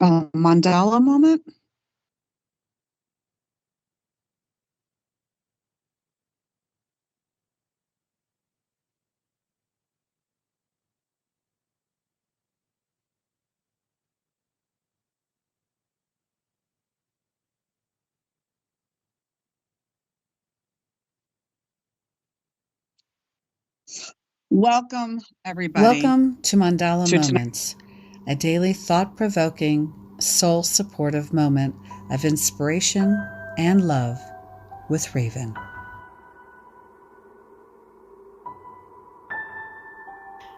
Mandala moment? Welcome, everybody. Welcome to Mandala to Moments, a daily thought-provoking, soul-supportive moment of inspiration and love with Raven.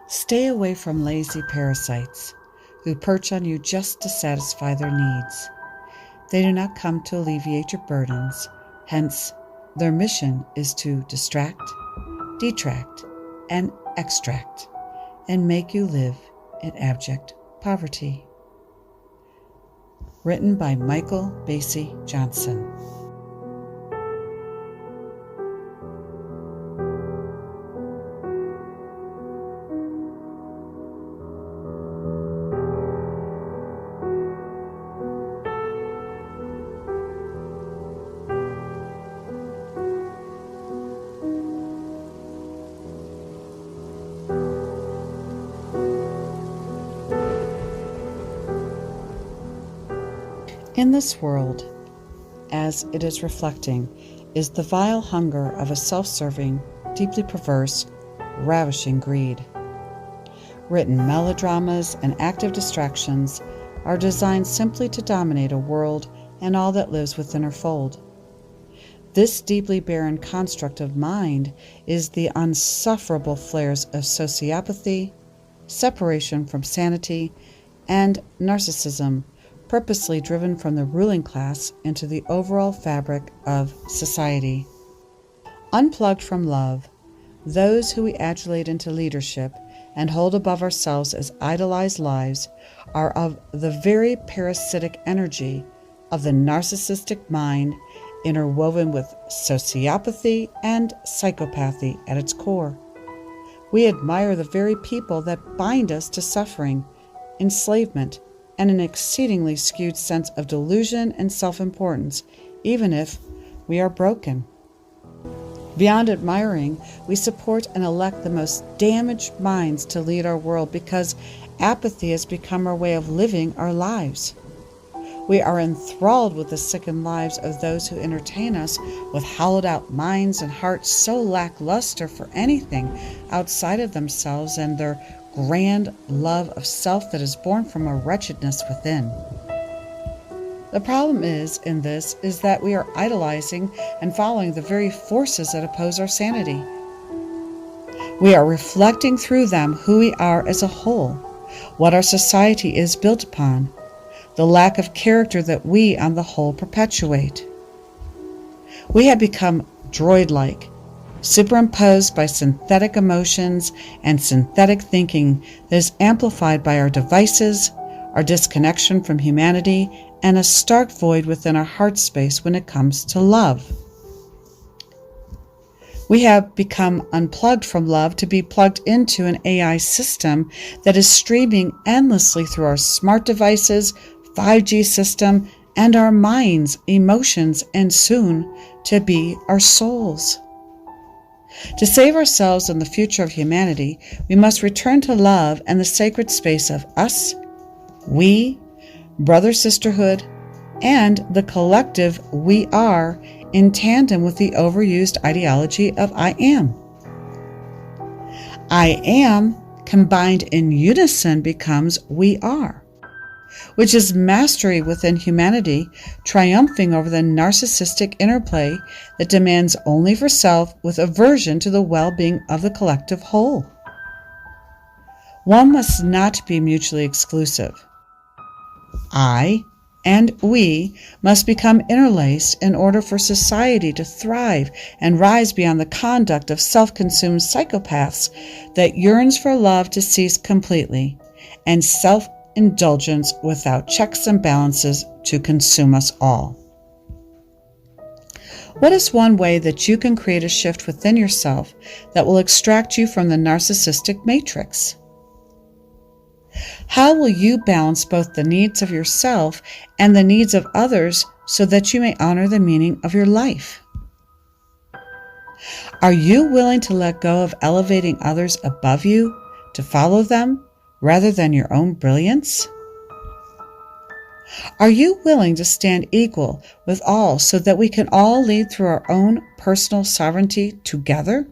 Stay away from lazy parasites who perch on you just to satisfy their needs. They do not come to alleviate your burdens, hence, their mission is to distract, detract, and extract, and make you live in abject poverty. Written by Michael Basie Johnson. In this world, as it is reflecting, is the vile hunger of a self-serving, deeply perverse, ravishing greed. Written melodramas and active distractions are designed simply to dominate a world and all that lives within her fold. This deeply barren construct of mind is the unsufferable flares of sociopathy, separation from sanity, and narcissism, purposely driven from the ruling class into the overall fabric of society. Unplugged from love, those who we adulate into leadership and hold above ourselves as idolized lives are of the very parasitic energy of the narcissistic mind, interwoven with sociopathy and psychopathy at its core. We admire the very people that bind us to suffering, enslavement, and an exceedingly skewed sense of delusion and self-importance, even if we are broken. Beyond admiring, we support and elect the most damaged minds to lead our world because apathy has become our way of living our lives. We are enthralled with the sickened lives of those who entertain us with hollowed-out minds and hearts so lackluster for anything outside of themselves and their grand love of self that is born from a wretchedness within. The problem is that we are idolizing and following the very forces that oppose our sanity. We are reflecting through them who we are as a whole, what our society is built upon, the lack of character that we on the whole perpetuate. We have become droid-like, superimposed by synthetic emotions and synthetic thinking that is amplified by our devices, our disconnection from humanity, and a stark void within our heart space when it comes to love. We have become unplugged from love to be plugged into an AI system that is streaming endlessly through our smart devices, 5G system, and our minds, emotions, and soon to be our souls. To save ourselves and the future of humanity, we must return to love and the sacred space of us, we, brother-sisterhood, and the collective we are in tandem with the overused ideology of I am. I am combined in unison becomes we are, which is mastery within humanity, triumphing over the narcissistic interplay that demands only for self with aversion to the well-being of the collective whole. One must not be mutually exclusive. I and we must become interlaced in order for society to thrive and rise beyond the conduct of self-consumed psychopaths that yearns for love to cease completely and self-indulgence without checks and balances to consume us all. What is one way that you can create a shift within yourself that will extract you from the narcissistic matrix? How will you balance both the needs of yourself and the needs of others so that you may honor the meaning of your life? Are you willing to let go of elevating others above you to follow them rather than your own brilliance? Are you willing to stand equal with all so that we can all lead through our own personal sovereignty together?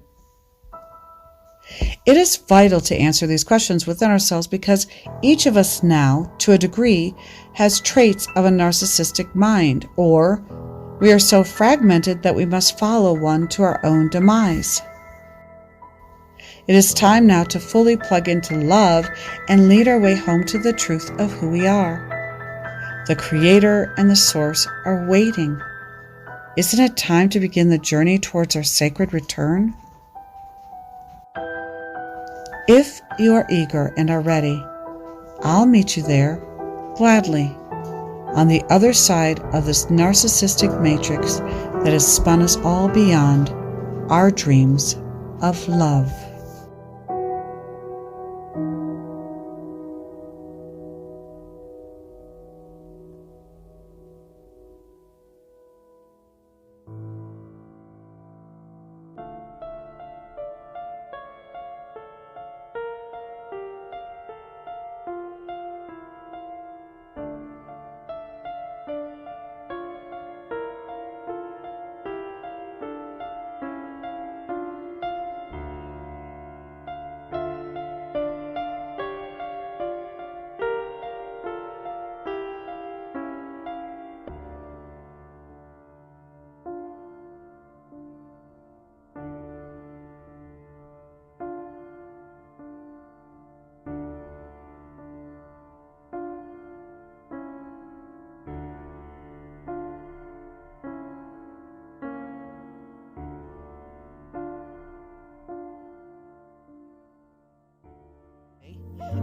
It is vital to answer these questions within ourselves because each of us now, to a degree, has traits of a narcissistic mind, or we are so fragmented that we must follow one to our own demise. It is time now to fully plug into love and lead our way home to the truth of who we are. The Creator and the Source are waiting. Isn't it time to begin the journey towards our sacred return? If you are eager and are ready, I'll meet you there, gladly, on the other side of this narcissistic matrix that has spun us all beyond our dreams of love.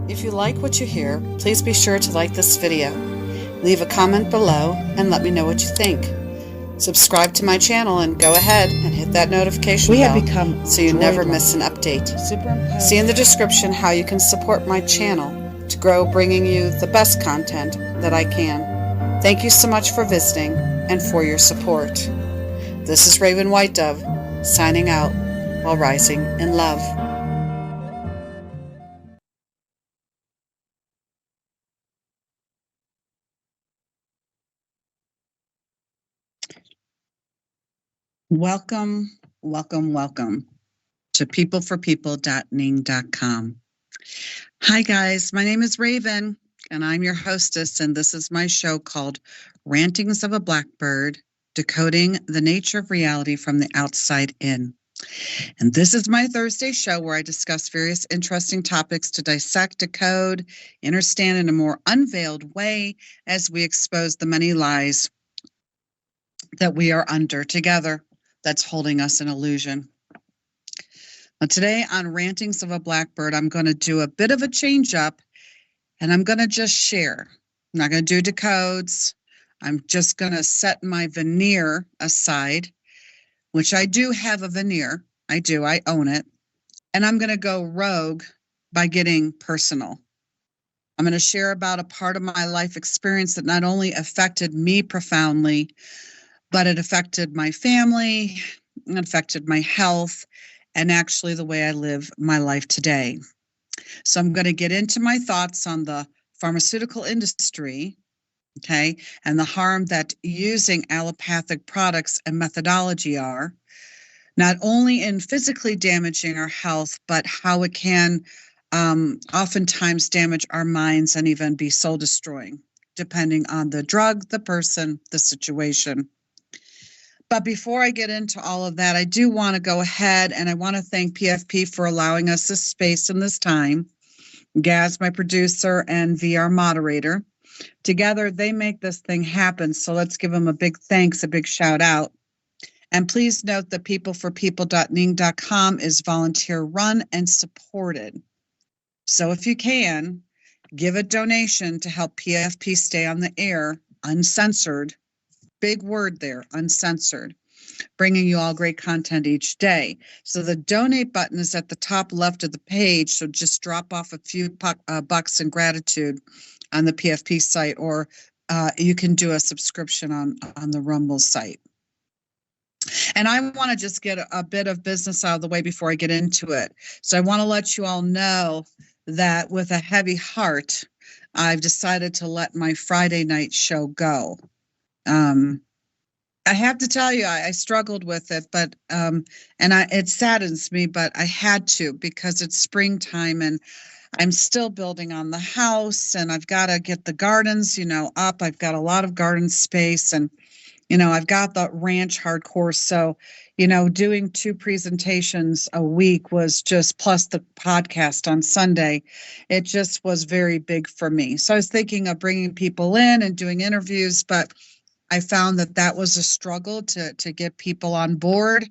If you like what you hear, please be sure to like this video. Leave a comment below and let me know what you think. Subscribe to my channel and go ahead and hit that notification bell so you never miss an update. See in the description how you can support my channel to grow, bringing you the best content that I can. Thank you so much for visiting and for your support. This is Raven White Dove signing out while rising in love. Welcome, welcome, welcome to peopleforpeople.ning.com. Hi, guys. My name is Raven, and I'm your hostess, and this is my show called Rantings of a Blackbird, Decoding the Nature of Reality from the Outside In. And this is my Thursday show where I discuss various interesting topics to dissect, decode, understand in a more unveiled way as we expose the many lies that we are under together that's holding us in illusion. Now, today on Rantings of a Blackbird, I'm going to do a bit of a change up, and I'm going to just share. I'm not going to do decodes. I'm just going to set my veneer aside, which I do have a veneer. I own it. And I'm going to go rogue by getting personal. I'm going to share about a part of my life experience that not only affected me profoundly, but it affected my family, it affected my health, and actually the way I live my life today. So I'm going to get into my thoughts on the pharmaceutical industry, okay, and the harm that using allopathic products and methodology are, not only in physically damaging our health, but how it can oftentimes damage our minds and even be soul destroying, depending on the drug, the person, the situation. But before I get into all of that, I do want to go ahead and I want to thank PFP for allowing us this space and this time. Gaz, my producer, and VR moderator. Together, they make this thing happen. So let's give them a big thanks, a big shout out. And please note that peopleforpeople.ning.com is volunteer run and supported. So if you can, give a donation to help PFP stay on the air, uncensored. Big word there, uncensored. bringing you all great content each day. So the donate button is at the top left of the page. So just drop off a few bucks in gratitude on the PFP site, or you can do a subscription on the Rumble site. And I want to just get a bit of business out of the way before I get into it. So I want to let you all know that with a heavy heart, I've decided to let my Friday night show go. I have to tell you, I struggled with it, but it saddens me, but I had to, because it's springtime and I'm still building on the house, and I've got to get the gardens, up. I've got a lot of garden space, and I've got the ranch hardcore. So, doing 2 presentations a week was just, plus the podcast on Sunday, it just was very big for me. So I was thinking of bringing people in and doing interviews, but I found that was a struggle to get people on board.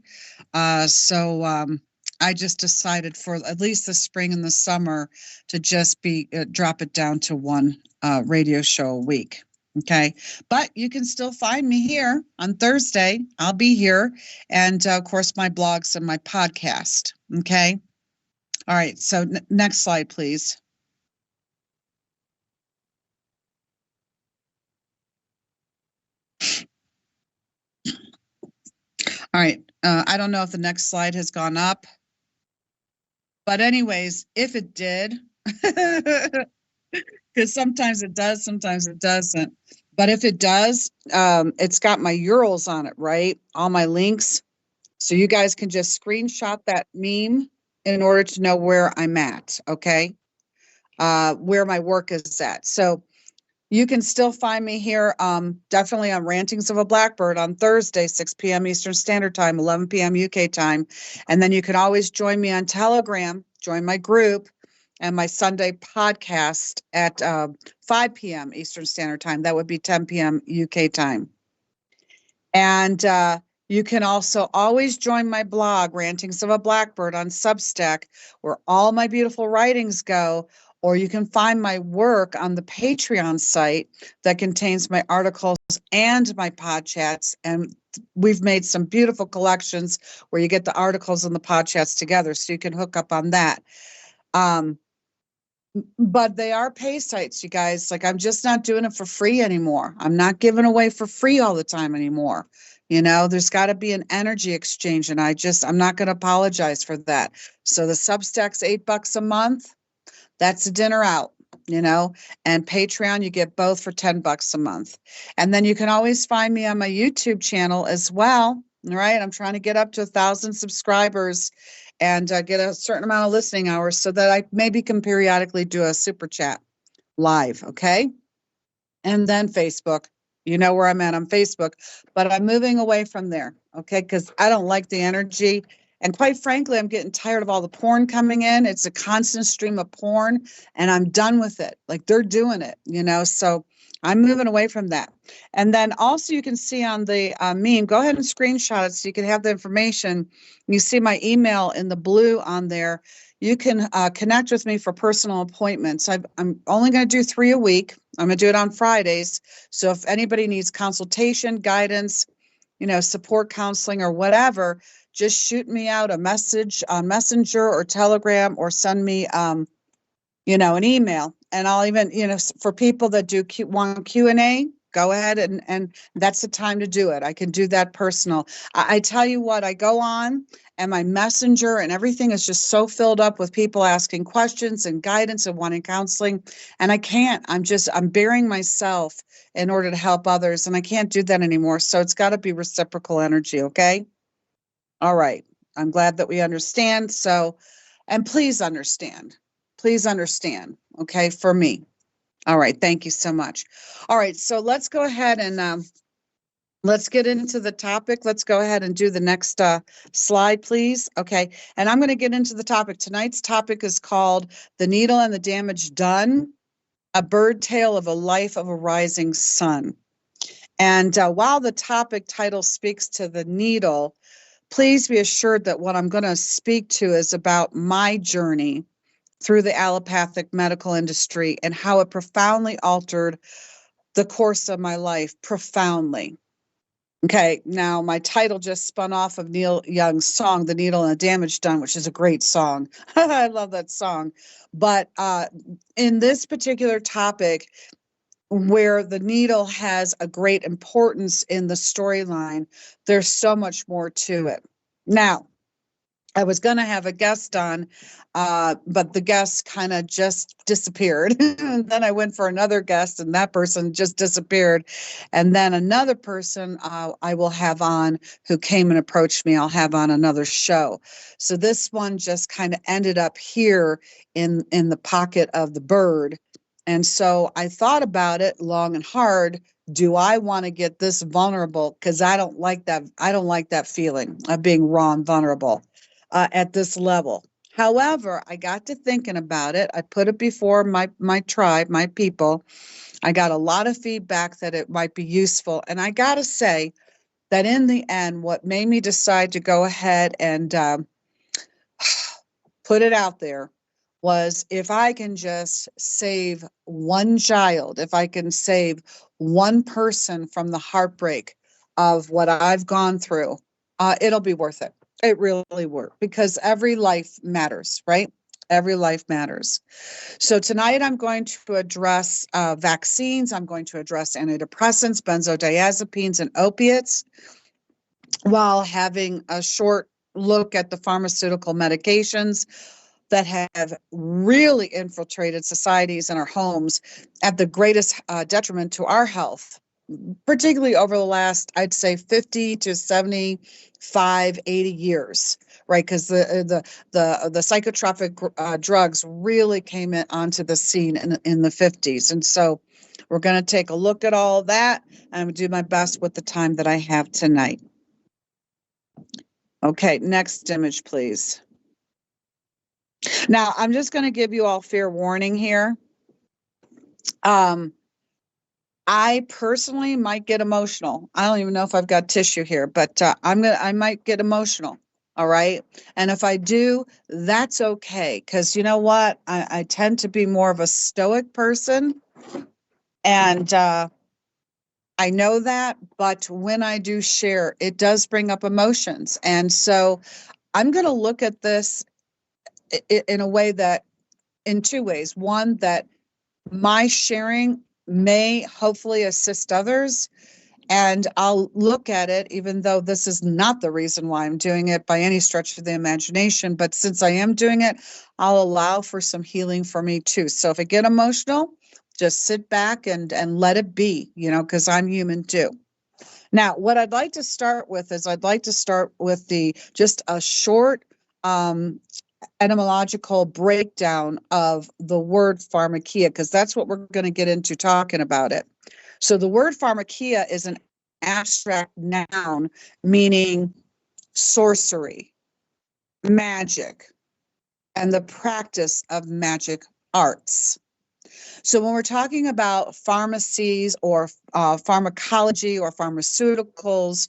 So I just decided for at least the spring and the summer to just drop it down to 1 radio show a week. Okay. But you can still find me here on Thursday. I'll be here. And of course, my blogs and my podcast. Okay. All right. So next slide, please. All right. I don't know if the next slide has gone up. But anyways, if it did, because sometimes it does, sometimes it doesn't. But if it does, it's got my URLs on it, right? All my links. So you guys can just screenshot that meme in order to know where I'm at, okay? Where my work is at. So you can still find me here, definitely on Rantings of a Blackbird on Thursday, 6 p.m. Eastern Standard Time, 11 p.m. UK time. And then you can always join me on Telegram, join my group, and my Sunday podcast at 5 p.m. Eastern Standard Time. That would be 10 p.m. UK time. And you can also always join my blog, Rantings of a Blackbird, on Substack, where all my beautiful writings go. Or you can find my work on the Patreon site that contains my articles and my pod chats. And we've made some beautiful collections where you get the articles and the pod chats together, so you can hook up on that. But they are pay sites, you guys. Like, I'm just not doing it for free anymore. I'm not giving away for free all the time anymore. There's got to be an energy exchange, and I'm not going to apologize for that. So the Substack's $8 a month. That's a dinner out, and Patreon, you get both for $10 a month. And then you can always find me on my YouTube channel as well. All right. I'm trying to get up to 1,000 subscribers and get a certain amount of listening hours so that I maybe can periodically do a super chat live. Okay. And then Facebook, where I'm at on Facebook, but I'm moving away from there. Okay. Because I don't like the energy. And quite frankly, I'm getting tired of all the porn coming in. It's a constant stream of porn, and I'm done with it. Like, they're doing it, so I'm moving away from that. And then also you can see on the meme, go ahead and screenshot it so you can have the information. You see my email in the blue on there. You can connect with me for personal appointments. I'm only going to do 3 a week. I'm going to do it on Fridays. So if anybody needs consultation, guidance, support, counseling, or whatever, just shoot me out a message on Messenger or Telegram, or send me, an email. And I'll even, for people that want Q&A, go ahead and that's the time to do it. I can do that personal. I tell you what, I go on and my Messenger and everything is just so filled up with people asking questions and guidance and wanting counseling. And I can't. I'm burying myself in order to help others. And I can't do that anymore. So it's got to be reciprocal energy. Okay. All right. I'm glad that we understand. So, and please understand, okay, for me. All right. Thank you so much. All right. So let's go ahead and let's get into the topic. Let's go ahead and do the next slide, please. Okay. And I'm going to get into the topic. Tonight's topic is called The Needle and the Damage Done, a bird tale of a life of a rising sun. And while the topic title speaks to the needle, please be assured that what I'm going to speak to is about my journey through the allopathic medical industry and how it profoundly altered the course of my life, profoundly. Okay, now my title just spun off of Neil Young's song, The Needle and the Damage Done, which is a great song. I love that song. But in this particular topic, where the needle has a great importance in the storyline, there's so much more to it. Now, I was going to have a guest on, but the guest kind of just disappeared. And then I went for another guest, and that person just disappeared. And then another person I will have on who came and approached me, I'll have on another show. So this one just kind of ended up here in the pocket of the bird. And so I thought about it long and hard. Do I want to get this vulnerable? Because I don't like that. I don't like that feeling of being raw and vulnerable at this level. However, I got to thinking about it. I put it before my tribe, my people. I got a lot of feedback that it might be useful. And I got to say that in the end, what made me decide to go ahead and put it out there was, if I can just save one child, if I can save one person from the heartbreak of what I've gone through, it'll be worth it. It really worked, because every life matters, right? Every life matters. So tonight I'm going to address vaccines. I'm going to address antidepressants, benzodiazepines, and opiates, while having a short look at the pharmaceutical medications that have really infiltrated societies and our homes at the greatest detriment to our health, particularly over the last, I'd say, 50 to 75, 80 years, right? Because the psychotropic drugs really came onto the scene in the 50s. And so we're going to take a look at all of that, and I'm going to do my best with the time that I have tonight. Okay, next image, please. Now, I'm just going to give you all fair warning here. I personally might get emotional. I don't even know if I've got tissue here, but I might get emotional. All right. And if I do, that's okay. Because you know what? I tend to be more of a stoic person. And I know that. But when I do share, it does bring up emotions. And so I'm going to look at this in a way that, in two ways. One, that my sharing may hopefully assist others. And I'll look at it, even though this is not the reason why I'm doing it by any stretch of the imagination. But since I am doing it, I'll allow for some healing for me too. So if I get emotional, just sit back and let it be, because I'm human too. Now, what I'd like to start with is just a short etymological breakdown of the word pharmakia, because that's what we're going to get into talking about it. So the word pharmakia is an abstract noun meaning sorcery, magic, and the practice of magic arts. So when we're talking about pharmacies or pharmacology or pharmaceuticals,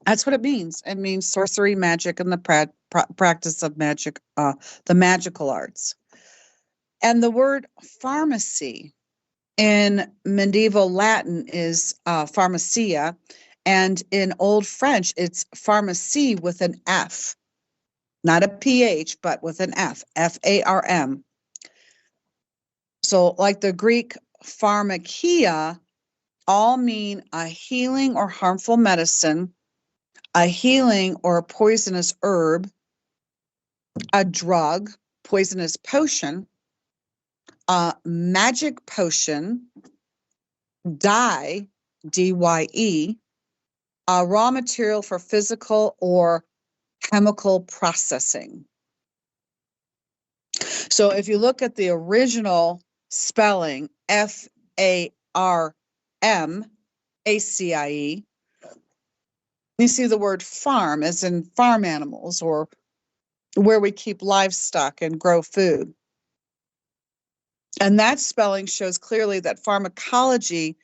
that's what it means. It means sorcery, magic, and the practice of magic, the magical arts. And the word pharmacy in medieval Latin is pharmacia, and in Old French, it's pharmacie with an F, not a PH, but with an F, F-A-R-M. So like the Greek pharmakia, all mean a healing or harmful medicine, a healing or a poisonous herb, a drug, poisonous potion, a magic potion, dye, D-Y-E, a raw material for physical or chemical processing. So if you look at the original spelling, F-A-R-M-A-C-I-E, you see the word farm as in farm animals, or where we keep livestock and grow food. And that spelling shows clearly that pharmacology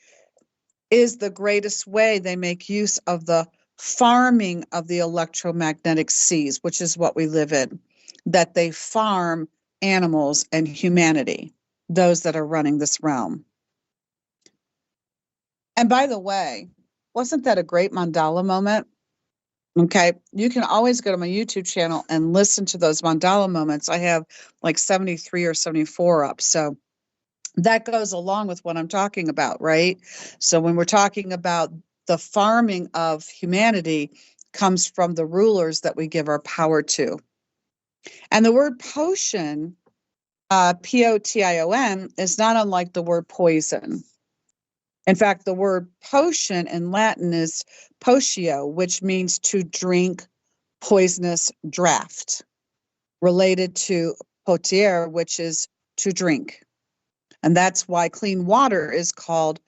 is the greatest way they make use of the farming of the electromagnetic seas, which is what we live in, that they farm animals and humanity, those that are running this realm. And by the way, Wasn't that a great mandala moment? Okay. You can always go to my YouTube channel and listen to those mandala moments. I have like 73 or 74 up. So that goes along with what I'm talking about, right? So when we're talking about the farming of humanity comes from the rulers that we give our power to. And the word potion, potion, is not unlike the word poison. In fact, the word potion in Latin is potio, which means to drink poisonous draught, related to potere, which is to drink. And that's why clean water is called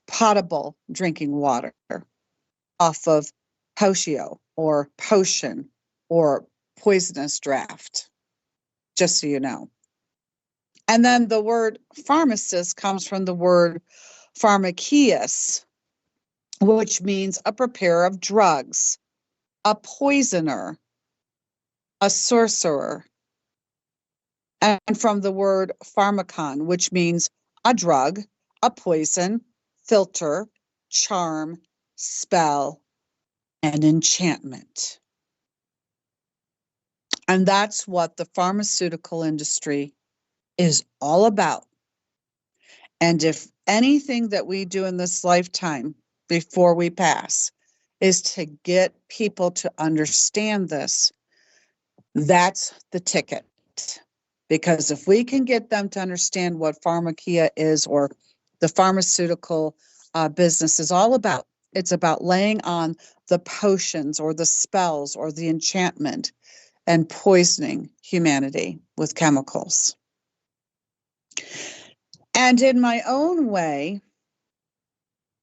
potable drinking water off of potio or potion or poisonous draught, just so you know. And then the word pharmacist comes from the word pharmakeus, which means a preparer of drugs, a poisoner, a sorcerer, and from the word pharmakon, which means a drug, a poison, filter, charm, spell, and enchantment. And that's what the pharmaceutical industry is all about. And if anything that we do in this lifetime before we pass is to get people to understand this, that's the ticket. Because if we can get them to understand what pharmakia is, or the pharmaceutical business is all about, it's about laying on the potions or the spells or the enchantment and poisoning humanity with chemicals. And in my own way,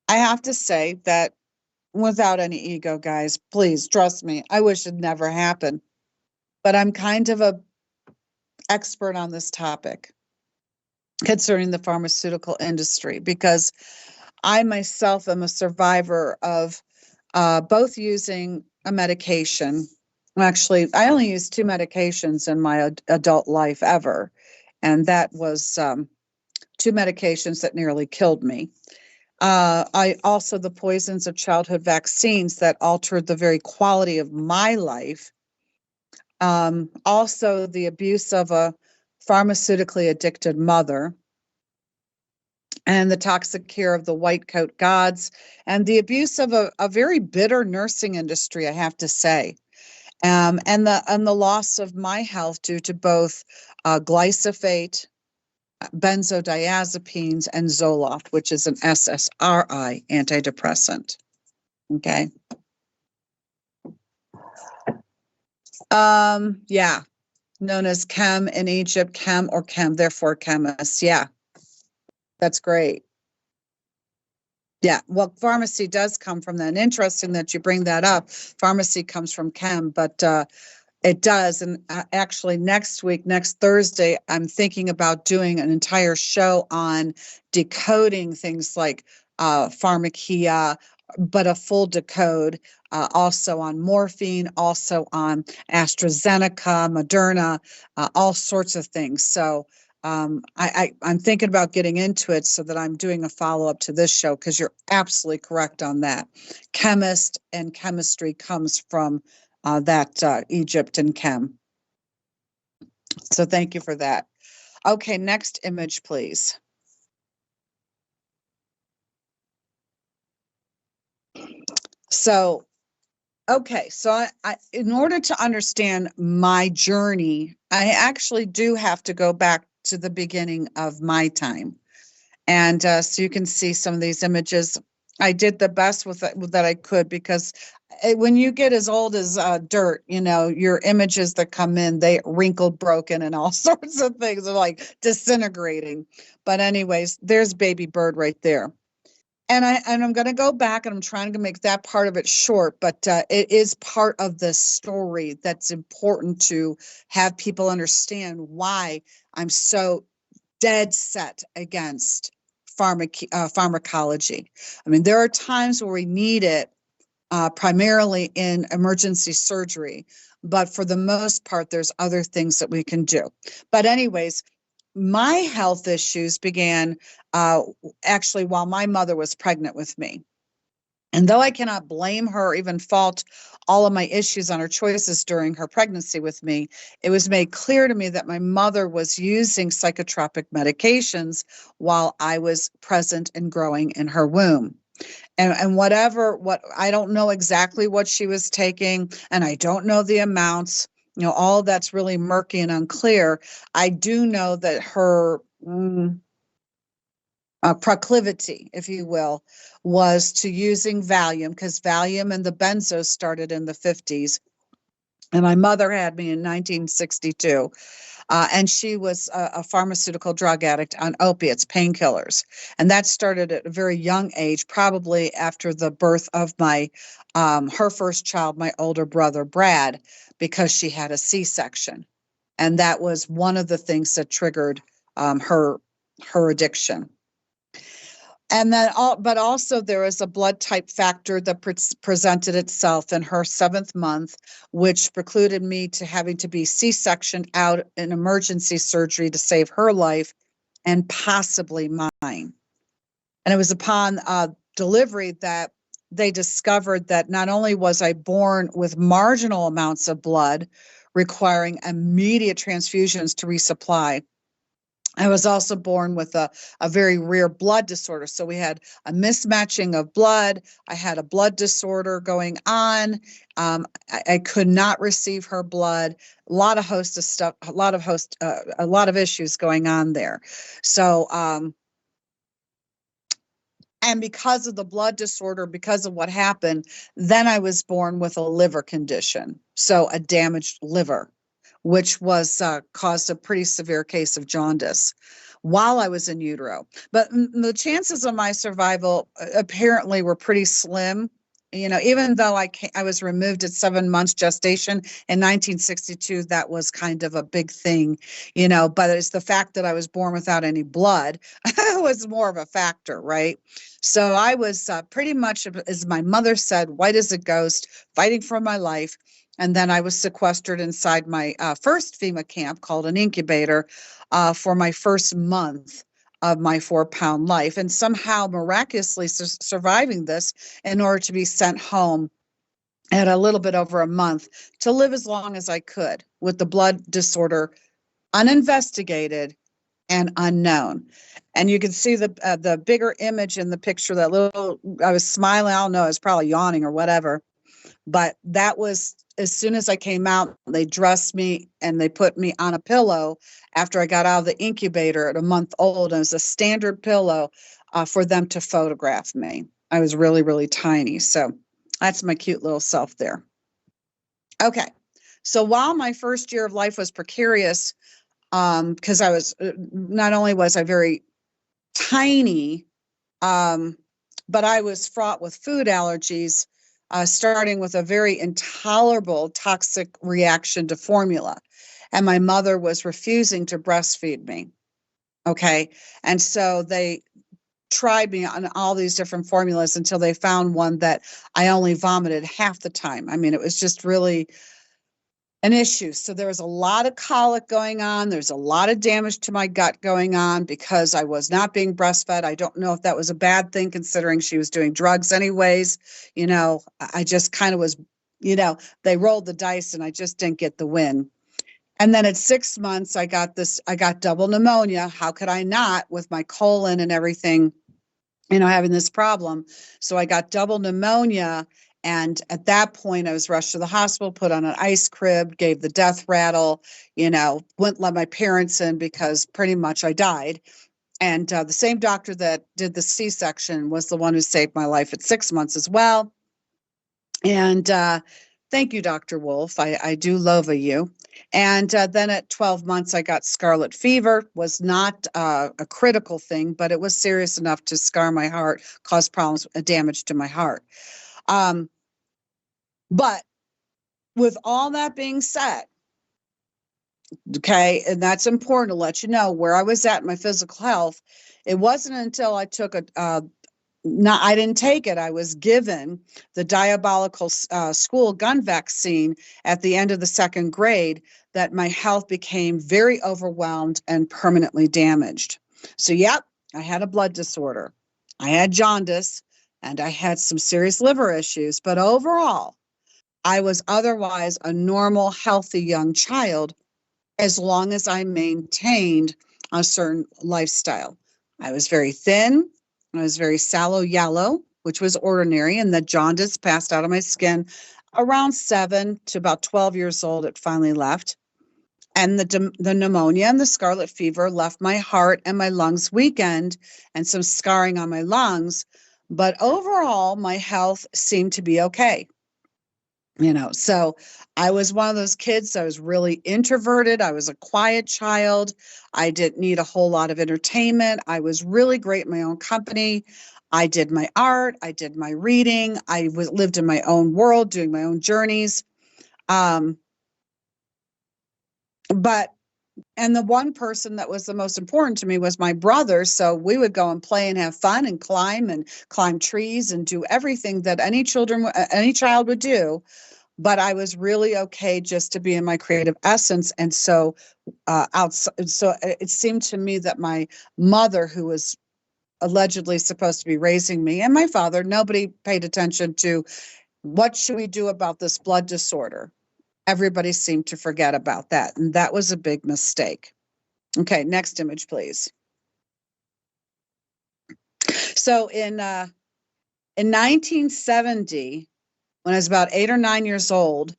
I have to say that without any ego, guys, please trust me, I wish it never happened. But I'm kind of a expert on this topic concerning the pharmaceutical industry, because I myself am a survivor of both using a medication. Actually, I only used 2 medications in my adult life ever, and that was 2 medications that nearly killed me. I also the poisons of childhood vaccines that altered the very quality of my life. Also, the abuse of a pharmaceutically addicted mother, and the toxic care of the white coat gods, and the abuse of a very bitter nursing industry, I have to say, and the loss of my health due to both glysophate, benzodiazepines, and Zoloft, which is an SSRI antidepressant. Okay. Yeah, known as chem in Egypt, chem or chem, therefore chemist. Yeah, that's great. Yeah, well, pharmacy does come from that. And interesting that you bring that up. Pharmacy comes from chem, but it does. And actually, next week, next Thursday, I'm thinking about doing an entire show on decoding things like pharmakia, but a full decode, also on morphine, also on AstraZeneca, Moderna, all sorts of things. So I'm thinking about getting into it so that I'm doing a follow-up to this show, because you're absolutely correct on that. Chemist and chemistry comes from that Egypt and chem. So thank you for that. Okay, next image, please. So, okay, so I in order to understand my journey, I actually do have to go back to the beginning of my time. And so you can see some of these images. I did the best with that I could, because when you get as old as dirt, you know, your images that come in, they wrinkled, broken, and all sorts of things are like disintegrating. But anyways, there's baby bird right there. And I'm going to go back, and I'm trying to make that part of it short, but it is part of the story that's important to have people understand why I'm so dead set against pharmacology. I mean, there are times where we need it, primarily in emergency surgery, but for the most part, there's other things that we can do. But anyways, my health issues began actually while my mother was pregnant with me. And though I cannot blame her or even fault all of my issues on her choices during her pregnancy with me, it was made clear to me that my mother was using psychotropic medications while I was present and growing in her womb. And what I don't know exactly what she was taking, and I don't know the amounts. All that's really murky and unclear. I do know that her proclivity, if you will, was to using Valium, because Valium and the benzos started in the 50s. And my mother had me in 1962. And she was a pharmaceutical drug addict on opiates, painkillers. And that started at a very young age, probably after the birth of her first child, my older brother, Brad, because she had a C-section. And that was one of the things that triggered her addiction. And then, but also there is a blood type factor that presented itself in her 7th month, which precluded me to having to be C-sectioned out in emergency surgery to save her life and possibly mine. And it was upon delivery that they discovered that not only was I born with marginal amounts of blood requiring immediate transfusions to resupply, I was also born with a very rare blood disorder. So we had a mismatching of blood. I had a blood disorder going on. I could not receive her blood. A lot of issues going on there. So, and because of the blood disorder, because of what happened, then I was born with a liver condition. So a damaged liver, which was caused a pretty severe case of jaundice while I was in utero. But the chances of my survival apparently were pretty slim. Even though I was removed at 7 months gestation in 1962, that was kind of a big thing, but it's the fact that I was born without any blood was more of a factor, right? So I was pretty much, as my mother said, white as a ghost, fighting for my life. And then I was sequestered inside my first FEMA camp called an incubator for my first month of my 4-pound life, and somehow miraculously surviving this in order to be sent home at a little bit over a month to live as long as I could with the blood disorder uninvestigated and unknown. And you can see the bigger image in the picture, that little, I was smiling, I don't know, I was probably yawning or whatever. But that was, as soon as I came out, they dressed me and they put me on a pillow after I got out of the incubator at a month old. And it was a standard pillow for them to photograph me. I was really, really tiny. So that's my cute little self there. Okay. So while my first year of life was precarious, because I was, not only was I very tiny, but I was fraught with food allergies, starting with a very intolerable toxic reaction to formula. And my mother was refusing to breastfeed me. Okay. And so they tried me on all these different formulas until they found one that I only vomited half the time. I mean, it was just really an issue. So there was a lot of colic going on. There's a lot of damage to my gut going on because I was not being breastfed. I don't know if that was a bad thing considering she was doing drugs anyways. I just kind of was, they rolled the dice and I just didn't get the win. And then at 6 months, I got double pneumonia. How could I not, with my colon and everything, having this problem? So I got double pneumonia. And at that point, I was rushed to the hospital, put on an ice crib, gave the death rattle, wouldn't let my parents in because pretty much I died. And the same doctor that did the C-section was the one who saved my life at 6 months as well. And thank you, Dr. Wolf. I do love you. And then at 12 months, I got scarlet fever. Was not a critical thing, but it was serious enough to scar my heart, cause problems, damage to my heart. But with all that being said, okay, and that's important to let you know where I was at in my physical health. It wasn't until I took I didn't take it. I was given the diabolical school gun vaccine at the end of the 2nd grade that my health became very overwhelmed and permanently damaged. So, yep, I had a blood disorder. I had jaundice. and I had some serious liver issues. But overall, I was otherwise a normal, healthy young child as long as I maintained a certain lifestyle. I was very thin. I was very sallow yellow, which was ordinary, and the jaundice passed out of my skin around 7 to about 12 years old. It finally left. And the pneumonia and the scarlet fever left my heart and my lungs weakened and some scarring on my lungs. But overall, my health seemed to be okay. So I was one of those kids. I was really introverted. I was a quiet child. I didn't need a whole lot of entertainment. I was really great in my own company. I did my art. I did my reading. I lived in my own world, doing my own journeys. And the one person that was the most important to me was my brother. So we would go and play and have fun and climb trees and do everything that any child would do. But I was really okay just to be in my creative essence. And so it seemed to me that my mother, who was allegedly supposed to be raising me, and my father, nobody paid attention to what should we do about this blood disorder. Everybody seemed to forget about that. And that was a big mistake. Okay, next image, please. So in 1970, when I was about 8 or 9 years old,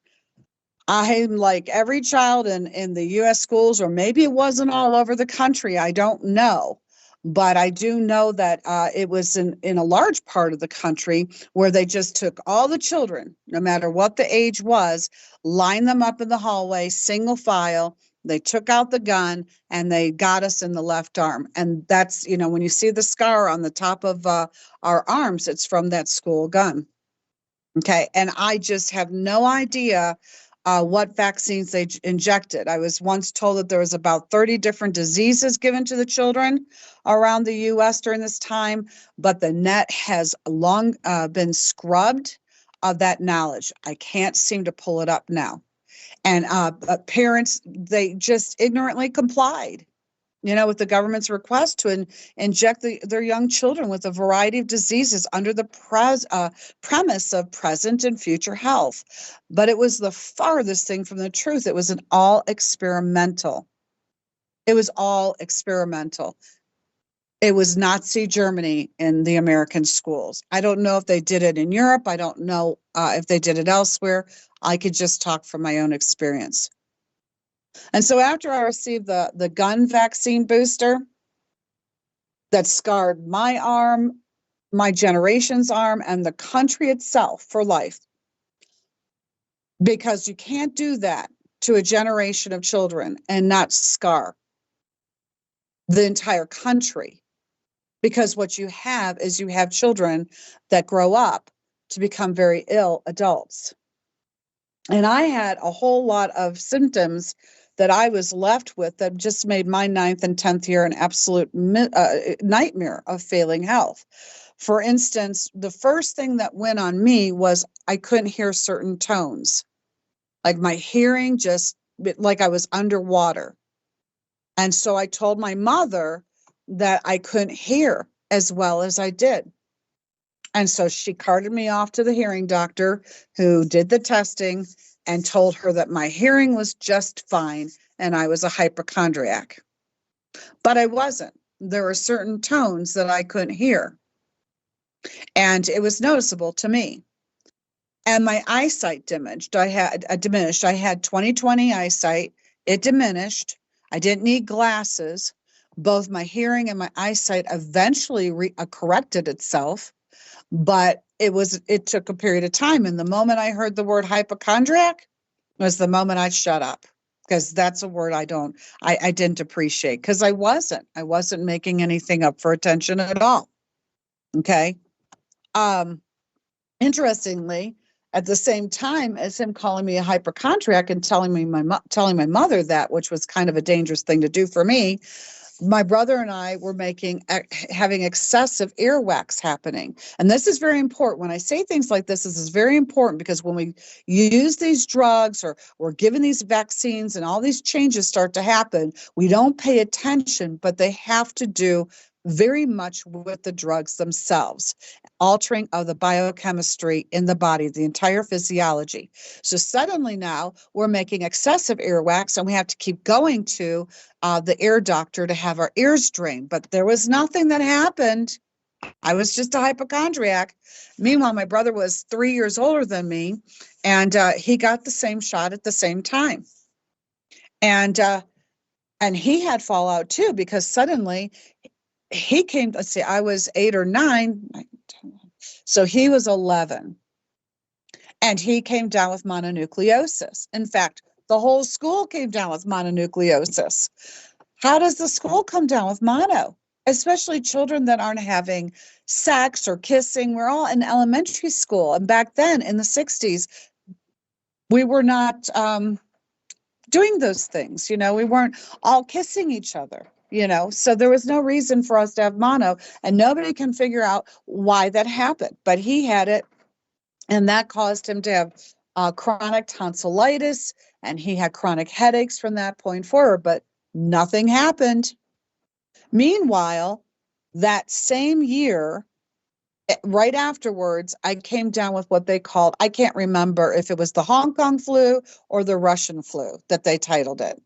I'm like every child in the U.S. schools, or maybe it wasn't all over the country. I don't know. But I do know that it was in a large part of the country where they just took all the children, no matter what the age was, lined them up in the hallway, single file. They took out the gun and they got us in the left arm. And that's, when you see the scar on the top of our arms, it's from that school gun. Okay. And I just have no idea what vaccines they injected. I was once told that there was about 30 different diseases given to the children around the U.S. during this time, but the net has long been scrubbed of that knowledge. I can't seem to pull it up now. And parents, they just ignorantly complied, with the government's request to inject their young children with a variety of diseases under the premise of present and future health. But it was the farthest thing from the truth. It was all experimental. It was all experimental. It was Nazi Germany in the American schools. I don't know if they did it in Europe. I don't know if they did it elsewhere. I could just talk from my own experience. And so after I received the gun vaccine booster that scarred my arm, my generation's arm, and the country itself for life, because you can't do that to a generation of children and not scar the entire country. Because what you have is you have children that grow up to become very ill adults. And I had a whole lot of symptoms that I was left with that just made my 9th and 10th year an absolute nightmare of failing health. For instance, the first thing that went on me was I couldn't hear certain tones. Like my hearing just like I was underwater. And so I told my mother that I couldn't hear as well as I did. And so she carted me off to the hearing doctor who did the testing and told her that my hearing was just fine and I was a hypochondriac. But I wasn't. There were certain tones that I couldn't hear. And it was noticeable to me. And my eyesight diminished. I had 20/20 eyesight. It diminished. I didn't need glasses. Both my hearing and my eyesight eventually corrected itself. But it took a period of time. And the moment I heard the word hypochondriac was the moment I shut up, because that's a word I didn't appreciate, because I wasn't making anything up for attention at all. Okay. Interestingly, at the same time as him calling me a hypochondriac and telling my mother that, which was kind of a dangerous thing to do for me, my brother and I were having excessive earwax happening. And this is very important. When I say things like this is very important, because when we use these drugs or we're given these vaccines and all these changes start to happen, we don't pay attention, but they have to do very much with the drugs themselves, altering of the biochemistry in the body, the entire physiology. So suddenly now we're making excessive earwax, and we have to keep going to the ear doctor to have our ears drained. But there was nothing that happened. I was just a hypochondriac. Meanwhile, my brother was 3 years older than me, and he got the same shot at the same time. And he had fallout too, because suddenly he came, let's see, I was 8 or 9, so he was 11, and he came down with mononucleosis. In fact, the whole school came down with mononucleosis. How does the school come down with mono? Especially children that aren't having sex or kissing. We're all in elementary school. And back then in the 60s, we were not doing those things. We weren't all kissing each other. So there was no reason for us to have mono, and nobody can figure out why that happened. But he had it, and that caused him to have chronic tonsillitis, and he had chronic headaches from that point forward, but nothing happened. Meanwhile, that same year, right afterwards, I came down with what they called, I can't remember if it was the Hong Kong flu or the Russian flu that they titled it.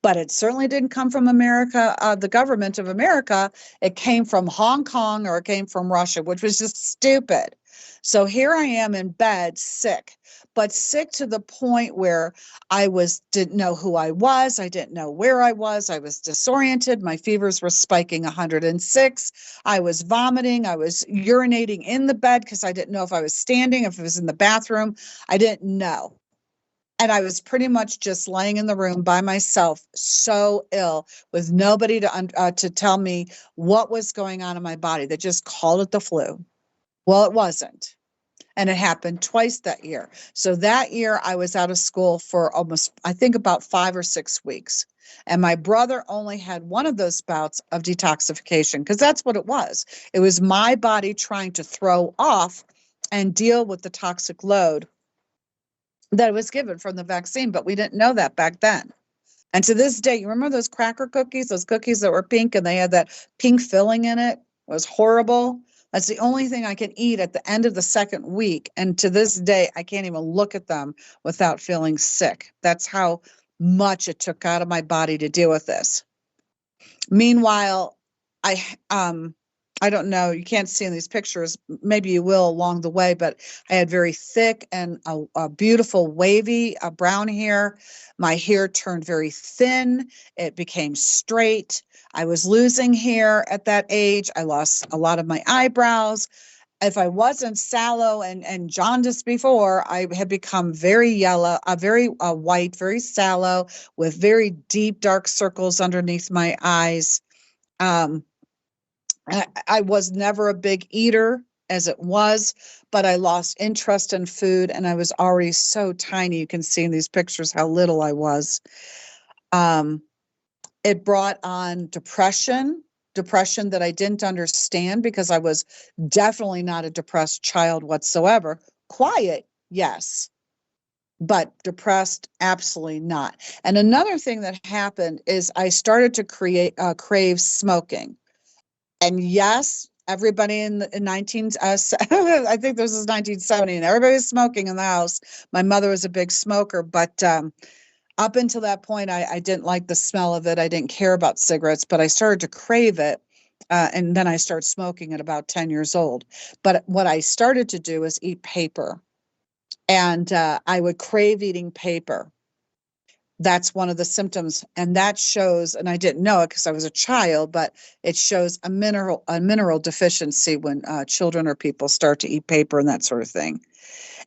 But it certainly didn't come from America, the government of America. It came from Hong Kong, or it came from Russia, which was just stupid. So here I am in bed, sick, but sick to the point where didn't know who I was. I didn't know where I was. I was disoriented. My fevers were spiking 106. I was vomiting. I was urinating in the bed because I didn't know if I was standing, if it was in the bathroom. I didn't know. And I was pretty much just laying in the room by myself, so ill, with nobody to tell me what was going on in my body. They just called it the flu. Well, it wasn't. And it happened twice that year. So that year I was out of school for almost, I think, about 5 or 6 weeks. And my brother only had one of those bouts of detoxification, because that's what it was. It was my body trying to throw off and deal with the toxic load that was given from the vaccine, but we didn't know that back then. And to this day, you remember those cracker cookies, those cookies that were pink and they had that pink filling in it? It was horrible. That's the only thing I can eat at the end of the second week. And to this day, I can't even look at them without feeling sick. That's how much it took out of my body to deal with this. Meanwhile, I don't know, you can't see in these pictures, maybe you will along the way, but I had very thick and a beautiful wavy brown hair. My hair turned very thin. It became straight. I was losing hair at that age. I lost a lot of my eyebrows. If I wasn't sallow and jaundiced before, I had become very yellow, very white, very sallow, with very deep dark circles underneath my eyes. I was never a big eater as it was, but I lost interest in food, and I was already so tiny. You can see in these pictures how little I was. It brought on depression that I didn't understand, because I was definitely not a depressed child whatsoever. Quiet, yes, but depressed, absolutely not. And another thing that happened is I started to crave smoking. And yes, everybody in 19, I think this was 1970, and everybody was smoking in the house. My mother was a big smoker, but up until that point, I didn't like the smell of it. I didn't care about cigarettes, but I started to crave it. And then I started smoking at about 10 years old. But what I started to do is eat paper. And I would crave eating paper. That's one of the symptoms, and that shows, and I didn't know it because I was a child, but it shows a mineral deficiency when children or people start to eat paper and that sort of thing.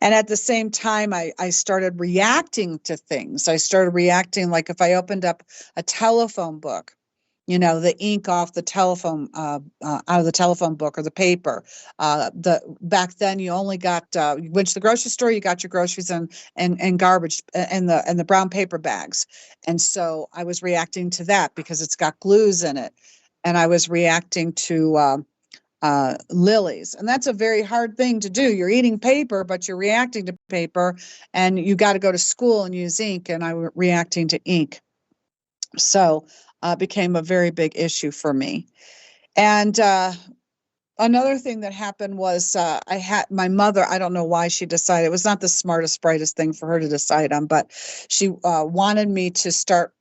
And at the same time, I started reacting to things. I started reacting, like if I opened up a telephone book, the ink off the telephone, out of the telephone book, or the paper. Back then you only got, you went to the grocery store, you got your groceries and garbage and the brown paper bags. And so I was reacting to that because it's got glues in it. And I was reacting to lilies. And that's a very hard thing to do. You're eating paper, but you're reacting to paper, and you got to go to school and use ink. And I was reacting to ink. So became a very big issue for me. And another thing that happened was I had my mother, I don't know why she decided, it was not the smartest, brightest thing for her to decide on, but she wanted me to start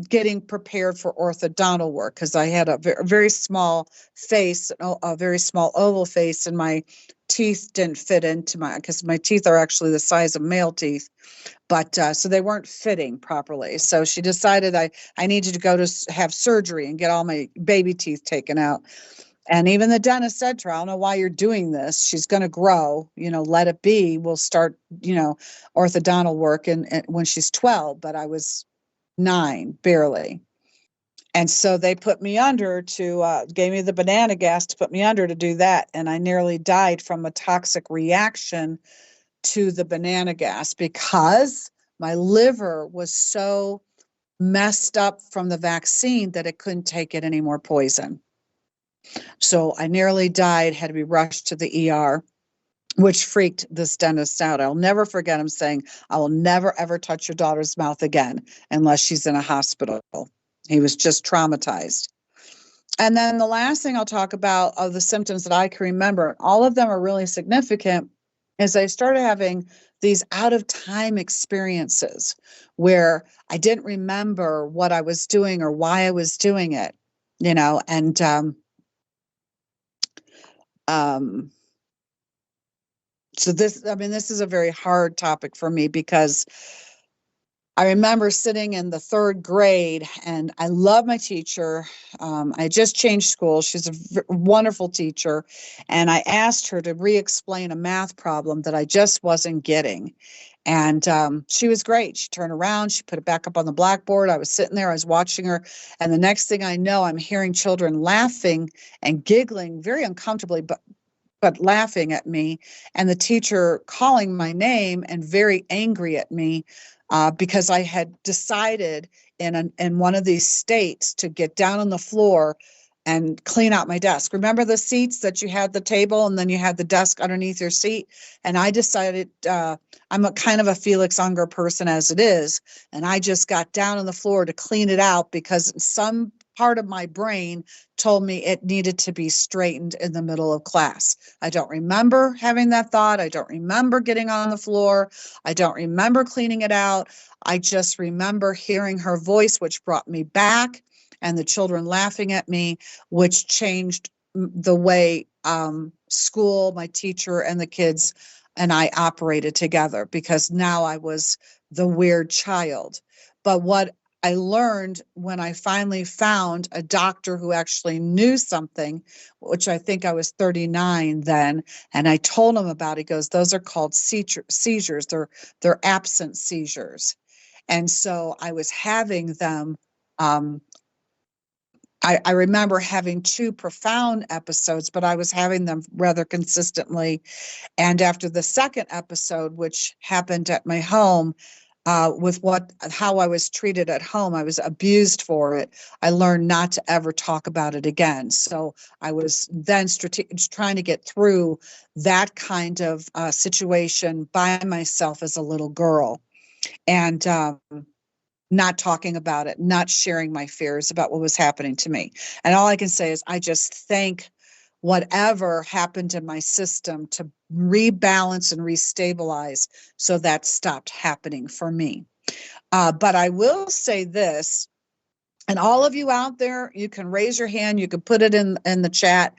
getting prepared for orthodontal work because I had a very small face, a very small oval face, and my teeth didn't fit into because my teeth are actually the size of male teeth, but so they weren't fitting properly. So she decided I needed to go to have surgery and get all my baby teeth taken out. And even the dentist said to her, I don't know why you're doing this. She's going to grow, let it be. We'll start, orthodontal work and when she's 12, but I was 9, barely. And so they put me under gave me the banana gas to put me under to do that. And I nearly died from a toxic reaction to the banana gas because my liver was so messed up from the vaccine that it couldn't take it any more poison. So I nearly died, had to be rushed to the ER, which freaked this dentist out. I'll never forget him saying, I will never, ever touch your daughter's mouth again unless she's in a hospital. He was just traumatized. And then the last thing I'll talk about of the symptoms that I can remember, all of them are really significant, is I started having these out of time experiences where I didn't remember what I was doing or why I was doing it, and so this is a very hard topic for me because I remember sitting in the 3rd grade and I love my teacher. I just changed school. She's a wonderful teacher. And I asked her to re-explain a math problem that I just wasn't getting. And she was great. She turned around, she put it back up on the blackboard. I was sitting there, I was watching her. And the next thing I know, I'm hearing children laughing and giggling very uncomfortably, but laughing at me, and the teacher calling my name and very angry at me because I had decided in one of these states to get down on the floor and clean out my desk. Remember the seats that you had the table and then you had the desk underneath your seat? And I decided I'm a kind of a Felix Unger person as it is, and I just got down on the floor to clean it out because some part of my brain told me it needed to be straightened in the middle of class. I don't remember having that thought. I don't remember getting on the floor. I don't remember cleaning it out. I just remember hearing her voice, which brought me back, and the children laughing at me, which changed the way school, my teacher, and the kids and I operated together because now I was the weird child. But what I learned when I finally found a doctor who actually knew something, which I think I was 39 then, and I told him about it. He goes, those are called seizures. They're absent seizures. And so I was having them. I remember having 2 profound episodes, but I was having them rather consistently. And after the second episode, which happened at my home, with how I was treated at home, I was abused for it. I learned not to ever talk about it again. So I was then trying to get through that kind of situation by myself as a little girl, and not talking about it, not sharing my fears about what was happening to me. And all I can say is I just thank whatever happened in my system to rebalance and restabilize so that stopped happening for me. But I will say this, and all of you out there, you can raise your hand, you can put it in the chat.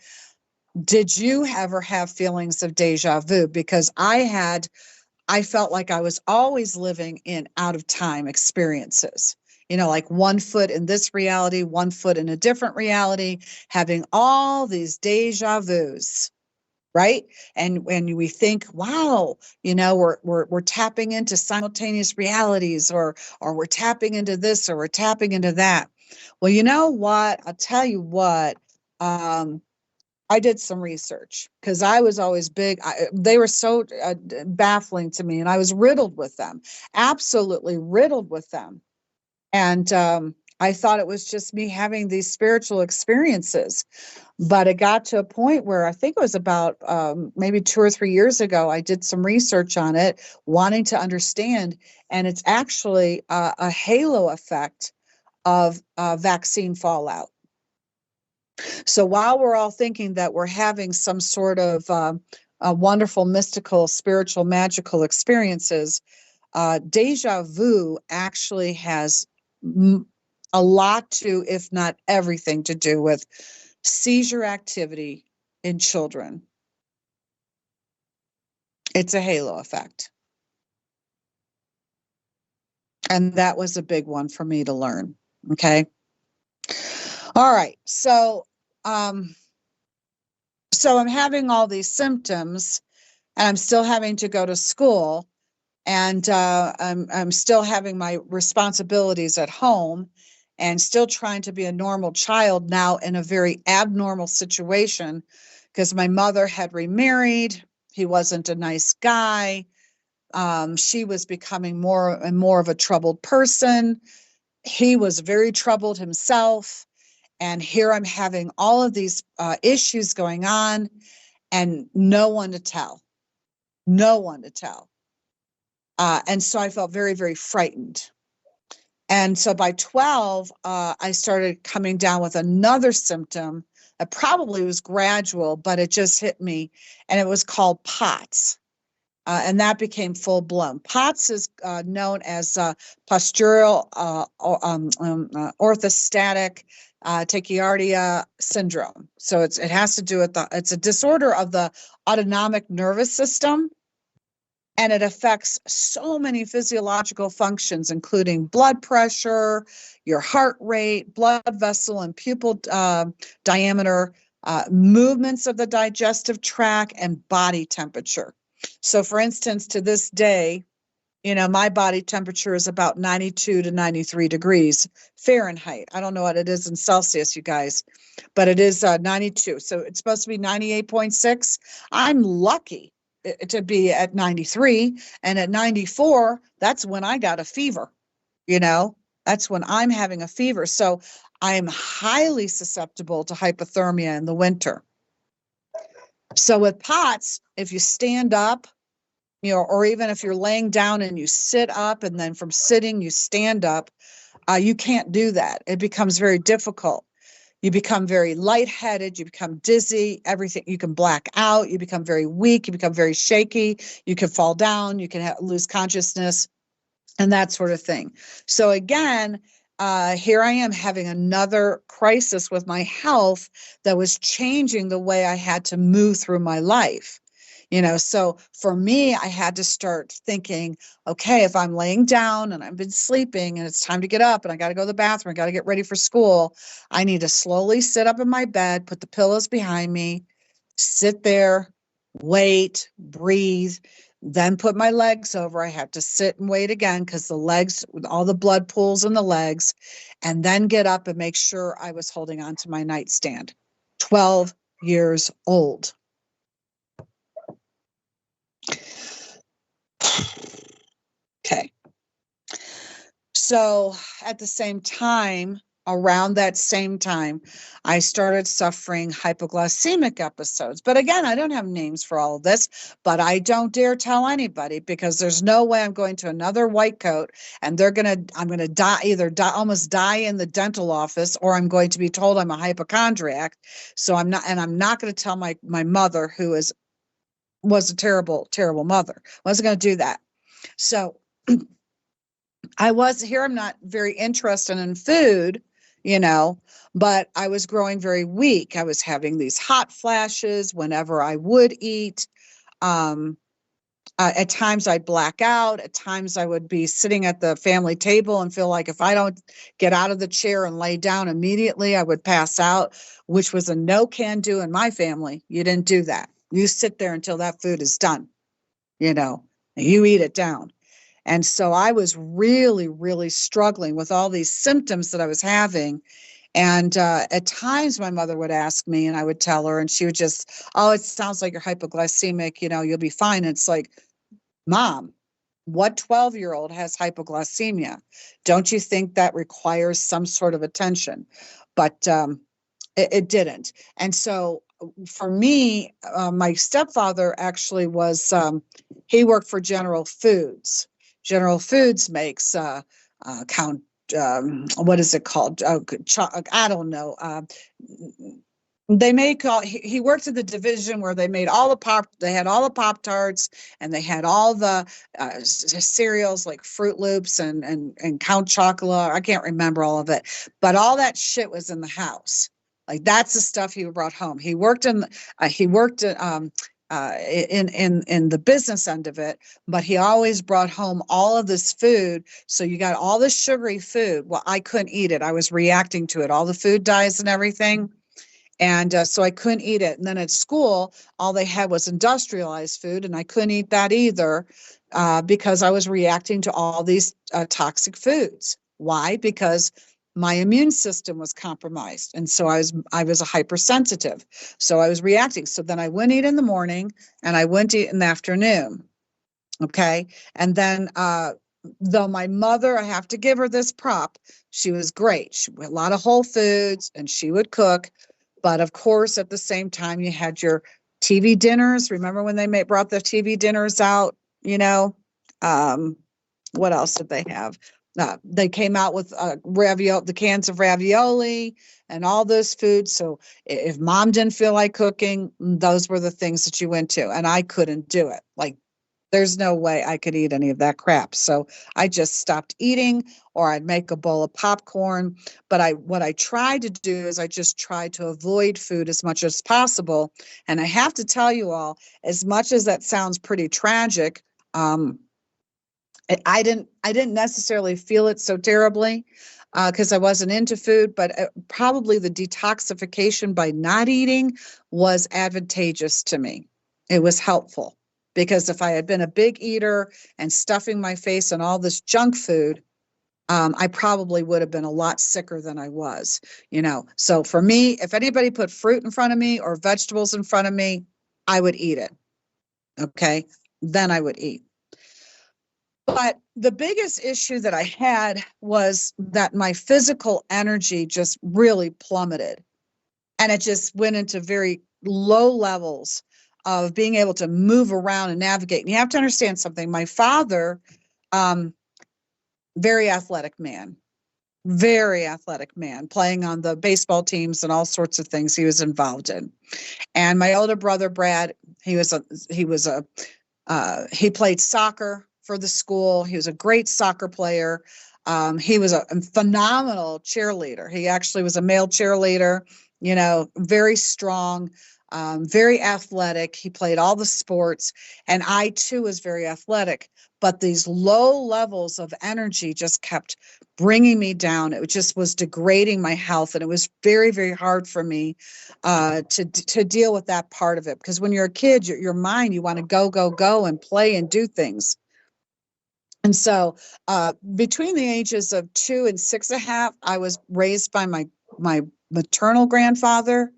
Did you ever have feelings of deja vu? Because I felt like I was always living in out of time experiences, like one foot in this reality, one foot in a different reality, having all these deja vus, right? And when we think, wow, we're tapping into simultaneous realities, or we're tapping into this, or we're tapping into that. Well, you know what? I'll tell you what. I did some research because I was always big. They were so baffling to me, and I was riddled with them, absolutely riddled with them. And I thought it was just me having these spiritual experiences. But it got to a point where I think it was about maybe 2 or 3 years ago, I did some research on it, wanting to understand. And it's actually a halo effect of vaccine fallout. So while we're all thinking that we're having some sort of wonderful, mystical, spiritual, magical experiences, deja vu actually has a lot to, if not everything, to do with seizure activity in children. It's a halo effect. And that was a big one for me to learn. Okay. All right. So I'm having all these symptoms, and I'm still having to go to school, and I'm still having my responsibilities at home, and still trying to be a normal child now in a very abnormal situation, because my mother had remarried. He wasn't a nice guy. She was becoming more and more of a troubled person. He was very troubled himself. And here I'm having all of these issues going on, and no one to tell. No one to tell. And so I felt very, very frightened. And so by 12, I started coming down with another symptom that probably was gradual, but it just hit me. And it was called POTS. And that became full blown. POTS is known as postural orthostatic tachycardia syndrome. So it has to do with it's a disorder of the autonomic nervous system. And it affects so many physiological functions, including blood pressure, your heart rate, blood vessel and pupil diameter, movements of the digestive tract, and body temperature. So, for instance, to this day, my body temperature is about 92 to 93 degrees Fahrenheit. I don't know what it is in Celsius, you guys, but it is 92. So it's supposed to be 98.6. I'm lucky to be at 93, and at 94, that's when I got a fever. That's when I'm having a fever. So I'm highly susceptible to hypothermia in the winter. So with POTS, if you stand up, or even if you're laying down and you sit up, and then from sitting you stand up, you can't do that. It becomes very difficult. You become very lightheaded, you become dizzy, everything, you can black out, you become very weak, you become very shaky, you can fall down, you can lose consciousness, and that sort of thing. So again, here I am having another crisis with my health that was changing the way I had to move through my life. So for me, I had to start thinking, okay, if I'm laying down and I've been sleeping and it's time to get up and I got to go to the bathroom, I got to get ready for school, I need to slowly sit up in my bed, put the pillows behind me, sit there, wait, breathe, then put my legs over. I have to sit and wait again because the legs, all the blood pools in the legs, and then get up and make sure I was holding on to my nightstand. 12 years old. Okay. So at the same time, around that same time, I started suffering hypoglycemic episodes. But again, I don't have names for all of this, but I don't dare tell anybody, because there's no way I'm going to another white coat and I'm going to die, almost die in the dental office, or I'm going to be told I'm a hypochondriac. So I'm not going to tell my mother, who was a terrible, terrible mother. Wasn't going to do that. So I'm not very interested in food, but I was growing very weak. I was having these hot flashes whenever I would eat. At times I'd black out. At times I would be sitting at the family table and feel like if I don't get out of the chair and lay down immediately, I would pass out, which was a no can do in my family. You didn't do that. You sit there until that food is done, you eat it down. And so I was really, really struggling with all these symptoms that I was having. And at times my mother would ask me and I would tell her, and she would just, oh, it sounds like you're hypoglycemic, you'll be fine. And it's like, Mom, what 12-year-old has hypoglycemia? Don't you think that requires some sort of attention? But it didn't. And so for me, my stepfather actually was, he worked for General Foods. General Foods makes what is it called? I don't know. They make he worked in the division where they made all the they had all the Pop-Tarts, and they had all the cereals like Fruit Loops and Count Chocula. I can't remember all of it, but all that shit was in the house. Like, that's the stuff he brought home. He worked in in the business end of it, but he always brought home all of this food. So you got all this sugary food. Well, I couldn't eat it. I was reacting to it, all the food dyes and everything. And so I couldn't eat it. And then at school, all they had was industrialized food, and I couldn't eat that either because I was reacting to all these toxic foods. Why? Because my immune system was compromised, and so I was a hypersensitive. So I was reacting. So then I wouldn't eat in the morning, and I wouldn't eat in the afternoon. Okay, and then though my mother, I have to give her this prop, she was great. She had a lot of whole foods, and she would cook. But of course, at the same time, you had your TV dinners. Remember when they brought the TV dinners out? What else did they have? They came out with the cans of ravioli and all those foods. So if mom didn't feel like cooking, those were the things that you went to, and I couldn't do it. Like, there's no way I could eat any of that crap. So I just stopped eating, or I'd make a bowl of popcorn. But what I tried to do is I just tried to avoid food as much as possible. And I have to tell you all, as much as that sounds pretty tragic, I didn't necessarily feel it so terribly because I wasn't into food, but probably the detoxification by not eating was advantageous to me. It was helpful. Because if I had been a big eater and stuffing my face on all this junk food, I probably would have been a lot sicker than I was, So for me, if anybody put fruit in front of me or vegetables in front of me, I would eat it. Okay, then I would eat. But the biggest issue that I had was that my physical energy just really plummeted. And it just went into very low levels of being able to move around and navigate. And you have to understand something. My father, very athletic man, playing on the baseball teams and all sorts of things he was involved in. And my older brother, Brad, he played soccer for the school. He was a great soccer player. He was a phenomenal cheerleader. He actually was a male cheerleader, very strong. Very athletic. He played all the sports, and I too was very athletic. But these low levels of energy just kept bringing me down. It just was degrading my health, and it was very, very hard for me to deal with that part of it. Because when you're a kid, your mind, you want to go, and play and do things. And so between the ages of 2 and 6.5, I was raised by my maternal grandfather.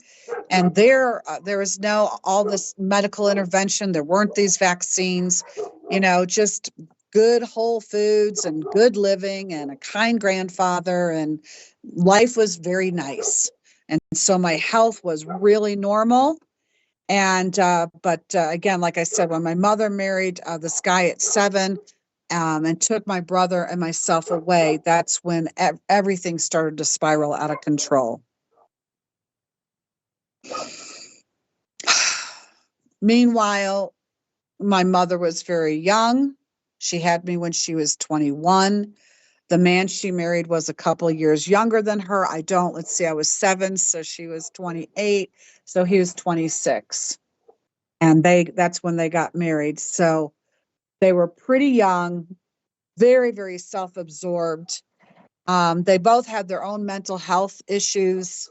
And there was no all this medical intervention. There weren't these vaccines, just good whole foods and good living and a kind grandfather. And life was very nice. And so my health was really normal. And but again, like I said, when my mother married this guy at 7 and took my brother and myself away, that's when everything started to spiral out of control. Meanwhile, my mother was very young. She had me when she was 21. The man she married was a couple of years younger than her. I was 7, so she was 28, so he was 26. And that's when they got married. So they were pretty young, very, very self-absorbed. They both had their own mental health issues.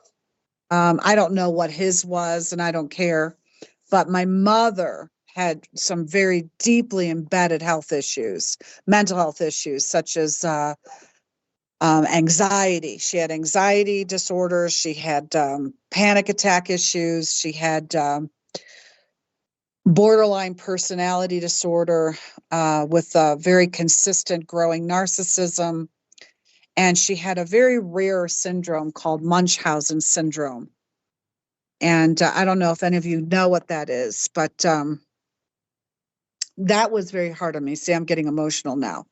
I don't know what his was, and I don't care. But my mother had some very deeply embedded health issues, mental health issues, such as anxiety. She had anxiety disorders. She had panic attack issues. She had borderline personality disorder with very consistent growing narcissism. And she had a very rare syndrome called Munchausen syndrome. And I don't know if any of you know what that is, but that was very hard on me. See, I'm getting emotional now.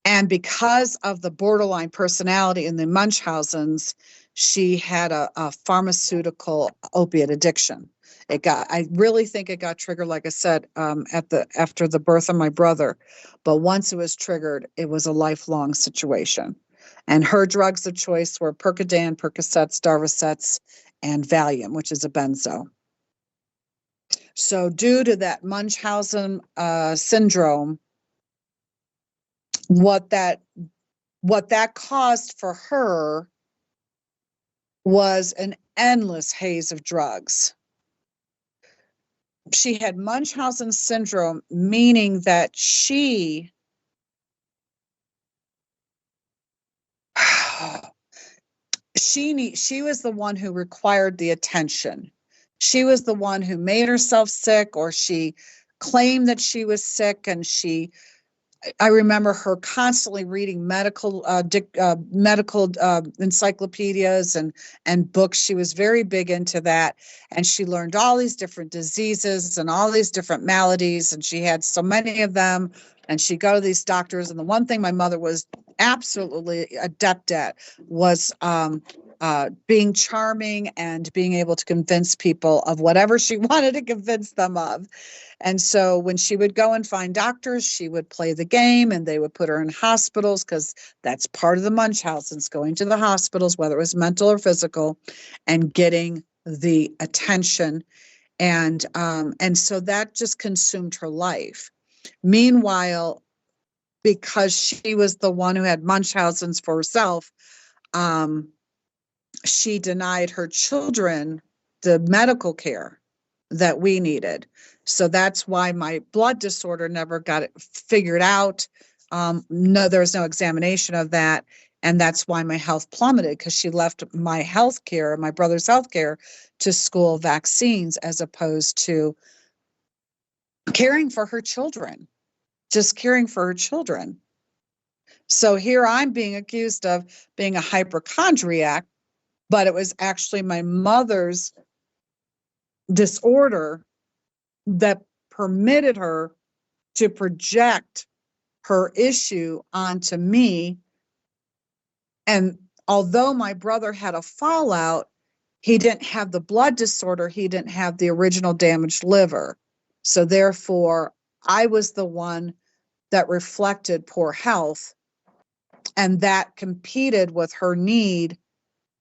And because of the borderline personality in the Munchausen's, she had a pharmaceutical opiate addiction. I really think it got triggered, like I said, after the birth of my brother. But once it was triggered, it was a lifelong situation. And her drugs of choice were Percodan, Percocets, Darvocets, and Valium, which is a benzo. So due to that Munchausen syndrome, what that caused for her was an endless haze of drugs. She had Munchausen syndrome, meaning that she was the one who required the attention. She was the one who made herself sick, or she claimed that she was sick, and I remember her constantly reading medical encyclopedias and books. She was very big into that, and she learned all these different diseases and all these different maladies, and she had so many of them. And she'd go to these doctors, and the one thing my mother was absolutely adept at was being charming and being able to convince people of whatever she wanted to convince them of. And so when she would go and find doctors, she would play the game, and they would put her in hospitals, because that's part of the Munchausen's, going to the hospitals, whether it was mental or physical, and getting the attention. And so that just consumed her life. Meanwhile, because she was the one who had Munchausen's for herself, she denied her children the medical care that we needed. So that's why my blood disorder never got figured out. No, there was no examination of that. And that's why my health plummeted, because she left my health care, my brother's health care, to school vaccines, as opposed to caring for her children, just caring for her children. So here I'm being accused of being a hypochondriac, but it was actually my mother's disorder that permitted her to project her issue onto me. And although my brother had a fallout, he didn't have the blood disorder. He didn't have the original damaged liver. So therefore, I was the one that reflected poor health, and that competed with her need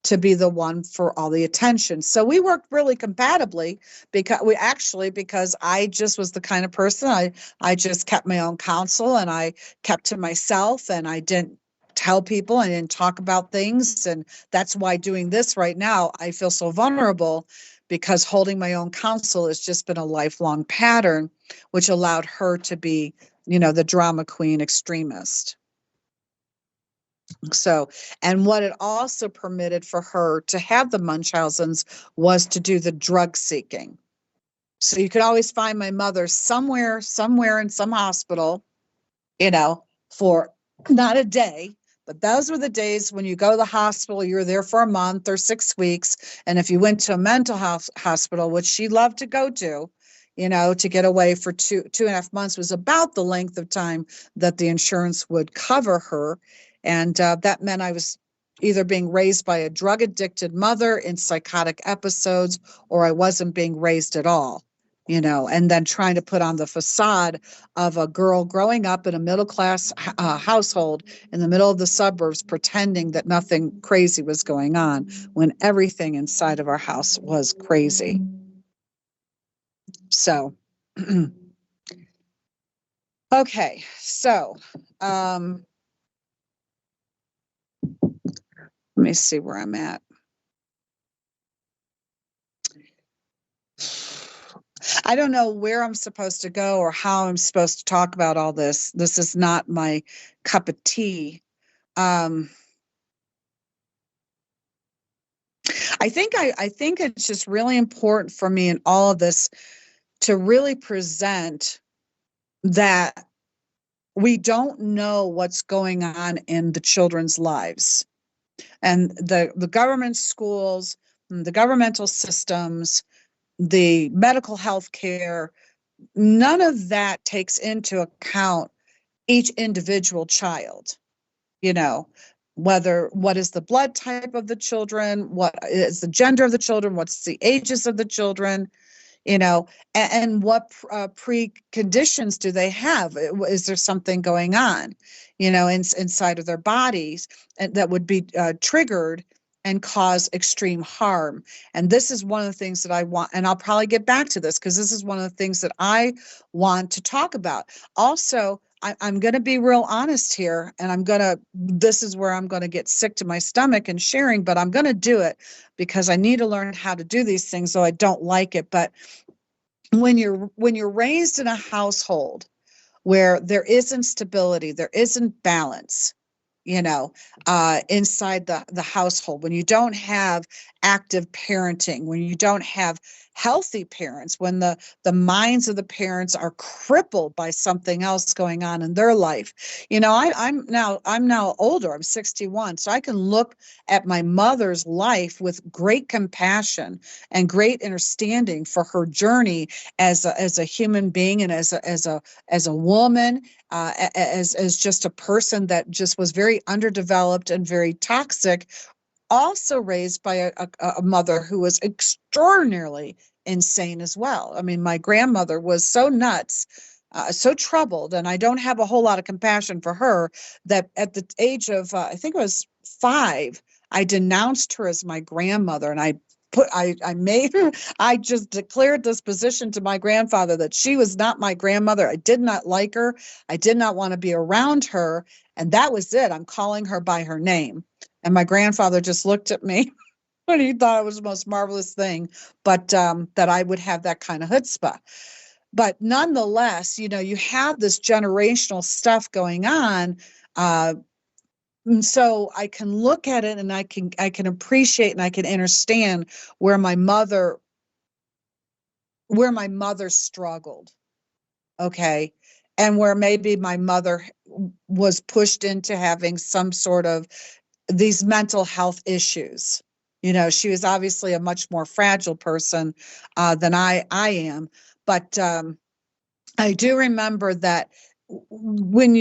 to be the one for all the attention. So we worked really compatibly, because I just was the kind of person, I just kept my own counsel, and I kept to myself, and I didn't tell people, I didn't talk about things. And that's why doing this right now, I feel so vulnerable, because holding my own counsel has just been a lifelong pattern, which allowed her to be, the drama queen extremist. So, and what it also permitted for her to have the Munchausen's was to do the drug seeking. So you could always find my mother somewhere in some hospital, for not a day, but those were the days when you go to the hospital, you're there for a month or 6 weeks. And if you went to a mental health hospital, which she loved to go to, to get away for 2.5 months, was about the length of time that the insurance would cover her. And that meant I was either being raised by a drug addicted mother in psychotic episodes, or I wasn't being raised at all, and then trying to put on the facade of a girl growing up in a middle class household in the middle of the suburbs, pretending that nothing crazy was going on, when everything inside of our house was crazy. So, okay, so let me see where I'm at. I don't know where I'm supposed to go or how I'm supposed to talk about all this. This is not my cup of tea. I think it's just really important for me in all of this to really present that we don't know what's going on in the children's lives, and the government schools, the governmental systems, the medical health care, none of that takes into account each individual child, you know, what is the blood type of the children, what is the gender of the children, what's the ages of the children, you know, and what preconditions do they have? Is there something going on, you know, inside of their bodies that would be triggered and cause extreme harm? And this is one of the things that I want, and I'll probably get back to this because this is one of the things that I want to talk about. Also, I'm going to be real honest here, and this is where I'm going to get sick to my stomach and sharing, but I'm going to do it because I need to learn how to do these things, though I don't like it. But when you're raised in a household where there isn't stability, there isn't balance, you know, inside the household, when you don't have active parenting, when you don't have healthy parents, when the minds of the parents are crippled by something else going on in their life. You know, I'm now older, I'm 61, so I can look at my mother's life with great compassion and great understanding for her journey as a human being and as a woman, as just a person that just was very underdeveloped and very toxic, also raised by a mother who was extraordinarily insane as well. I mean, my grandmother was so nuts, so troubled, and I don't have a whole lot of compassion for her, that at the age of, I think it was 5, I denounced her as my grandmother, and I just declared this position to my grandfather that she was not my grandmother. I did not like her. I did not want to be around her. And that was it. I'm calling her by her name. And my grandfather just looked at me and he thought it was the most marvelous thing, but that I would have that kind of chutzpah. But nonetheless, you know, you have this generational stuff going on. And so I can look at it and I can appreciate and I can understand where my mother struggled. Okay. And where maybe my mother was pushed into having some sort of these mental health issues. You know, she was obviously a much more fragile person than I am. But I do remember that when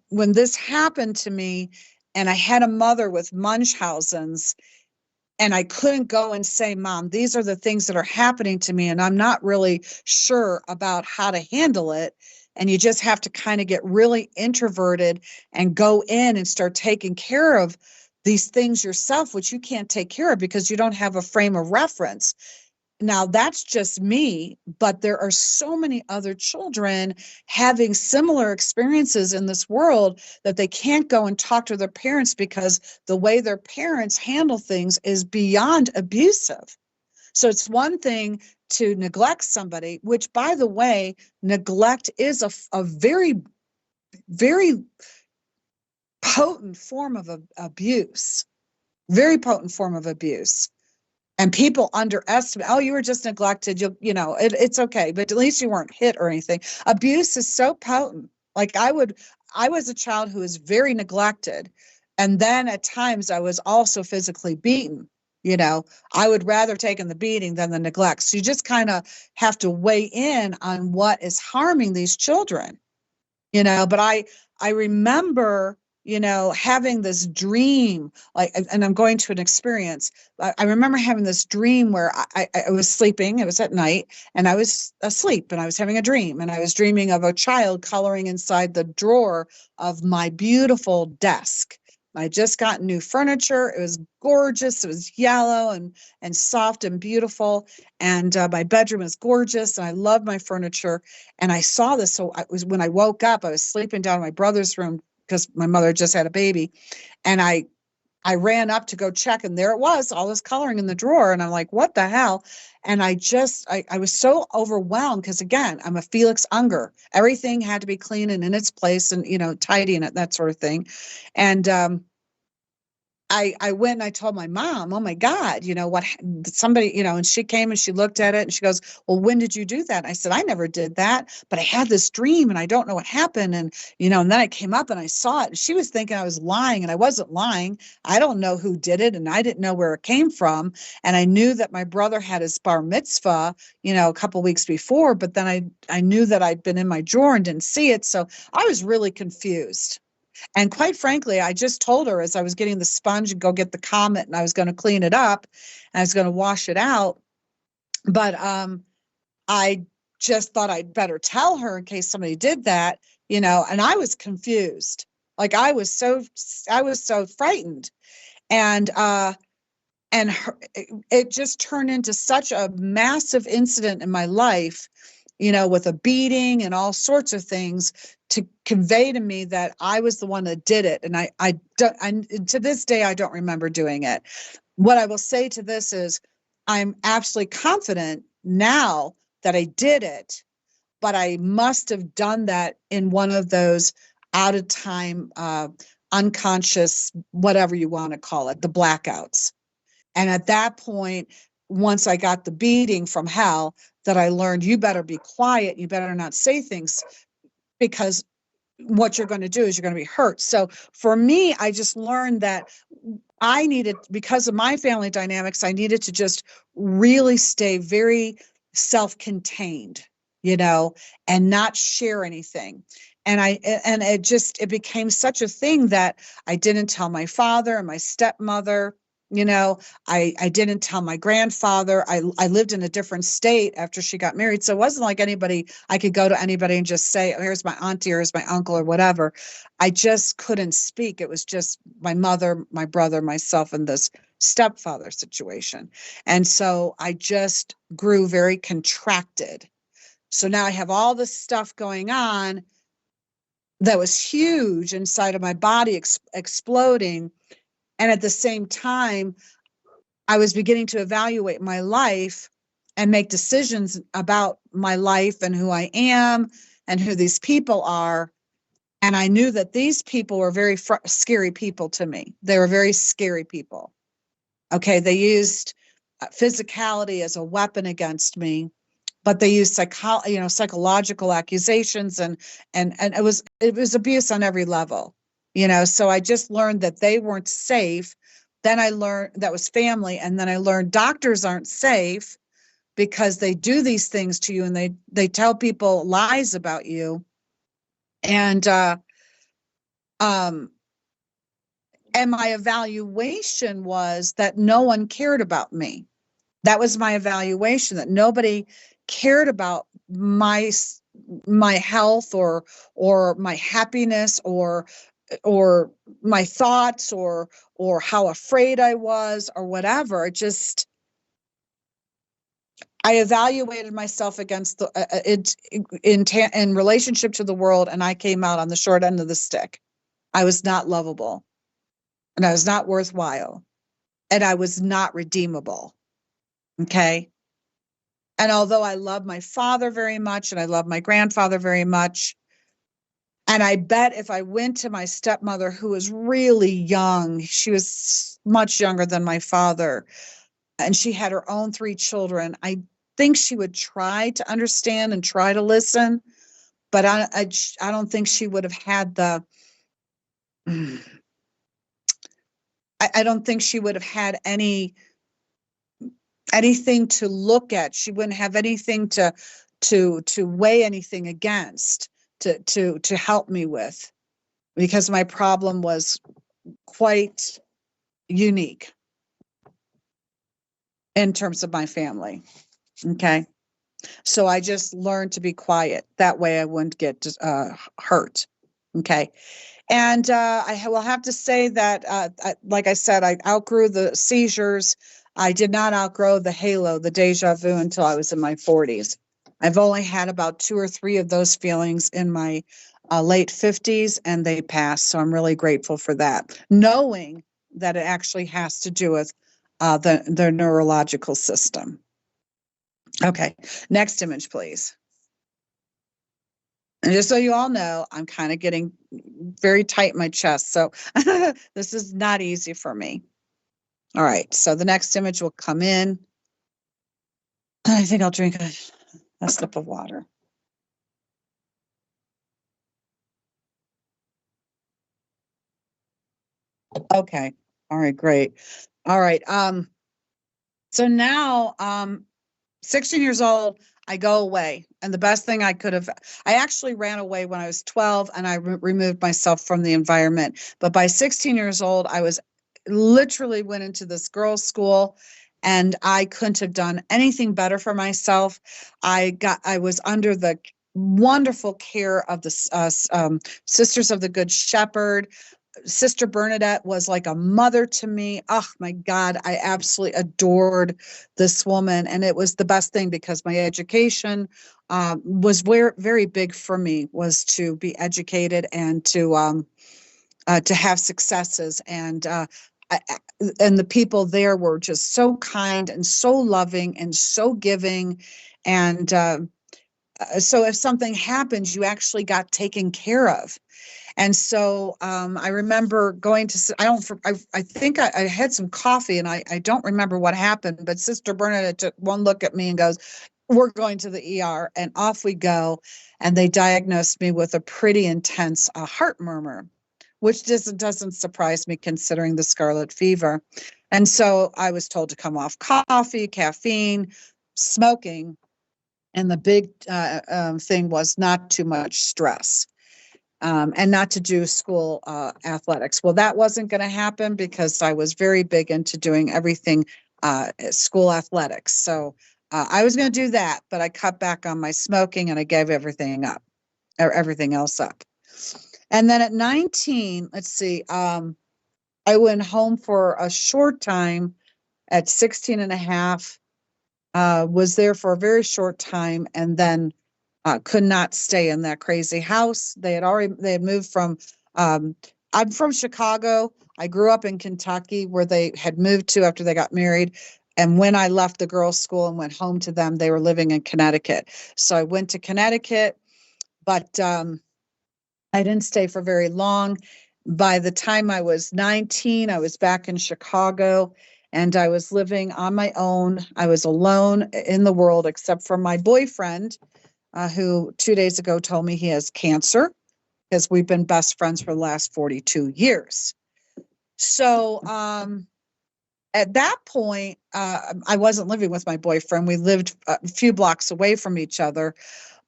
this happened to me, and I had a mother with Munchausen's, and I couldn't go and say, Mom, these are the things that are happening to me, and I'm not really sure about how to handle it. And you just have to kind of get really introverted and go in and start taking care of these things yourself, which you can't take care of because you don't have a frame of reference. Now, that's just me, but there are so many other children having similar experiences in this world that they can't go and talk to their parents because the way their parents handle things is beyond abusive. So it's one thing to neglect somebody, which, by the way, neglect is a very, very potent form of abuse, very potent form of abuse. And people underestimate, oh, you were just neglected. It's okay, but at least you weren't hit or anything. Abuse is so potent. Like I was a child who was very neglected. And then at times I was also physically beaten. You know, I would rather take in the beating than the neglect. So you just kind of have to weigh in on what is harming these children, you know, but I remember, you know, having this dream, and I'm going to an experience. I remember having this dream where I was sleeping. It was at night, and I was asleep, and I was having a dream, and I was dreaming of a child coloring inside the drawer of my beautiful desk. I just got new furniture. It was gorgeous. It was yellow and soft and beautiful. And my bedroom is gorgeous. And I love my furniture. And I saw this. So when I woke up, I was sleeping down in my brother's room because my mother just had a baby. And I ran up to go check, and there it was, all this coloring in the drawer. And I'm like, what the hell? And I was so overwhelmed because, again, I'm a Felix Unger. Everything had to be clean and in its place and, you know, tidy and that sort of thing. And I went and I told my mom, oh my God, what somebody, and she came and she looked at it and she goes, well, when did you do that? And I said, I never did that, but I had this dream and I don't know what happened. And, and then I came up and I saw it and she was thinking I was lying and I wasn't lying. I don't know who did it and I didn't know where it came from. And I knew that my brother had his bar mitzvah, a couple weeks before, but then I knew that I'd been in my drawer and didn't see it. So I was really confused. And quite frankly, I just told her as I was getting the sponge and go get the Comet and I was going to clean it up and I was going to wash it out. But I just thought I'd better tell her in case somebody did that, and I was confused. Like I was so frightened. And it just turned into such a massive incident in my life, with a beating and all sorts of things to convey to me that I was the one that did it. And I to this day, I don't remember doing it. What I will say to this is I'm absolutely confident now that I did it, but I must have done that in one of those out of time, unconscious, whatever you want to call it, the blackouts. And at that point, once I got the beating from hell, that I learned you better be quiet, you better not say things, because what you're going to do is you're going to be hurt. So for me, I just learned that I needed, because of my family dynamics, I needed to just really stay very self-contained, and not share anything. And it became such a thing that I didn't tell my father and my stepmother. I didn't tell my grandfather. I lived in a different state after she got married. So it wasn't like I could go to anybody and just say, oh, here's my auntie, or here's my uncle, or whatever. I just couldn't speak. It was just my mother, my brother, myself, and this stepfather situation. And so I just grew very contracted. So now I have all this stuff going on that was huge inside of my body, exploding. And at the same time, I was beginning to evaluate my life and make decisions about my life and who I am and who these people are. And I knew that these people were very scary people to me. They were very scary people. Okay, they used physicality as a weapon against me, but they used psychological accusations, and it was abuse on every level. So I just learned that they weren't safe. Then I learned that was family, and then I learned doctors aren't safe because they do these things to you, and they tell people lies about you. And my evaluation was that no one cared about me. That was my evaluation, that nobody cared about my health or my happiness or my thoughts or how afraid I was or whatever. I evaluated myself against in relationship to the world, and I came out on the short end of the stick. I was not lovable, and I was not worthwhile, and I was not redeemable. Okay. And although I love my father very much and I love my grandfather very much, and I bet if I went to my stepmother, who was really young, she was much younger than my father, and she had her own 3 children, I think she would try to understand and try to listen, but I don't think she would have had I don't think she would have had anything to look at. She wouldn't have anything to weigh anything against to help me with, because my problem was quite unique in terms of my family. Okay. So I just learned to be quiet. That way I wouldn't get hurt. Okay. And I will have to say that, like I said, I outgrew the seizures. I did not outgrow the halo, the deja vu, until I was in my 40s. I've only had about 2 or 3 of those feelings in my late 50s, and they passed. So I'm really grateful for that, knowing that it actually has to do with the neurological system. Okay, next image, please. And just so you all know, I'm kind of getting very tight in my chest. So this is not easy for me. All right. So the next image will come in. I think I'll drink a sip of water. Okay. All right, great. All right. So now 16 years old, I go away. And the best thing I could have, I actually ran away when I was 12 and I removed myself from the environment. But by 16 years old, I was literally went into this girls' school and I couldn't have done anything better for myself. I was under the wonderful care of the Sisters of the Good Shepherd. Sister Bernadette was like a mother to me. Oh my God, I absolutely adored this woman. And it was the best thing because my education was very big for me, was to be educated and to have successes. And the people there were just so kind and so loving and so giving. And so if something happens, you actually got taken care of. And so I remember going to, I think I had some coffee and I don't remember what happened, but Sister Bernadette took one look at me and goes, "We're going to the ER," and off we go. And they diagnosed me with a pretty intense heart murmur, which doesn't surprise me considering the scarlet fever. And so I was told to come off coffee, caffeine, smoking. And the big thing was not too much stress. And not to do school athletics. Well, that wasn't going to happen because I was very big into doing everything school athletics. So I was going to do that, but I cut back on my smoking and I gave everything up, or everything else up. And then at 19, let's see, I went home for a short time at 16 and a half, was there for a very short time, and then could not stay in that crazy house. They had moved from, I'm from Chicago. I grew up in Kentucky where they had moved to after they got married. And when I left the girls' school and went home to them, they were living in Connecticut. So I went to Connecticut, but I didn't stay for very long. By the time I was 19, I was back in Chicago and I was living on my own. I was alone in the world except for my boyfriend, who 2 days ago told me he has cancer, because we've been best friends for the last 42 years. So at that point, I wasn't living with my boyfriend. We lived a few blocks away from each other,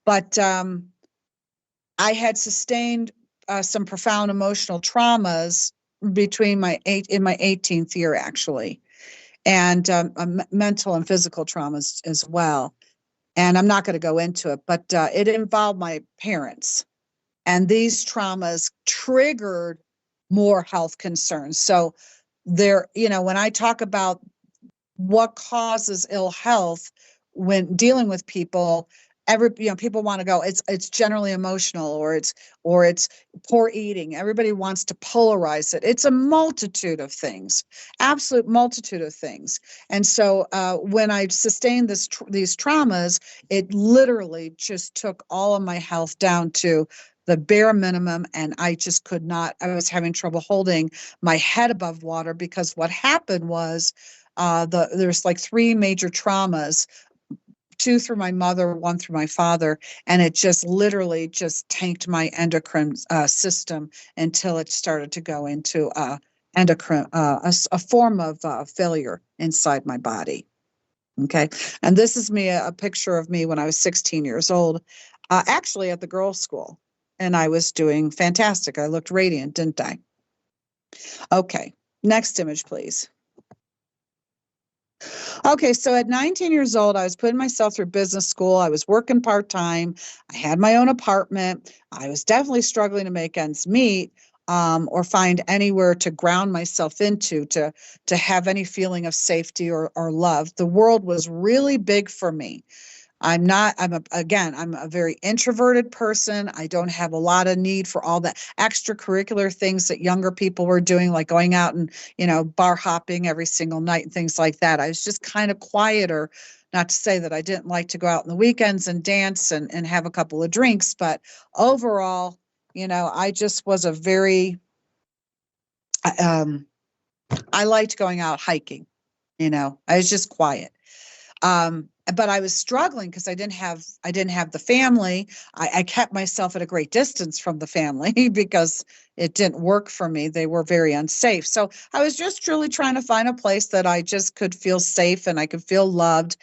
but I had sustained some profound emotional traumas between in my 18th year, actually, and mental and physical traumas as well. And I'm not going to go into it, but it involved my parents. And these traumas triggered more health concerns. So when I talk about what causes ill health when dealing with people, people want to go, it's generally emotional, or it's poor eating. Everybody wants to polarize it. It's a multitude of things, absolute multitude of things. And so when I sustained these traumas, it literally just took all of my health down to the bare minimum, and I just could not. I was having trouble holding my head above water, because what happened was there's like 3 major traumas, 2 through my mother, 1 through my father, and it just literally just tanked my endocrine system until it started to go into endocrine, a form of failure inside my body. Okay, and this is a picture of me when I was 16 years old, actually at the girls' school, and I was doing fantastic. I looked radiant, didn't I? Okay, next image, please. Okay, so at 19 years old, I was putting myself through business school. I was working part-time. I had my own apartment. I was definitely struggling to make ends meet, or find anywhere to ground myself into, to have any feeling of safety or love. The world was really big for me. I'm a very introverted person. I don't have a lot of need for all the extracurricular things that younger people were doing, like going out and, bar hopping every single night and things like that. I was just kind of quieter. Not to say that I didn't like to go out on the weekends and dance and have a couple of drinks, but overall, I just was a very, um, I liked going out hiking, I was just quiet. But I was struggling because I didn't have the family. I kept myself at a great distance from the family because it didn't work for me. They were very unsafe. So I was just truly trying to find a place that I just could feel safe and I could feel loved.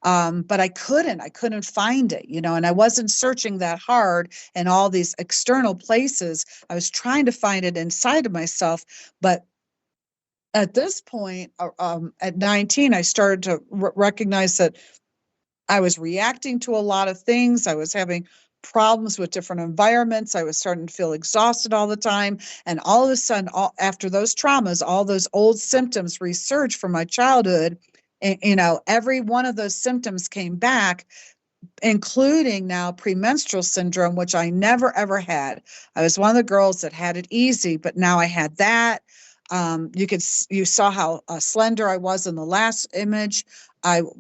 But I couldn't find it, and I wasn't searching that hard in all these external places. I was trying to find it inside of myself. But at this point, at 19, I started to recognize that I was reacting to a lot of things. I was having problems with different environments. I was starting to feel exhausted all the time. And all of a sudden, after those traumas, all those old symptoms resurged from my childhood. And, every one of those symptoms came back, including now premenstrual syndrome, which I never ever had. I was one of the girls that had it easy, but now I had that. You saw how slender I was in the last image.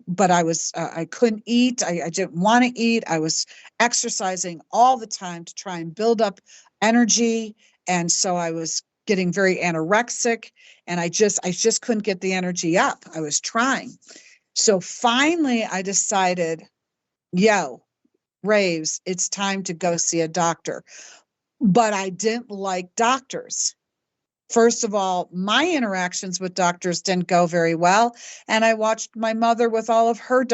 But I couldn't eat. I didn't want to eat. I was exercising all the time to try and build up energy, and so I was getting very anorexic, and I just couldn't get the energy up. I was trying. So finally, I decided, yo, Raves, it's time to go see a doctor. But I didn't like doctors. First of all, my interactions with doctors didn't go very well, and I watched my mother with all of her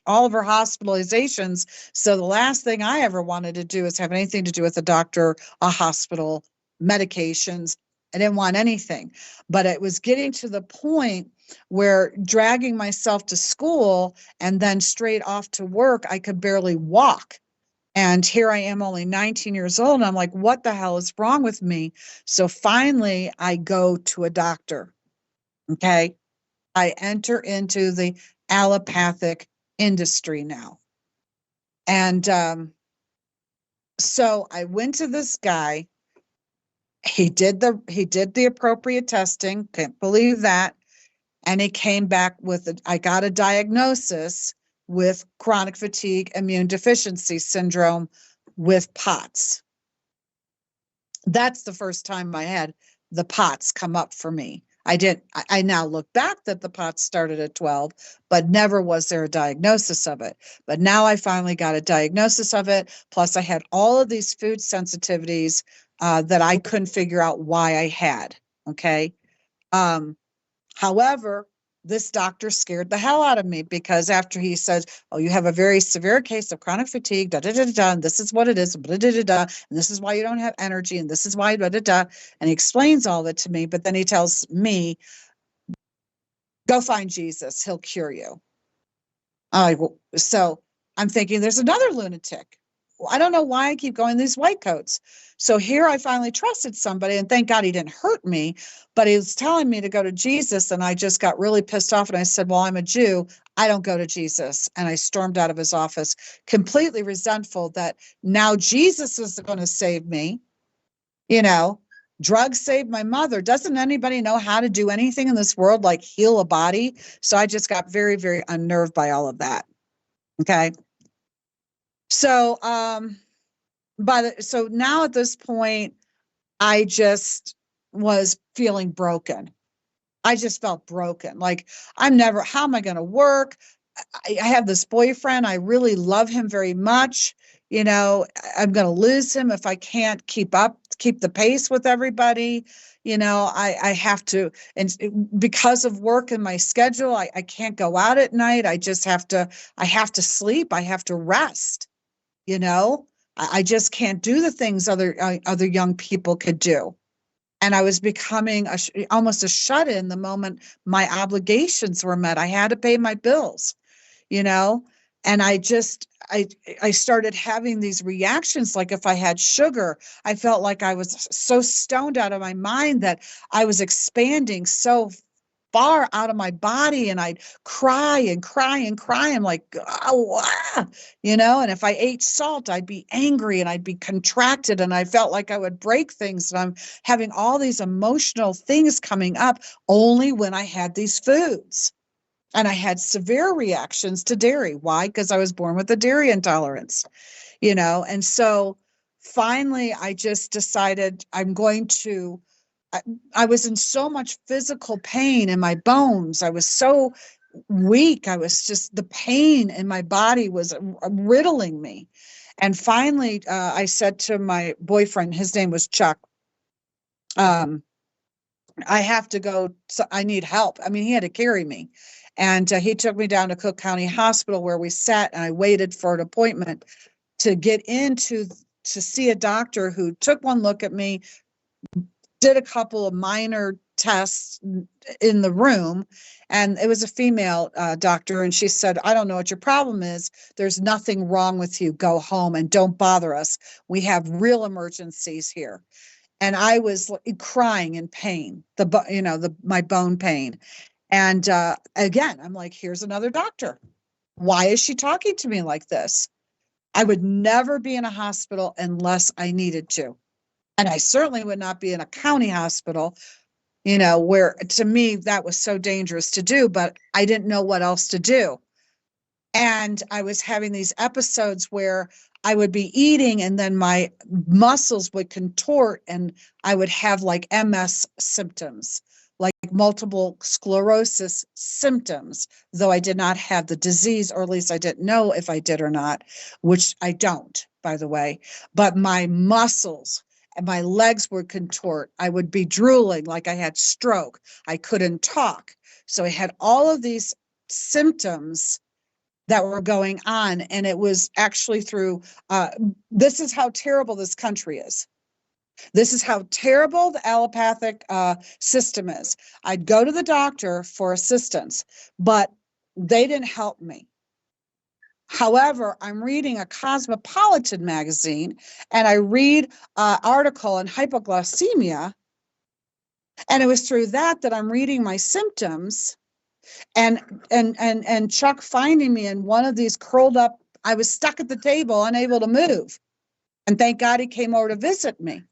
all of her hospitalizations. So the last thing I ever wanted to do is have anything to do with a doctor, a hospital, medications. I didn't want anything. But it was getting to the point where dragging myself to school and then straight off to work, I could barely walk. And here I am, only 19 years old. And I'm like, what the hell is wrong with me? So finally, I go to a doctor. Okay. I enter into the allopathic industry now. And so I went to this guy. He did the appropriate testing. Can't believe that. And he came back I got a diagnosis with chronic fatigue immune deficiency syndrome with POTS. That's the first time I had the POTS come up for me. I now look back that the POTS started at 12, but never was there a diagnosis of it. But now I finally got a diagnosis of it. Plus I had all of these food sensitivities that I couldn't figure out why I had. Okay. However, this doctor scared the hell out of me because after he said, "Oh, you have a very severe case of chronic fatigue, da da da da, and this is what it is, da da da da, and this is why you don't have energy, and this is why da da da," and he explains all of it to me. But then he tells me, "Go find Jesus; he'll cure you." So I'm thinking, there's another lunatic. I don't know why I keep going these white coats. So here I finally trusted somebody, and thank God he didn't hurt me, but he was telling me to go to Jesus, and I just got really pissed off, and I said, well, I'm a Jew. I don't go to Jesus. And I stormed out of his office, completely resentful that now Jesus is going to save me. Drugs saved my mother. Doesn't anybody know how to do anything in this world like heal a body? So I just got very, very unnerved by all of that. Okay. So, so now at this point, I just was feeling broken. I just felt broken. Like, how am I going to work? I have this boyfriend. I really love him very much. I'm going to lose him if I can't keep the pace with everybody. I have to, and because of work and my schedule, I can't go out at night. I have to sleep. I have to rest. I just can't do the things other young people could do. And I was becoming almost a shut-in the moment my obligations were met. I had to pay my bills, and I started having these reactions. Like if I had sugar, I felt like I was so stoned out of my mind that I was expanding so far out of my body, and I'd cry and cry and cry. I'm like, oh, and if I ate salt, I'd be angry and I'd be contracted, and I felt like I would break things. And I'm having all these emotional things coming up only when I had these foods. And I had severe reactions to dairy. Why? Because I was born with a dairy intolerance, and so finally, I just decided I'm going to. I was in so much physical pain in my bones. I was so weak. I was just, the pain in my body was riddling me. And finally, I said to my boyfriend, his name was Chuck, um, I have to go. So I need help. I mean, he had to carry me. And he took me down to Cook County Hospital where we sat and I waited for an appointment to get into to see a doctor who took one look at me, did a couple of minor tests in the room, and it was a female doctor, and she said, I don't know what your problem is. There's nothing wrong with you. Go home and don't bother us. We have real emergencies here. And I was crying in pain, my bone pain. And again, I'm like, here's another doctor. Why is she talking to me like this? I would never be in a hospital unless I needed to. And I certainly would not be in a county hospital, where to me that was so dangerous to do, but I didn't know what else to do. And I was having these episodes where I would be eating and then my muscles would contort and I would have like MS symptoms, like multiple sclerosis symptoms, though I did not have the disease, or at least I didn't know if I did or not, which I don't, by the way. But my muscles and my legs would contort. I would be drooling like I had stroke. I couldn't talk. So I had all of these symptoms that were going on. And it was actually through, this is how terrible this country is. This is how terrible the allopathic system is. I'd go to the doctor for assistance, but they didn't help me. However, I'm reading a Cosmopolitan magazine and I read an article on hypoglycemia. And it was through that I'm reading my symptoms. And Chuck finding me in one of these curled up, I was stuck at the table, unable to move. And thank God he came over to visit me.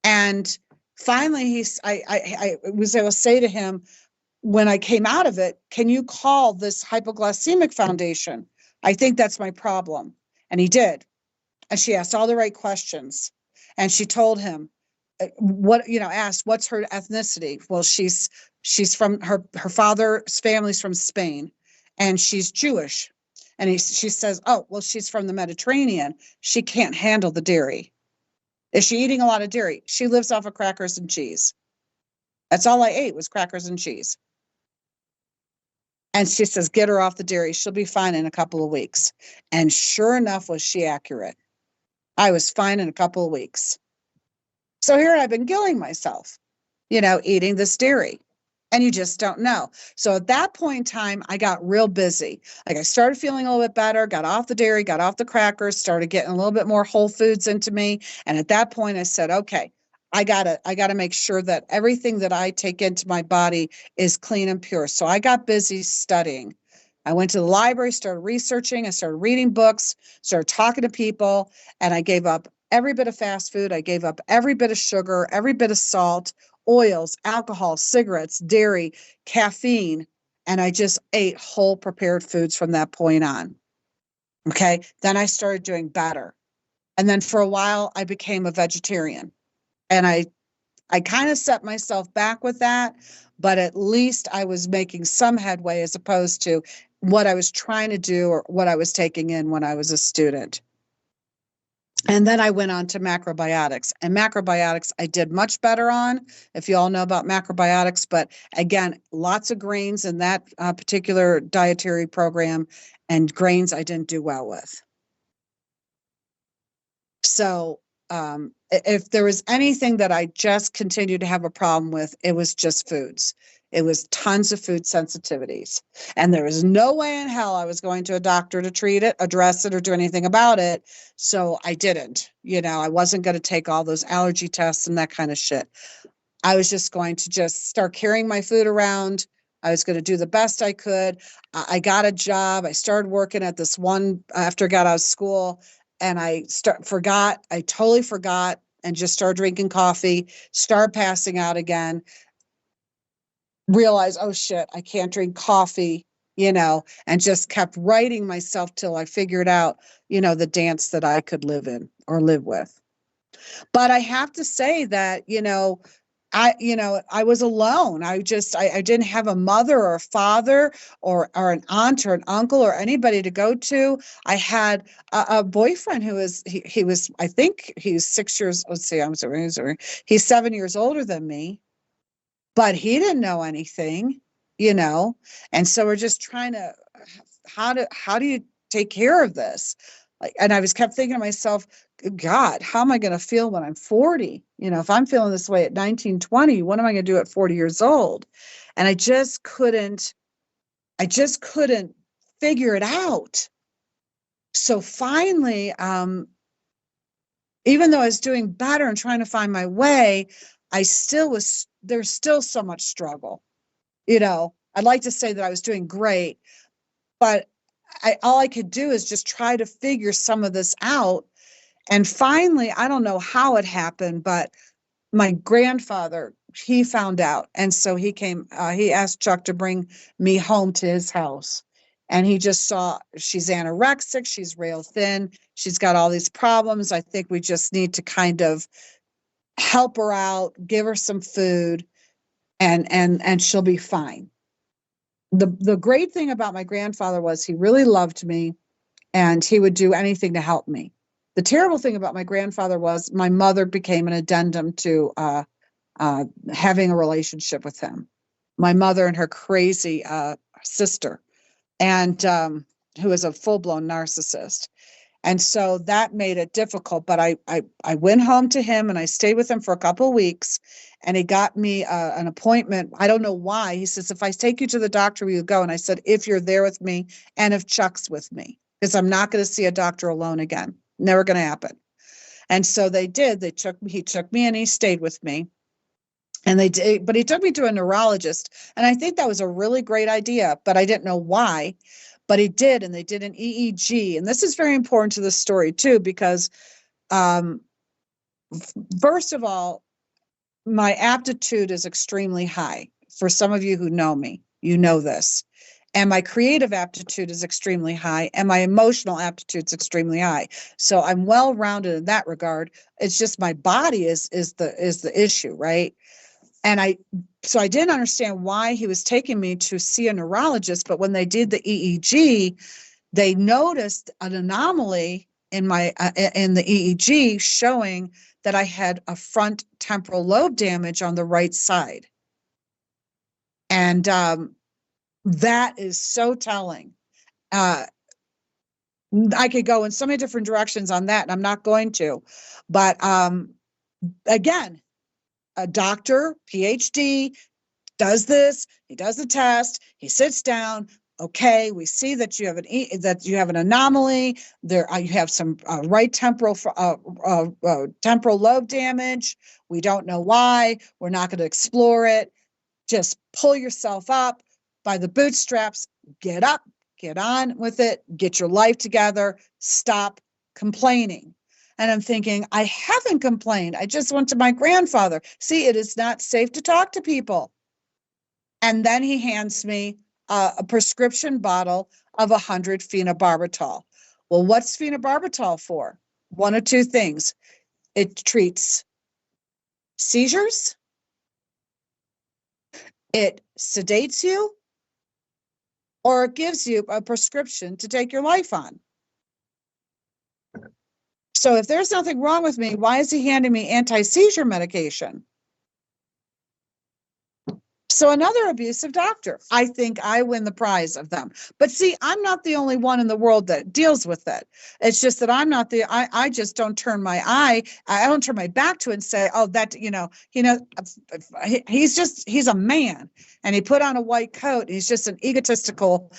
And finally, I was able to say to him, when I came out of it, can you call this hypoglycemic foundation? I think that's my problem. And he did. And she asked all the right questions. And she told him, asked what's her ethnicity. Well, she's from her father's family's from Spain and she's Jewish. And she says, oh, well, she's from the Mediterranean. She can't handle the dairy. Is she eating a lot of dairy? She lives off of crackers and cheese. That's all I ate was crackers and cheese. And she says, get her off the dairy. She'll be fine in a couple of weeks. And sure enough, was she accurate? I was fine in a couple of weeks. So here I've been killing myself, eating this dairy. And you just don't know. So at that point in time, I got real busy. Like I started feeling a little bit better, got off the dairy, got off the crackers, started getting a little bit more whole foods into me. And at that point I said, okay, I gotta make sure that everything that I take into my body is clean and pure. So I got busy studying. I went to the library, started researching, I started reading books, started talking to people, and I gave up every bit of fast food. I gave up every bit of sugar, every bit of salt, oils, alcohol, cigarettes, dairy, caffeine, and I just ate whole prepared foods from that point on. Okay. Then I started doing better. And then for a while I became a vegetarian, and I kind of set myself back with that, but at least I was making some headway as opposed to what I was trying to do or what I was taking in when I was a student. And then I went on to macrobiotics, and macrobiotics I did much better on, if you all know about macrobiotics. But again, lots of grains in that particular dietary program, and grains I didn't do well with. So if there was anything that I just continued to have a problem with, it was just foods. It was tons of food sensitivities. And there was no way in hell I was going to a doctor to treat it, address it, or do anything about it. So I didn't. I wasn't going to take all those allergy tests and that kind of shit. I was just going to just start carrying my food around. I was going to do the best I could. I got a job. I started working at this one after I got out of school, and I totally forgot, and just started drinking coffee, started passing out again. Realize, oh shit, I can't drink coffee, and just kept writing myself till I figured out, the dance that I could live in or live with. But I have to say that, I was alone. I didn't have a mother or a father or an aunt or an uncle or anybody to go to. I had a boyfriend who was, he was, I think he's 6 years, let's see, I'm sorry, he's 7 years older than me, but he didn't know anything, you know? And so we're just trying to, how do you take care of this? Like, and I was kept thinking to myself, God, how am I going to feel when I'm 40? If I'm feeling this way at 19, 20, what am I going to do at 40 years old? And I just couldn't figure it out. So finally, even though I was doing better and trying to find my way, there's still so much struggle. I'd like to say that I was doing great, but all I could do is just try to figure some of this out. And finally, I don't know how it happened, but my grandfather, he found out. And so he came, he asked Chuck to bring me home to his house. And he just saw she's anorexic, she's rail thin, she's got all these problems. I think we just need to kind of help her out, give her some food, and she'll be fine. The great thing about my grandfather was he really loved me and he would do anything to help me. The terrible thing about my grandfather was my mother became an addendum to having a relationship with him. My mother and her crazy sister, and who is a full-blown narcissist. And so that made it difficult. But I went home to him and I stayed with him for a couple of weeks. And he got me an appointment. I don't know why. He says, if I take you to the doctor, will you go? And I said, if you're there with me and if Chuck's with me, because I'm not going to see a doctor alone again. Never going to happen. And so they did. He took me and he stayed with me. And they did, but he took me to a neurologist. And I think that was a really great idea, but I didn't know why. But he did, and they did an EEG. And this is very important to the story, too, because first of all, my aptitude is extremely high. For some of you who know me, you know this. And my creative aptitude is extremely high, and my emotional aptitude is extremely high. So I'm well-rounded in that regard. It's just my body is the issue, right? And so I didn't understand why he was taking me to see a neurologist, but when they did the EEG, they noticed an anomaly in the EEG showing that I had a front temporal lobe damage on the right side. And that is so telling. I could go in so many different directions on that, and I'm not going to. But again, a doctor, PhD, does this. He does the test. He sits down. Okay, we see that you have an anomaly. You have some right temporal lobe damage. We don't know why. We're not going to explore it. Just pull yourself up by the bootstraps. Get up. Get on with it. Get your life together. Stop complaining. And I'm thinking, I haven't complained. I just went to my grandfather. See, it is not safe to talk to people. And then he hands me a prescription bottle of 100 phenobarbital. Well, what's phenobarbital for? One of two things. It treats seizures, it sedates you, or it gives you a prescription to take your life on. So if there's nothing wrong with me, why is he handing me anti-seizure medication? So another abusive doctor. I think I win the prize of them. But see, I'm not the only one in the world that deals with it. It's just that I just don't turn I don't turn my back to it and say, oh, that, he's a man and he put on a white coat. And he's just an egotistical,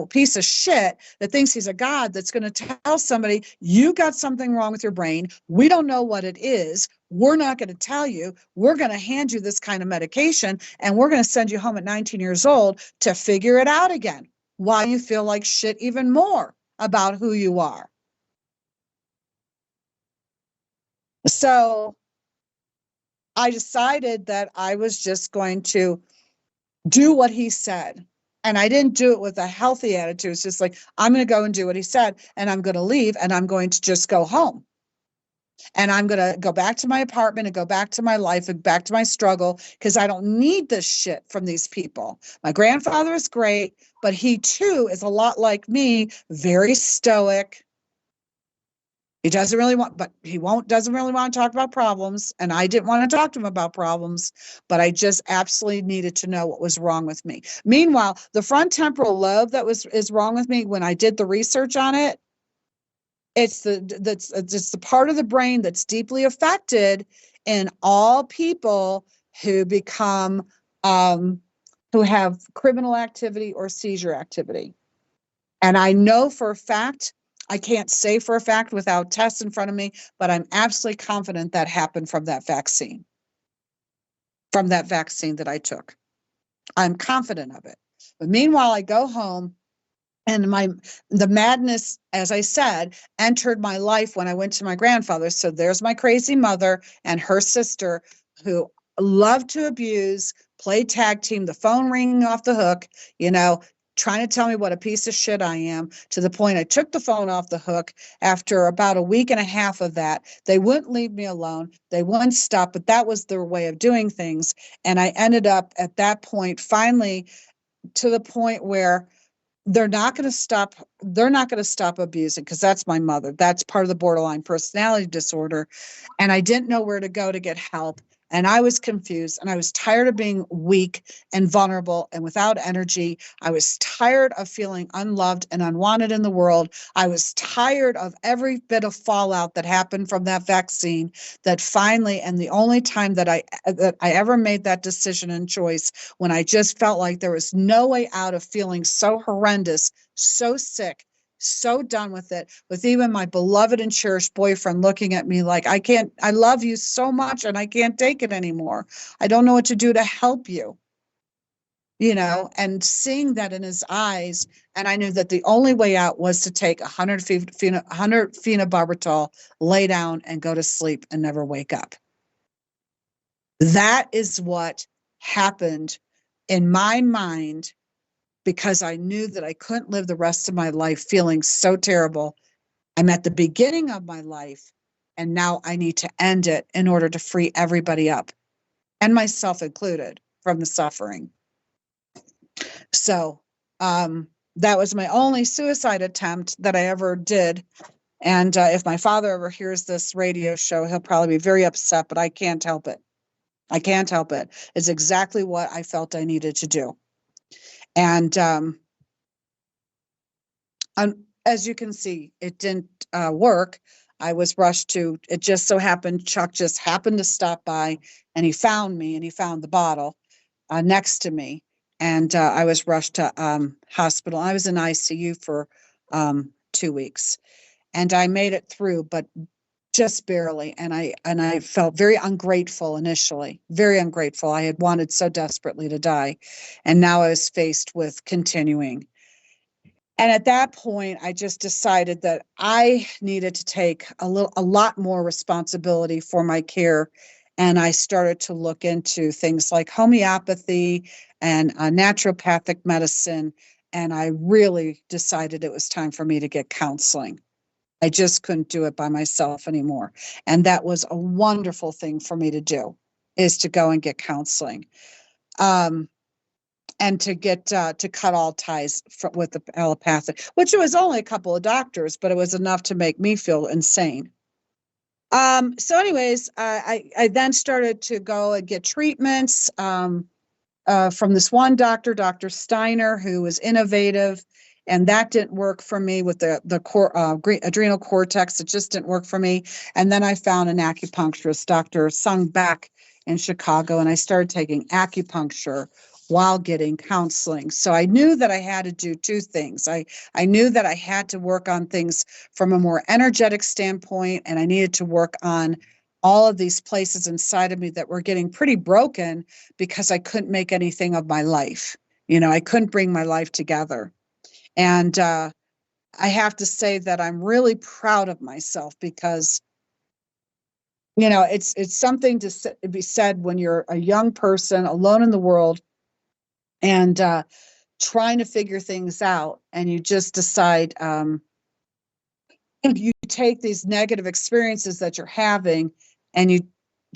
piece of shit that thinks he's a god that's going to tell somebody, you got something wrong with your brain. We don't know what it is. We're not going to tell you. We're going to hand you this kind of medication, and we're going to send you home at 19 years old to figure it out again. Why you feel like shit even more about who you are. So I decided that I was just going to do what he said. And I didn't do it with a healthy attitude. It's just like, I'm going to go and do what he said, and I'm going to leave, and I'm going to just go home. And I'm going to go back to my apartment and go back to my life and back to my struggle, because I don't need this shit from these people. My grandfather is great, but he too is a lot like me, very stoic. He doesn't really want, but doesn't really want to talk about problems. And I didn't want to talk to him about problems, but I just absolutely needed to know what was wrong with me. Meanwhile, the front temporal lobe is wrong with me. When I did the research on it, it's the part of the brain that's deeply affected in all people who become, who have criminal activity or seizure activity. And I know for a fact, I can't say for a fact without tests in front of me, but I'm absolutely confident that happened from that vaccine that I took. I'm confident of it. But meanwhile, I go home, and the madness, as I said, entered my life when I went to my grandfather. So there's my crazy mother and her sister, who loved to abuse, play tag team, the phone ringing off the hook, trying to tell me what a piece of shit I am, to the point I took the phone off the hook. After about a week and a half of that, they wouldn't leave me alone. They wouldn't stop, but that was their way of doing things. And I ended up at that point, finally, to the point where they're not going to stop abusing, because that's my mother. That's part of the borderline personality disorder. And I didn't know where to go to get help. And I was confused, and I was tired of being weak and vulnerable and without energy. I was tired of feeling unloved and unwanted in the world. I was tired of every bit of fallout that happened from that vaccine. That finally, and the only time that I ever made that decision and choice, when I just felt like there was no way out of feeling so horrendous, so sick, so done with it, with even my beloved and cherished boyfriend looking at me like, I love you so much and I can't take it anymore. I don't know what to do to help you, and seeing that in his eyes. And I knew that the only way out was to take 100 phenobarbital, lay down and go to sleep and never wake up. That is what happened in my mind, because I knew that I couldn't live the rest of my life feeling so terrible. I'm at the beginning of my life, and now I need to end it in order to free everybody up, and myself included, from the suffering. So that was my only suicide attempt that I ever did. And if my father ever hears this radio show, he'll probably be very upset, but I can't help it. I can't help it. It's exactly what I felt I needed to do. And as you can see, it didn't work. I was rushed to, it just so happened, Chuck just happened to stop by, and he found me, and he found the bottle next to me. And I was rushed to hospital. I was in ICU for 2 weeks, and I made it through, but just barely. And I felt very ungrateful initially, very ungrateful. I had wanted so desperately to die, and now I was faced with continuing. And at that point, I just decided that I needed to take a lot more responsibility for my care. And I started to look into things like homeopathy and naturopathic medicine. And I really decided it was time for me to get counseling. I just couldn't do it by myself anymore. And that was a wonderful thing for me to do, is to go and get counseling. And to get to cut all ties with the allopathic, which was only a couple of doctors, but it was enough to make me feel insane. So anyways, I then started to go and get treatments from this one doctor, Dr. Steiner, who was innovative, and that didn't work for me with the adrenal cortex. It just didn't work for me. And then I found an acupuncturist, Dr. Sung Beck, in Chicago, and I started taking acupuncture while getting counseling. So I knew that I had to do two things. I knew that I had to work on things from a more energetic standpoint, and I needed to work on all of these places inside of me that were getting pretty broken, because I couldn't make anything of my life. I couldn't bring my life together. And I have to say that I'm really proud of myself, because it's something to be said when you're a young person alone in the world, and trying to figure things out, and you just decide, you take these negative experiences that you're having, and you,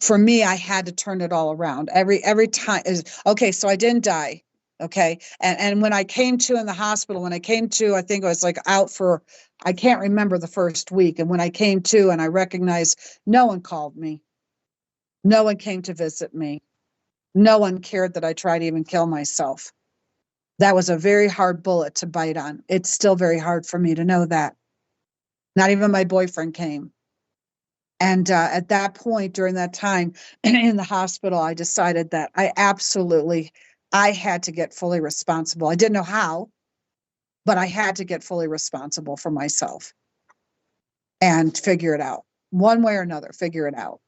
for me, I had to turn it all around. Every time is okay. So I didn't die. Okay. And when I came to in the hospital, when I came to, I think I was like out for, I can't remember the first week. And when I came to and I recognized no one called me, no one came to visit me, no one cared that I tried to even kill myself. That was a very hard bullet to bite on. It's still very hard for me to know that. Not even my boyfriend came. And at that point, during that time in the hospital, I decided that I had to get fully responsible. I didn't know how, but I had to get fully responsible for myself and figure it out. One way or another, figure it out.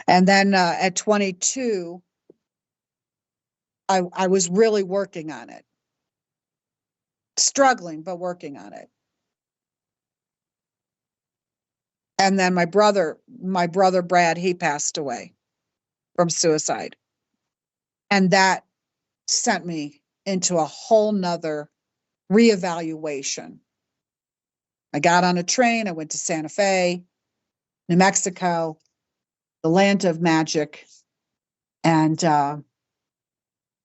And then at 22, I was really working on it. Struggling, but working on it. And then my brother Brad, he passed away from suicide. And that sent me into a whole nother reevaluation. I got on a train, I went to Santa Fe, New Mexico, the land of magic, and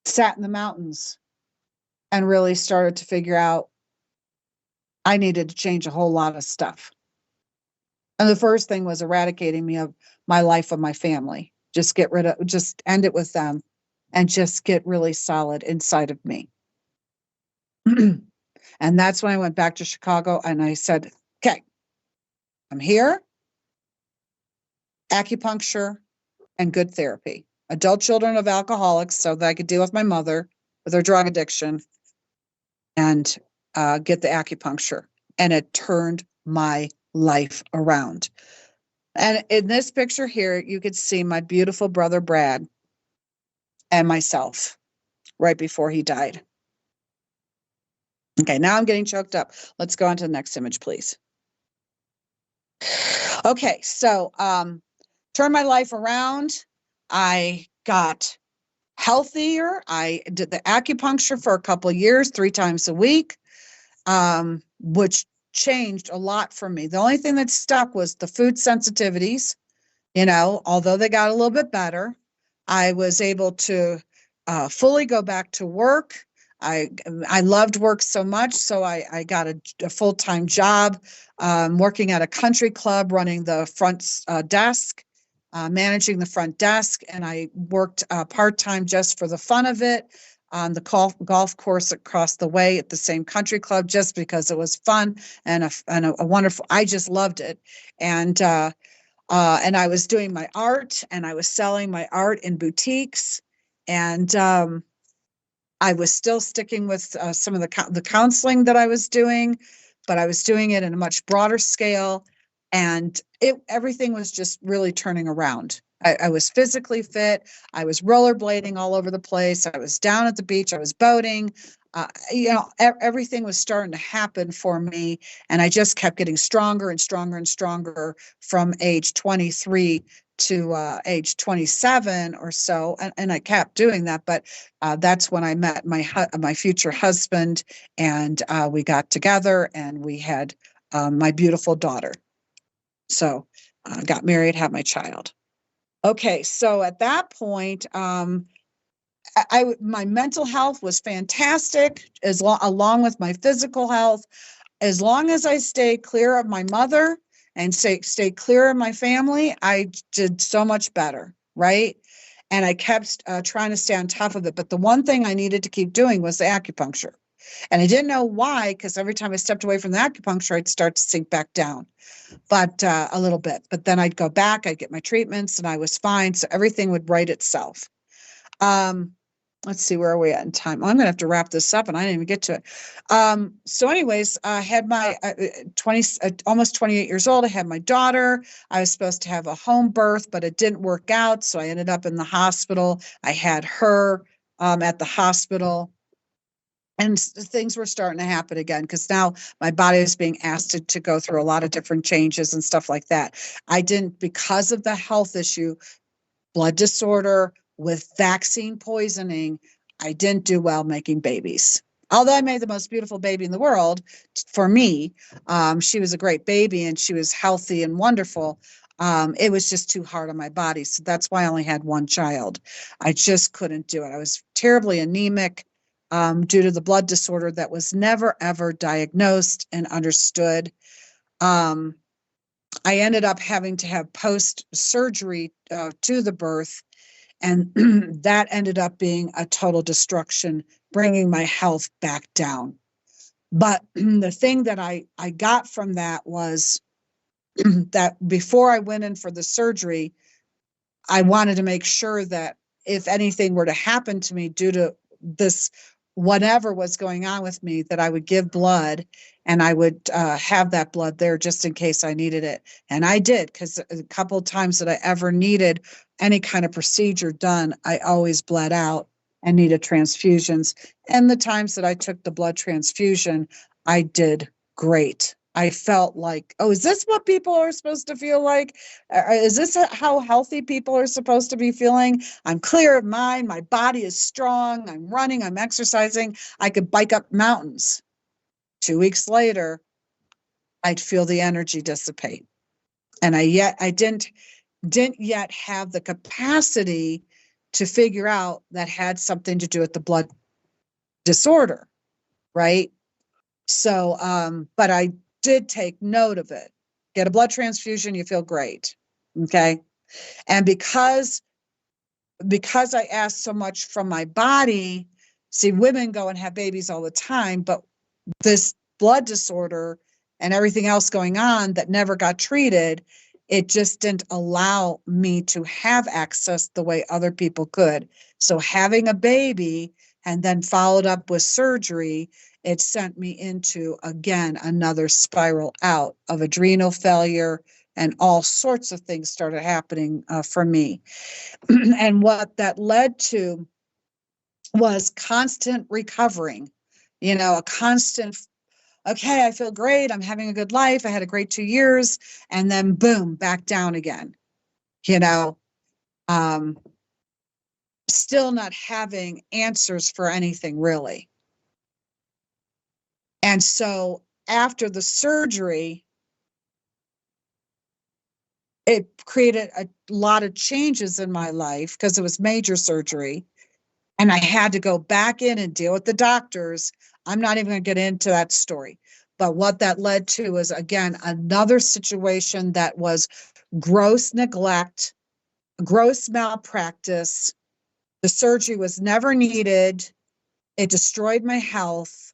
sat in the mountains and really started to figure out I needed to change a whole lot of stuff. And the first thing was eradicating me of my life, of my family. Just end it with them and just get really solid inside of me. And that's when I went back to Chicago and I said, okay, I'm here, acupuncture and good therapy. Adult children of alcoholics so that I could deal with my mother with her drug addiction and get the acupuncture. And it turned my life around. And in this picture here, you could see my beautiful brother, Brad, and myself right before he died. Okay, now I'm getting choked up. Let's go on to the next image, please. Okay, so turned my life around. I got healthier. I did the acupuncture for a couple of years, 3 times a week, which changed a lot for me. The only thing that stuck was the food sensitivities. Although they got a little bit better, I was able to fully go back to work. I loved work so much, so I got a full-time job working at a country club, running the front desk, managing the front desk, and I worked part-time just for the fun of it on the golf course across the way at the same country club, just because it was fun and a wonderful. I just loved it, and I was doing my art, and I was selling my art in boutiques, and I was still sticking with some of the counseling that I was doing, but I was doing it in a much broader scale, and everything was just really turning around. I was physically fit. I was rollerblading all over the place. I was down at the beach. I was boating. Everything was starting to happen for me, and I just kept getting stronger and stronger and stronger from age 23 to age 27 or so, and I kept doing that. But that's when I met my future husband, and we got together, and we had my beautiful daughter. So got married, had my child. Okay, so at that point, my mental health was fantastic, along with my physical health. As long as I stayed clear of my mother and stay clear of my family, I did so much better, right? And I kept trying to stay on top of it. But the one thing I needed to keep doing was the acupuncture. And I didn't know why, because every time I stepped away from the acupuncture, I'd start to sink back down, but a little bit. But then I'd go back, I'd get my treatments, and I was fine. So everything would right itself. Let's see, where are we at in time? I'm going to have to wrap this up, and I didn't even get to it. So anyways, I had my almost 28 years old. I had my daughter. I was supposed to have a home birth, but it didn't work out. So I ended up in the hospital. I had her at the hospital. And things were starting to happen again, because now my body was being asked to go through a lot of different changes and stuff like that. I didn't, because of the health issue, blood disorder, with vaccine poisoning, I didn't do well making babies. Although I made the most beautiful baby in the world for me, she was a great baby and she was healthy and wonderful. It was just too hard on my body. So that's why I only had one child. I just couldn't do it. I was terribly anemic due to the blood disorder that was never, ever diagnosed and understood. Um, I ended up having to have post surgery to the birth, and that ended up being a total destruction, bringing my health back down. But the thing that I got from that was that before I went in for the surgery, I wanted to make sure that if anything were to happen to me due to this, whatever was going on with me, that I would give blood and I would have that blood there just in case I needed it. And I did, because a couple of times that I ever needed any kind of procedure done, I always bled out and needed transfusions. And the times that I took the blood transfusion, I did great. I felt like, oh, is this what people are supposed to feel like? Is this how healthy people are supposed to be feeling? I'm clear of mind. My body is strong. I'm running. I'm exercising. I could bike up mountains. 2 weeks later, I'd feel the energy dissipate. And I didn't yet have the capacity to figure out that had something to do with the blood disorder, right? So, but I did take note of it. Get a blood transfusion, you feel great. Okay. And because I asked so much from my body, see, women go and have babies all the time, but this blood disorder and everything else going on that never got treated, it just didn't allow me to have access the way other people could. So having a baby and then followed up with surgery, it sent me into, again, another spiral out of adrenal failure, and all sorts of things started happening for me. And what that led to was constant recovering, a constant, okay, I feel great. I'm having a good life. I had a great 2 years, and then boom, back down again, you know, um, still not having answers for anything really. And so after the surgery, it created a lot of changes in my life because it was major surgery. And I had to go back in and deal with the doctors. I'm not even going to get into that story. But what that led to was, again, another situation that was gross neglect, gross malpractice. The surgery was never needed. It destroyed my health.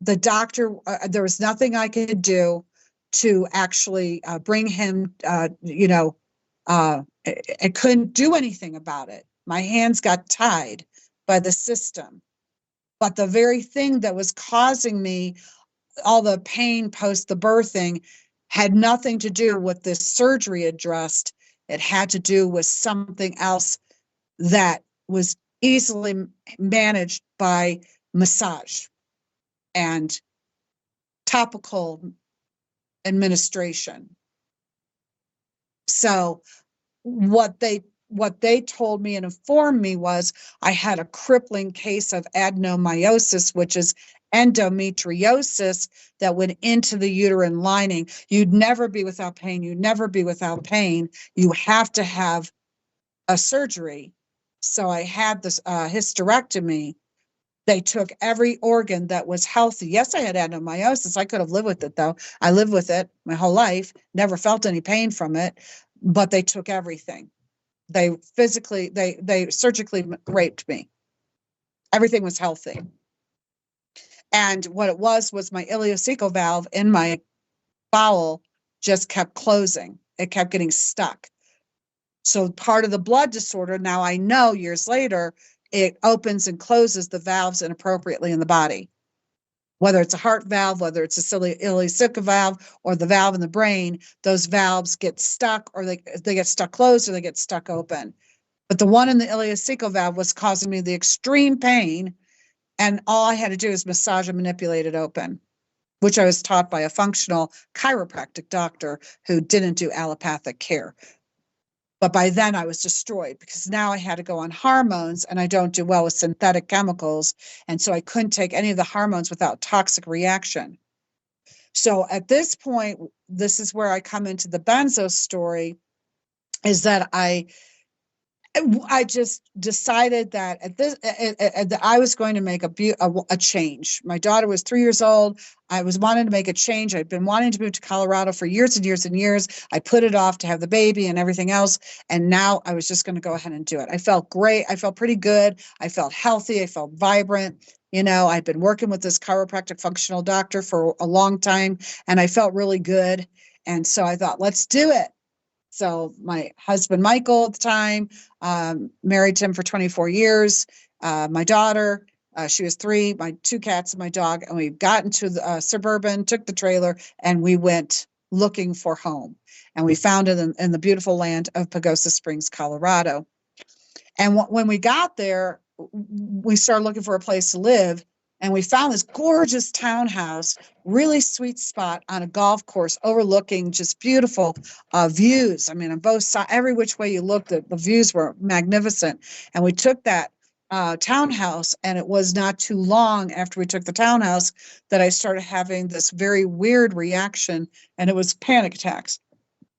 The doctor, there was nothing I could do to actually bring him, I couldn't do anything about it. My hands got tied by the system. But the very thing that was causing me all the pain post the birthing had nothing to do with this surgery addressed. It had to do with something else that was easily managed by massage and topical administration. So what they told me and informed me was I had a crippling case of adenomyosis, which is endometriosis that went into the uterine lining. You'd never be without pain. You'd never be without pain. You have to have a surgery. So I had this hysterectomy. They took every organ that was healthy. Yes, I had adenomyosis. I could have lived with it, though. I lived with it my whole life, never felt any pain from it, but they took everything. They surgically raped me. Everything was healthy. And what it was my ileocecal valve in my bowel just kept closing. It kept getting stuck. So part of the blood disorder, now I know years later, it opens and closes the valves inappropriately in the body. Whether it's a heart valve, whether it's a ileocecal valve, or the valve in the brain, those valves get stuck, or they get stuck closed, or they get stuck open. But the one in the ileocecal valve was causing me the extreme pain, and all I had to do is massage and manipulate it open, which I was taught by a functional chiropractic doctor who didn't do allopathic care. But by then I was destroyed because now I had to go on hormones, and I don't do well with synthetic chemicals. And so I couldn't take any of the hormones without toxic reaction. So at this point, this is where I come into the benzo story, is that I just decided that I was going to make a change. My daughter was 3 years old. I was wanting to make a change. I'd been wanting to move to Colorado for years and years and years. I put it off to have the baby and everything else. And now I was just going to go ahead and do it. I felt great. I felt pretty good. I felt healthy. I felt vibrant. I'd been working with this chiropractic functional doctor for a long time, and I felt really good. And so I thought, let's do it. So my husband, Michael, at the time, married to him for 24 years. My daughter, she was 3, my 2 cats and my dog. And we got into the suburban, took the trailer, and we went looking for home. And we found it in the beautiful land of Pagosa Springs, Colorado. And when we got there, we started looking for a place to live. And we found this gorgeous townhouse, really sweet spot on a golf course overlooking just beautiful views. I mean, on both sides, every which way you looked, the views were magnificent. And we took that townhouse, and it was not too long after we took the townhouse that I started having this very weird reaction, and it was panic attacks.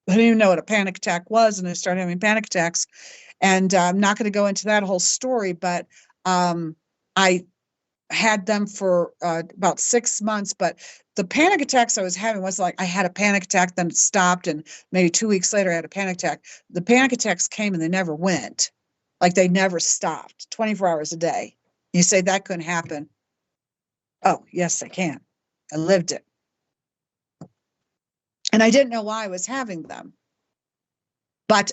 I didn't even know what a panic attack was, and I started having panic attacks. And I'm not going to go into that whole story, but I had them for about 6 months. But the panic attacks I was having was like I had a panic attack, then it stopped, and maybe 2 weeks later I had a panic attack. The panic attacks came and they never went. Like they never stopped, 24 hours a day. You say that couldn't happen. Oh, yes, they can. I lived it. And I didn't know why I was having them. But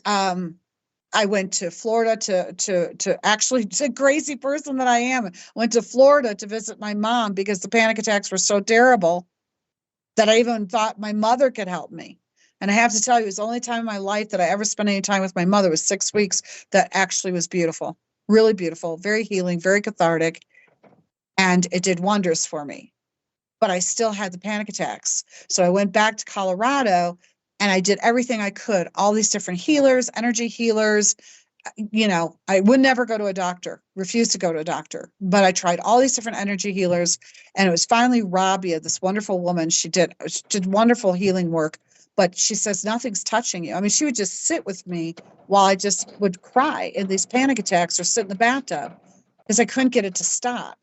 I went to Florida to actually, it's a crazy person that I am, went to Florida to visit my mom because the panic attacks were so terrible that I even thought my mother could help me. And I have to tell you, it was the only time in my life that I ever spent any time with my mother. It was 6 weeks. That actually was beautiful, really beautiful, very healing, very cathartic. And it did wonders for me. But I still had the panic attacks. So I went back to Colorado and I did everything I could, all these different healers, energy healers. I would never go to a doctor, refused to go to a doctor, but I tried all these different energy healers. And it was finally Rabia, this wonderful woman. She did wonderful healing work, but she says, nothing's touching you. I mean, she would just sit with me while I just would cry in these panic attacks or sit in the bathtub because I couldn't get it to stop.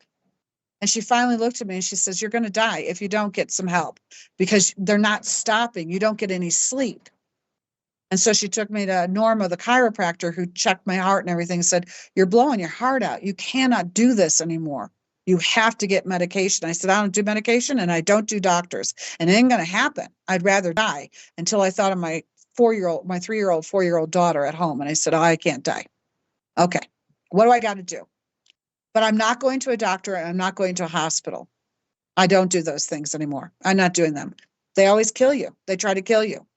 And she finally looked at me and she says, you're going to die if you don't get some help because they're not stopping. You don't get any sleep. And so she took me to Norma, the chiropractor, who checked my heart and everything, and said, you're blowing your heart out. You cannot do this anymore. You have to get medication. I said, I don't do medication and I don't do doctors. And it ain't going to happen. I'd rather die, until I thought of my 3-year-old, 4-year-old daughter at home. And I said, oh, I can't die. Okay, what do I got to do? But I'm not going to a doctor and I'm not going to a hospital. I don't do those things anymore. I'm not doing them. They always kill you. They try to kill you,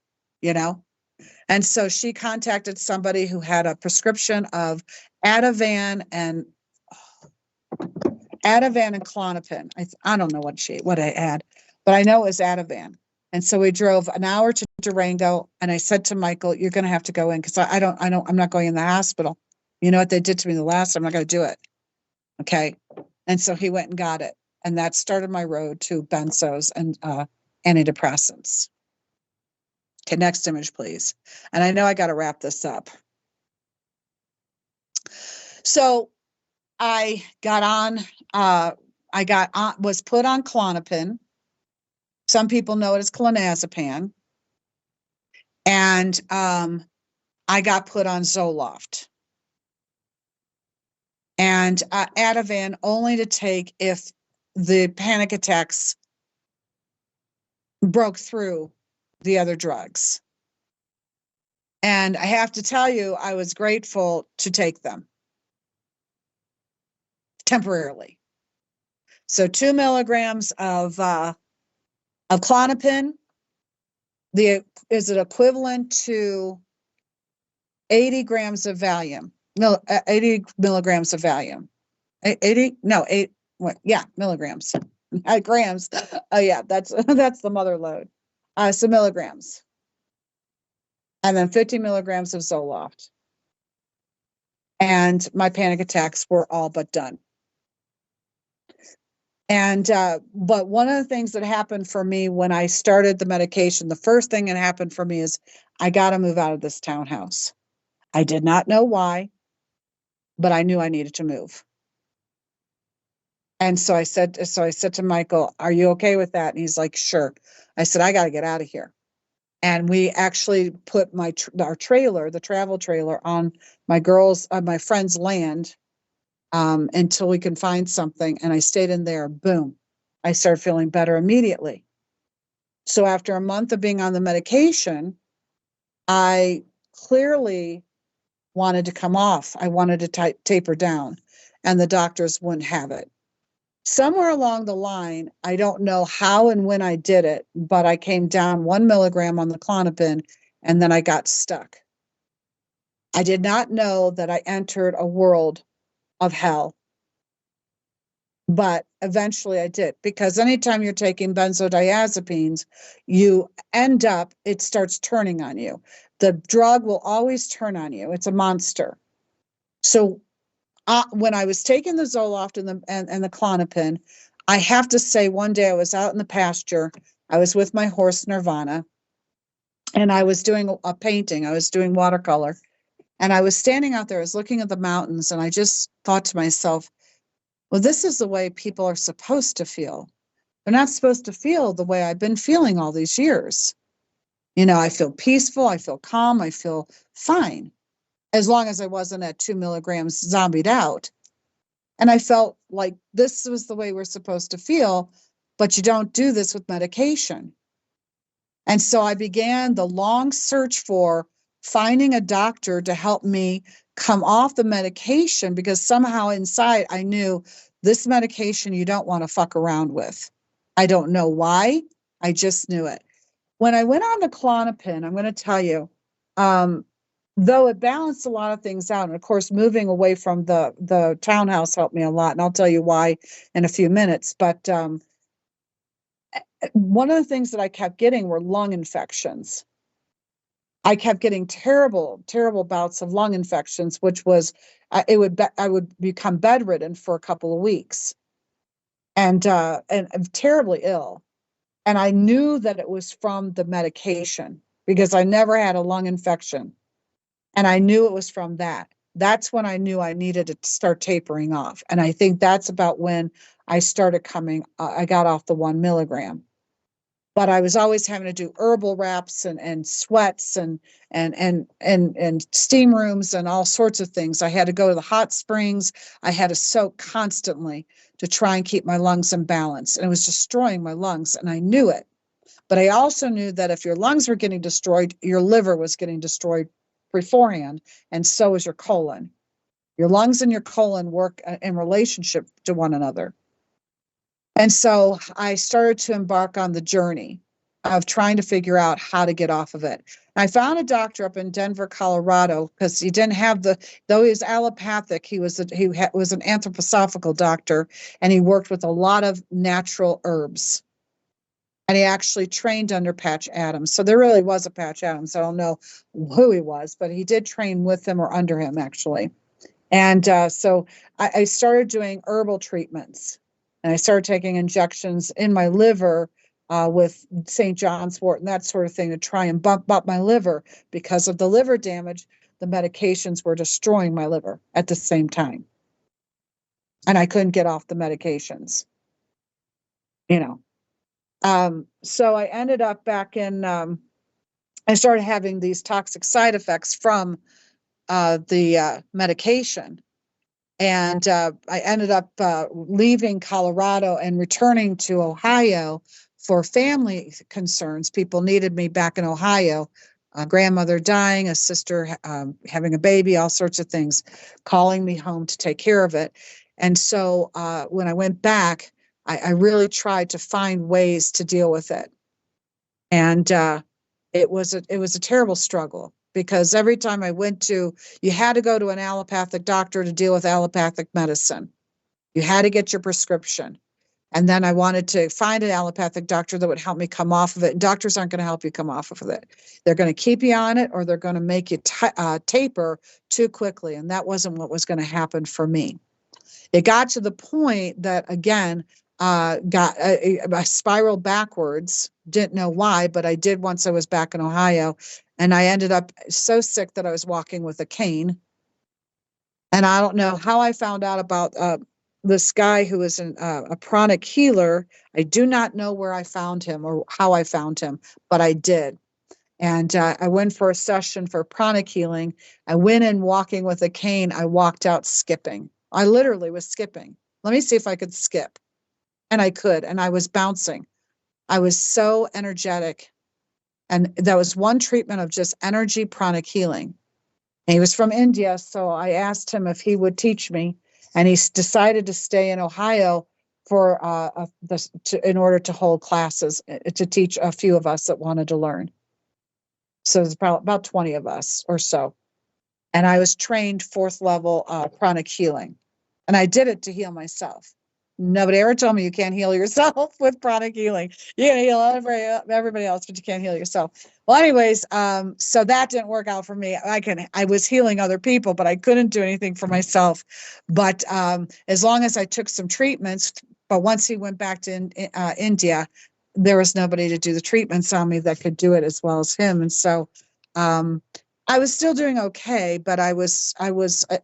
And so she contacted somebody who had a prescription of Ativan and Klonopin. I don't know what I had, but I know it was Ativan. And so we drove an hour to Durango, and I said to Michael, you're going to have to go in because I'm not going in the hospital. You know what they did to me the last time? I'm not going to do it. Okay. And so he went and got it. And that started my road to benzos and antidepressants. Okay, next image, please. And I know I got to wrap this up. So I got on, was put on Klonopin. Some people know it as clonazepam. And I got put on Zoloft. And Ativan only to take if the panic attacks broke through the other drugs. And I have to tell you, I was grateful to take them temporarily. So 2 milligrams of Klonopin is it equivalent to 80 grams of Valium. 80 milligrams of Valium. 80? No, 8. What? Yeah, milligrams. Grams. Oh, yeah, that's the mother load. So milligrams. and then 50 milligrams of Zoloft. And my panic attacks were all but done. And, but one of the things that happened for me when I started the medication, the first thing that happened for me is I got to move out of this townhouse. I did not know why, but I knew I needed to move. And so I said to Michael, are you okay with that? And he's like, sure. I said, I got to get out of here. And we actually put our trailer, the travel trailer, on my friend's land until we can find something. And I stayed in there. Boom. I started feeling better immediately. So after a month of being on the medication, I clearly wanted to come off. I wanted to taper down, and the doctors wouldn't have it. Somewhere along the line, I don't know how and when I did it, but I came down 1 milligram on the Klonopin, and then I got stuck. I did not know that I entered a world of hell, but eventually I did, because anytime you're taking benzodiazepines, you end up, it starts turning on you. The drug will always turn on you. It's a monster. So when I was taking the Zoloft and the Klonopin, I have to say, one day I was out in the pasture. I was with my horse Nirvana, and I was doing a painting. I was doing watercolor, and I was standing out there. I was looking at the mountains, and I just thought to myself, well, this is the way people are supposed to feel. They're not supposed to feel the way I've been feeling all these years. You know, I feel peaceful. I feel calm. I feel fine, as long as I wasn't at 2 milligrams zombied out. And I felt like this was the way we're supposed to feel, but you don't do this with medication. And so I began the long search for finding a doctor to help me come off the medication, because somehow inside I knew this medication you don't want to fuck around with. I don't know why. I just knew it. When I went on the Klonopin, I'm going to tell you, though it balanced a lot of things out, and of course, moving away from the townhouse helped me a lot, and I'll tell you why in a few minutes. But one of the things that I kept getting were lung infections. I kept getting terrible, terrible bouts of lung infections, which was I would become bedridden for a couple of weeks, and terribly ill. And I knew that it was from the medication, because I never had a lung infection. And I knew it was from that. That's when I knew I needed to start tapering off. And I think that's about when I started I got off the 1 milligram. But I was always having to do herbal wraps and sweats and steam rooms and all sorts of things. I had to go to the hot springs. I had to soak constantly to try and keep my lungs in balance. And it was destroying my lungs, and I knew it. But I also knew that if your lungs were getting destroyed, your liver was getting destroyed beforehand, and so is your colon. Your lungs and your colon work in relationship to one another. And so I started to embark on the journey of trying to figure out how to get off of it. And I found a doctor up in Denver, Colorado, because he didn't have though he was allopathic, he was an anthroposophical doctor, and he worked with a lot of natural herbs. And he actually trained under Patch Adams. So there really was a Patch Adams. I don't know who he was, but he did train with him or under him, actually. And so I started doing herbal treatments. And I started taking injections in my liver with St. John's wort and that sort of thing to try and bump up my liver. Because of the liver damage, the medications were destroying my liver at the same time. And I couldn't get off the medications, you know. So I ended up back in, I started having these toxic side effects from the medication. And I ended up leaving Colorado and returning to Ohio for family concerns. People needed me back in Ohio. A grandmother dying, a sister having a baby, all sorts of things, calling me home to take care of it. And so when I went back, I really tried to find ways to deal with it. And it was a terrible struggle. Because every time I went you had to go to an allopathic doctor to deal with allopathic medicine. You had to get your prescription. And then I wanted to find an allopathic doctor that would help me come off of it. And doctors aren't going to help you come off of it. They're going to keep you on it, or they're going to make you taper too quickly. And that wasn't what was going to happen for me. It got to the point that, again, I spiraled backwards. Didn't know why, but I did once I was back in Ohio. And I ended up so sick that I was walking with a cane. And I don't know how I found out about this guy who is a pranic healer. I do not know where I found him or how I found him, but I did. And I went for a session for pranic healing. I went in walking with a cane. I walked out skipping. I literally was skipping. Let me see if I could skip. And I could. And I was bouncing. I was so energetic. And that was one treatment of just energy pranic healing. And he was from India, so I asked him if he would teach me, and he decided to stay in Ohio for in order to hold classes to teach a few of us that wanted to learn. So there's about 20 of us or so, and I was trained 4th level pranic healing, and I did it to heal myself. Nobody ever told me you can't heal yourself with pranic healing. You can heal everybody else, but you can't heal yourself. Well, anyways, so that didn't work out for me. I was healing other people, but I couldn't do anything for myself. But as long as I took some treatments, but once he went back to India, there was nobody to do the treatments on me that could do it as well as him. And so I was still doing okay, but I was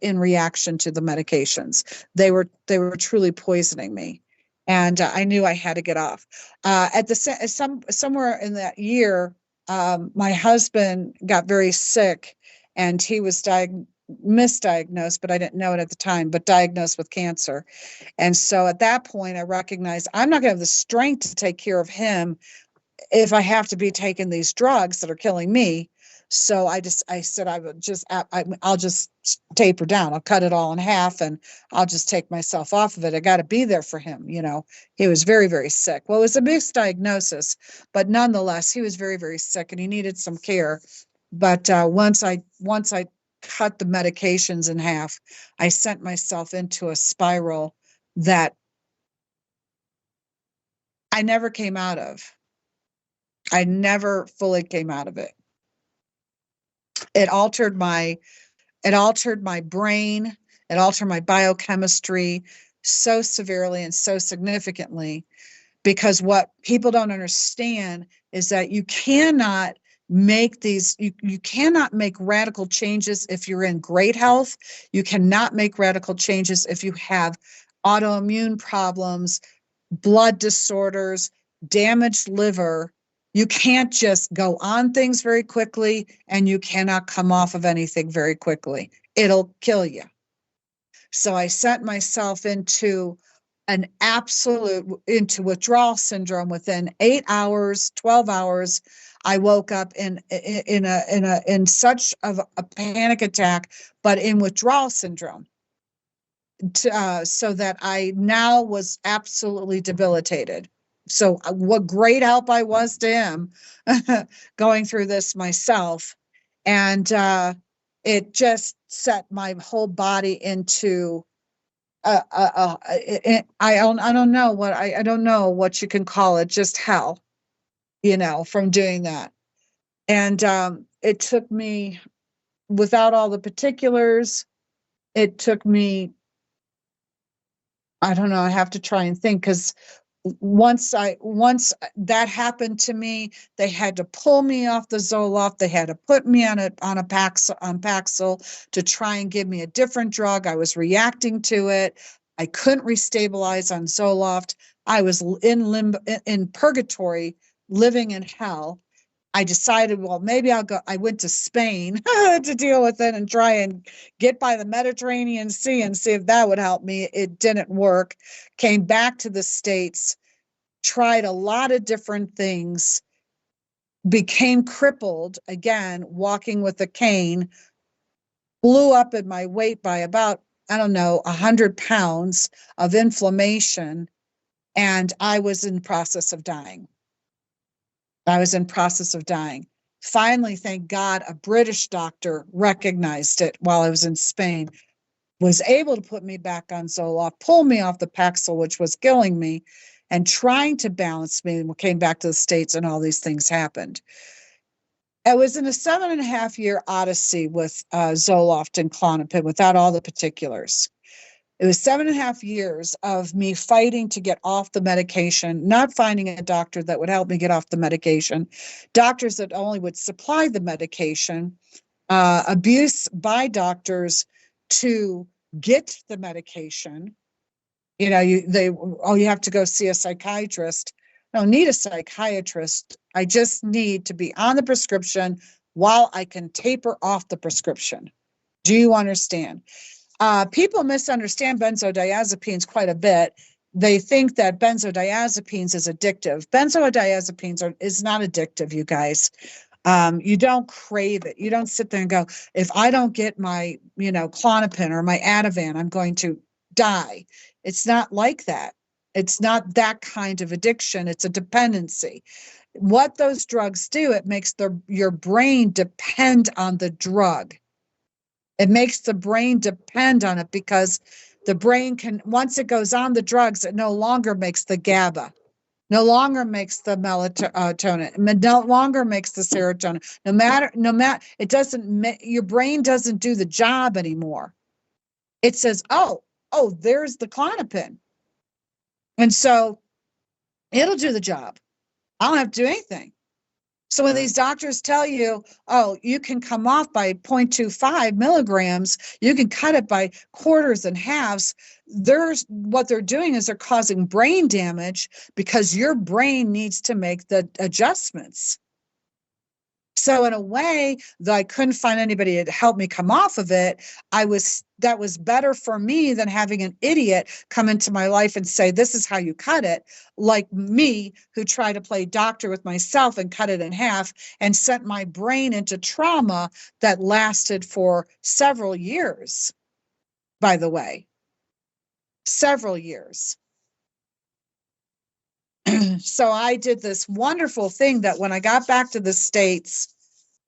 in reaction to the medications. They were truly poisoning me, and I knew I had to get off. At somewhere in that year, my husband got very sick, and he was misdiagnosed, but I didn't know it at the time, but diagnosed with cancer. And so at that point, I recognized I'm not going to have the strength to take care of him if I have to be taking these drugs that are killing me. So I said, I'll just taper down. I'll cut it all in half, and I'll just take myself off of it. I got to be there for him. He was very, very sick. Well, it was a misdiagnosis, but nonetheless, he was very, very sick, and he needed some care. But once I cut the medications in half, I sent myself into a spiral that I never came out of. I never fully came out of it. It altered my brain. It altered my biochemistry so severely and so significantly, because what people don't understand is that you cannot make you cannot make radical changes if you're in great health. You cannot make radical changes if you have autoimmune problems, blood disorders, damaged liver. You can't just go on things very quickly, and you cannot come off of anything very quickly. It'll kill you. So I set myself into withdrawal syndrome within 8 hours, 12 hours. I woke up in such of a panic attack, but in withdrawal syndrome. So that I now was absolutely debilitated. So what great help I was to him going through this myself. And it just set my whole body into I don't know what you can call it, just hell, from doing that. And it took me, without all the particulars, it took me, I don't know, I have to try and think, because once that happened to me, they had to pull me off the Zoloft. They had to put me on Paxil to try and give me a different drug. I was reacting to it. I couldn't restabilize on Zoloft. I was in purgatory, living in hell. I decided, well, maybe I'll go. I went to Spain to deal with it and try and get by the Mediterranean Sea and see if that would help me. It didn't work. Came back to the States, tried a lot of different things, became crippled again, walking with a cane, blew up in my weight by about, 100 pounds of inflammation. And I was in the process of dying. Finally, thank God, a British doctor recognized it while I was in Spain, was able to put me back on Zoloft, pull me off the Paxil, which was killing me. and trying to balance me, and came back to the States and all these things happened. It was in a 7.5 year odyssey with Zoloft and Klonopin without all the particulars. It was 7.5 years of me fighting to get off the medication, not finding a doctor that would help me get off the medication, doctors that only would supply the medication, abuse by doctors to get the medication. You have to go see a psychiatrist. I don't need a psychiatrist. I just need to be on the prescription while I can taper off the prescription. Do you understand? People misunderstand benzodiazepines quite a bit. They think that benzodiazepines is addictive. Benzodiazepines is not addictive, you guys. You don't crave it. You don't sit there and go, if I don't get my, Klonopin or my Ativan, I'm going to die. It's not like that. It's not that kind of addiction. It's a dependency. What those drugs do, it makes your brain depend on the drug. It makes the brain depend on it because the brain can, once it goes on the drugs, it no longer makes the GABA, no longer makes the melatonin, no longer makes the serotonin. No matter, it doesn't, your brain doesn't do the job anymore. It says, oh, there's the Klonopin. And so it'll do the job. I don't have to do anything. So when these doctors tell you, oh, you can come off by 0.25 milligrams, you can cut it by quarters and halves, what they're doing is they're causing brain damage because your brain needs to make the adjustments. So in a way, though I couldn't find anybody to help me come off of it, that was better for me than having an idiot come into my life and say, this is how you cut it, like me, who tried to play doctor with myself and cut it in half and sent my brain into trauma that lasted for several years, by the way. Several years. So I did this wonderful thing that when I got back to the States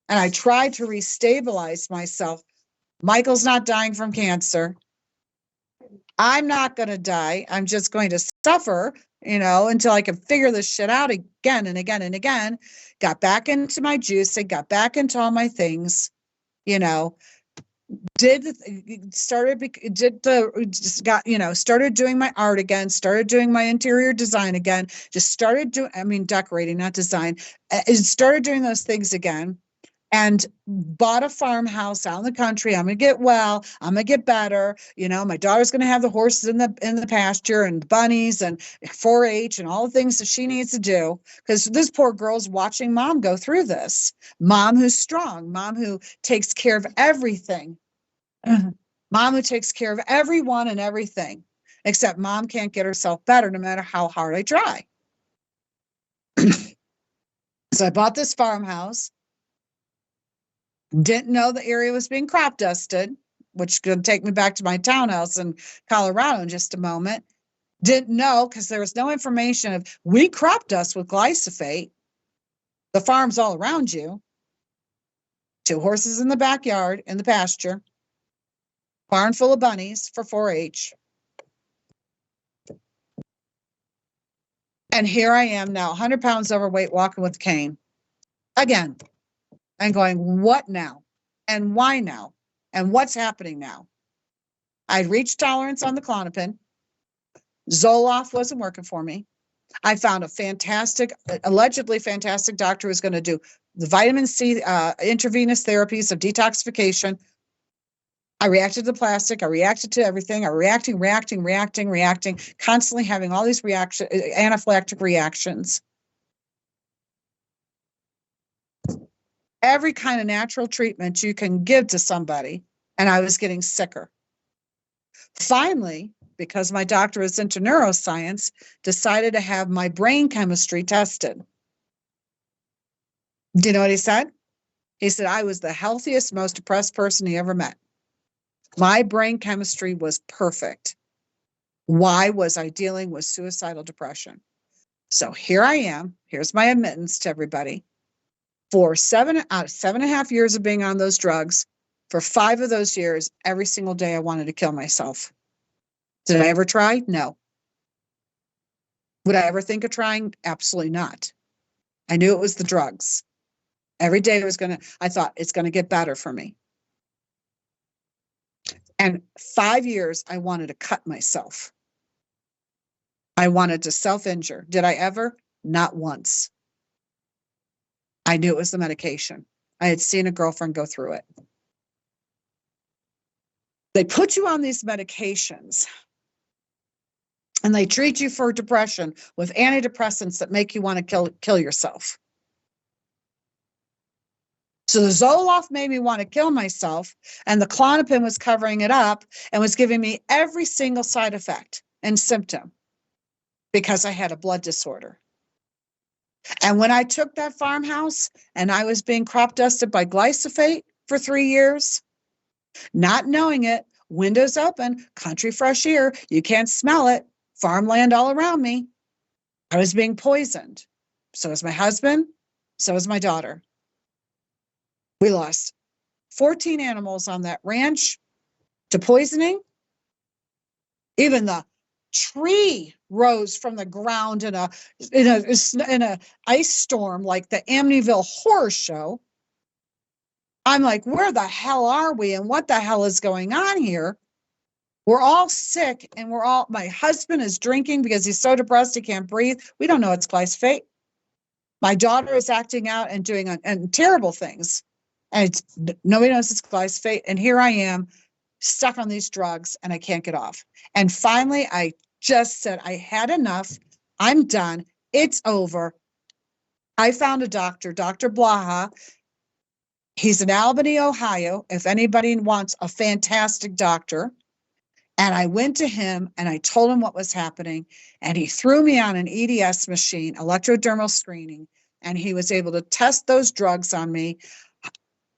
and I tried to restabilize myself, Michael's not dying from cancer. I'm not going to die. I'm just going to suffer, until I can figure this shit out again and again and again. Got back into my juicing, got back into all my things, started doing my art again, started doing my interior design again, just started doing, decorating, not design, started doing those things again, and bought a farmhouse out in the country. I'm going to get well. I'm going to get better. My daughter's going to have the horses in the pasture and bunnies and 4-H and all the things that she needs to do. Because this poor girl's watching mom go through this. Mom who's strong. Mom who takes care of everything. Mom who takes care of everyone and everything. Except mom can't get herself better no matter how hard I try. So I bought this farmhouse. Didn't know the area was being crop dusted, which is going to take me back to my townhouse in Colorado in just a moment. Didn't know because there was no information of we crop dust with glysophate. The farm's all around you. 2 horses in the backyard, in the pasture. Barn full of bunnies for 4-H. And here I am now, 100 pounds overweight, walking with a cane. Again. And going, what now? And why now? And what's happening now? I'd reached tolerance on the Klonopin. Zoloft wasn't working for me. I found a allegedly fantastic doctor who was going to do the vitamin C intravenous therapies of detoxification. I reacted to the plastic. I reacted to everything. I reacting, constantly having all these anaphylactic reactions. Every kind of natural treatment you can give to somebody, and I was getting sicker. Finally, because my doctor is into neuroscience, decided to have my brain chemistry tested. Do you know what he said? He said I was the healthiest, most depressed person he ever met. My brain chemistry was perfect. Why was I dealing with suicidal depression? So here I am. Here's my admittance to everybody. For 7.5 years of being on those drugs, for 5 of those years, every single day I wanted to kill myself. Did I ever try? No. Would I ever think of trying? Absolutely not. I knew it was the drugs. Every day I thought it's going to get better for me. And 5 years, I wanted to cut myself. I wanted to self-injure. Did I ever? Not once. I knew it was the medication. I had seen a girlfriend go through it. They put you on these medications and they treat you for depression with antidepressants that make you want to kill yourself. So the Zoloft made me want to kill myself, and the Klonopin was covering it up and was giving me every single side effect and symptom because I had a blood disorder. And when I took that farmhouse and I was being crop dusted by glysophate for 3 years, not knowing it, windows open, country fresh air, you can't smell it, farmland all around me, I was being poisoned. So was my husband, so was my daughter. We lost 14 animals on that ranch to poisoning. Even the tree rose from the ground in a ice storm like the Amityville Horror Show. I'm like, where the hell are we? And what the hell is going on here? We're all sick, and my husband is drinking because he's so depressed he can't breathe. We don't know it's glyphosate. My daughter is acting out and doing terrible things. And nobody knows it's glyphosate. And here I am stuck on these drugs and I can't get off. And finally, I just said, I had enough. I'm done. It's over. I found a doctor, Dr. Blaha. He's in Albany, Ohio, if anybody wants a fantastic doctor. And I went to him and I told him what was happening. And he threw me on an EDS machine, electrodermal screening. And he was able to test those drugs on me,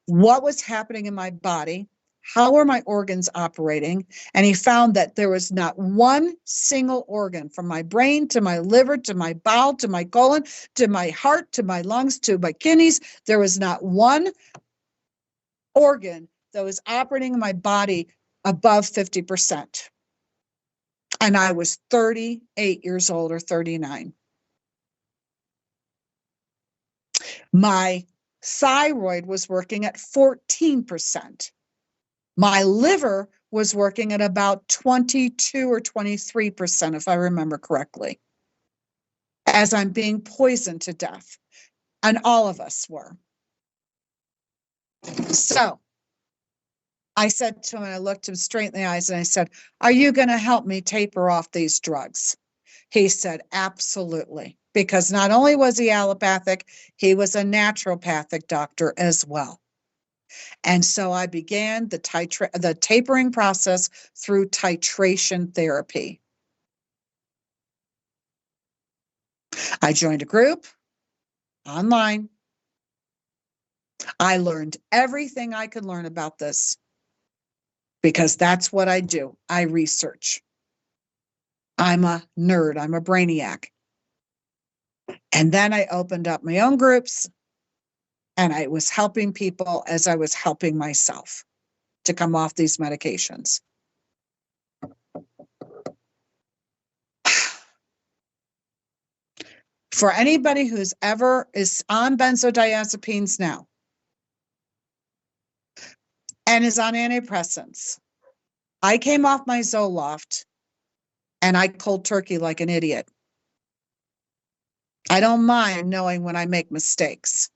what was happening in my body, how were my organs operating, and he found that there was not one single organ, from my brain to my liver to my bowel to my colon to my heart to my lungs to my kidneys, there was not one organ that was operating in my body above 50%. And I was 38 years old or 39. My thyroid was working at 14%. My liver was working at about 22 or 23%, if I remember correctly, as I'm being poisoned to death. And all of us were. So I said to him, and I looked him straight in the eyes, and I said, are you going to help me taper off these drugs? He said, absolutely. Because not only was he allopathic, he was a naturopathic doctor as well. And so I began the tapering process through titration therapy. I joined a group online. I learned everything I could learn about this because that's what I do. I research. I'm a nerd. I'm a brainiac. And then I opened up my own groups, and I was helping people as I was helping myself to come off these medications. For anybody who's ever is on benzodiazepines now and is on antidepressants, I came off my Zoloft and I cold turkey like an idiot. I don't mind knowing when I make mistakes,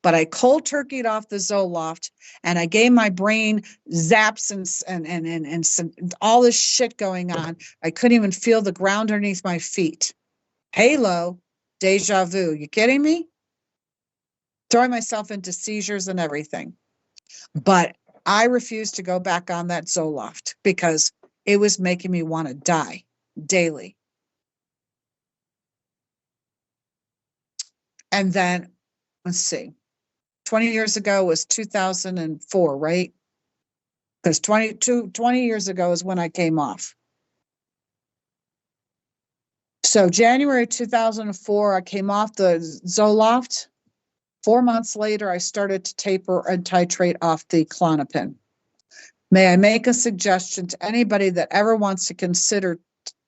but I cold turkeyed off the Zoloft and I gave my brain zaps and some, all this shit going on. I couldn't even feel the ground underneath my feet. Halo, deja vu. You kidding me? Throwing myself into seizures and everything. But I refused to go back on that Zoloft because it was making me want to die daily. And then, let's see, 20 years ago was 2004, right? Because 20 years ago is when I came off. So January 2004, I came off the Zoloft. 4 months later, I started to taper and titrate off the Klonopin. May I make a suggestion to anybody that ever wants to consider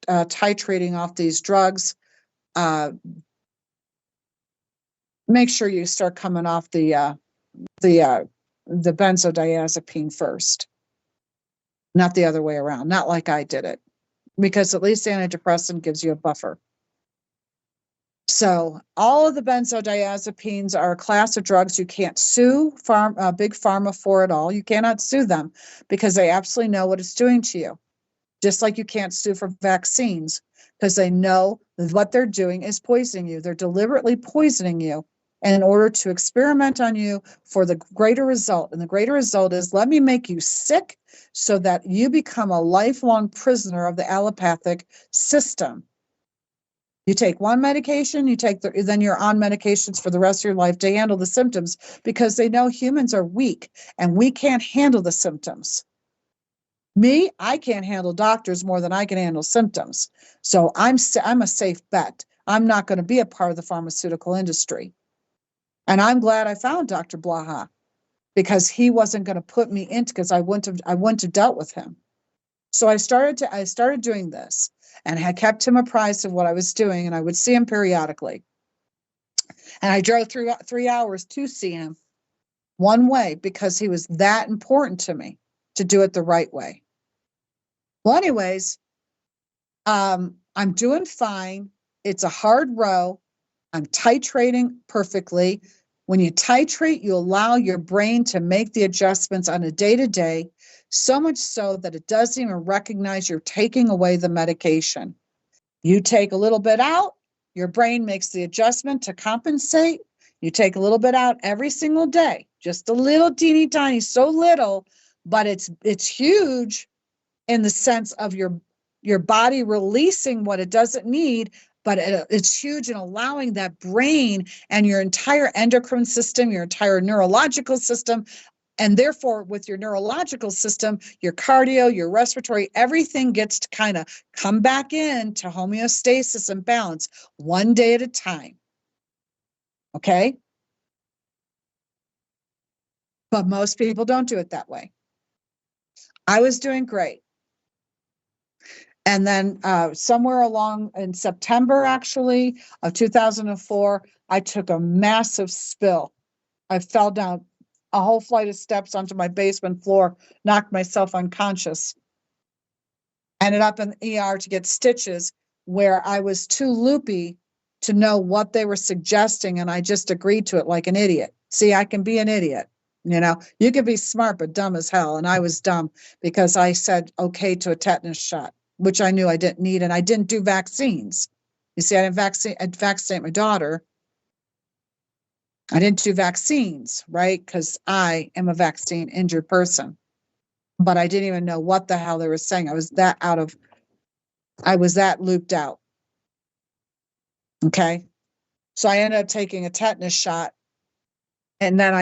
titrating off these drugs? make sure you start coming off the benzodiazepine first, not the other way around, not like I did it, because at least antidepressant gives you a buffer. So all of the benzodiazepines are a class of drugs you can't sue big pharma for at all. You cannot sue them because they absolutely know what it's doing to you. Just like you can't sue for vaccines because they know what they're doing is poisoning you. They're deliberately poisoning you in order to experiment on you for the greater result. And the greater result is, let me make you sick so that you become a lifelong prisoner of the allopathic system. You take one medication, then you're on medications for the rest of your life to handle the symptoms because they know humans are weak and we can't handle the symptoms. Me, I can't handle doctors more than I can handle symptoms. So I'm a safe bet. I'm not going to be a part of the pharmaceutical industry. And I'm glad I found Dr. Blaha because he wasn't going to put me into, because I wouldn't have dealt with him. So I started doing this and had kept him apprised of what I was doing, and I would see him periodically. And I drove through 3 hours to see him one way because he was that important to me to do it the right way. Well, anyways, I'm doing fine. It's a hard row. I'm titrating perfectly. When you titrate, you allow your brain to make the adjustments on a day-to-day, so much so that it doesn't even recognize you're taking away the medication. You take a little bit out, your brain makes the adjustment to compensate. You take a little bit out every single day, just a little teeny tiny, so little, but it's huge in the sense of your body releasing what it doesn't need, but it's huge in allowing that brain and your entire endocrine system, your entire neurological system, and therefore with your neurological system, your cardio, your respiratory, everything gets to kind of come back into homeostasis and balance one day at a time. Okay? But most people don't do it that way. I was doing great. And then somewhere along in September, actually, of 2004, I took a massive spill. I fell down a whole flight of steps onto my basement floor, knocked myself unconscious. Ended up in the ER to get stitches where I was too loopy to know what they were suggesting, and I just agreed to it like an idiot. See, I can be an idiot. You know, you can be smart but dumb as hell, and I was dumb because I said okay to a tetanus shot, which I knew I didn't need, and I didn't do vaccines. You see, I'd vaccinate my daughter. I didn't do vaccines, right? Because I am a vaccine injured person. But I didn't even know what the hell they were saying. I was that looped out. Okay. So I ended up taking a tetanus shot. And then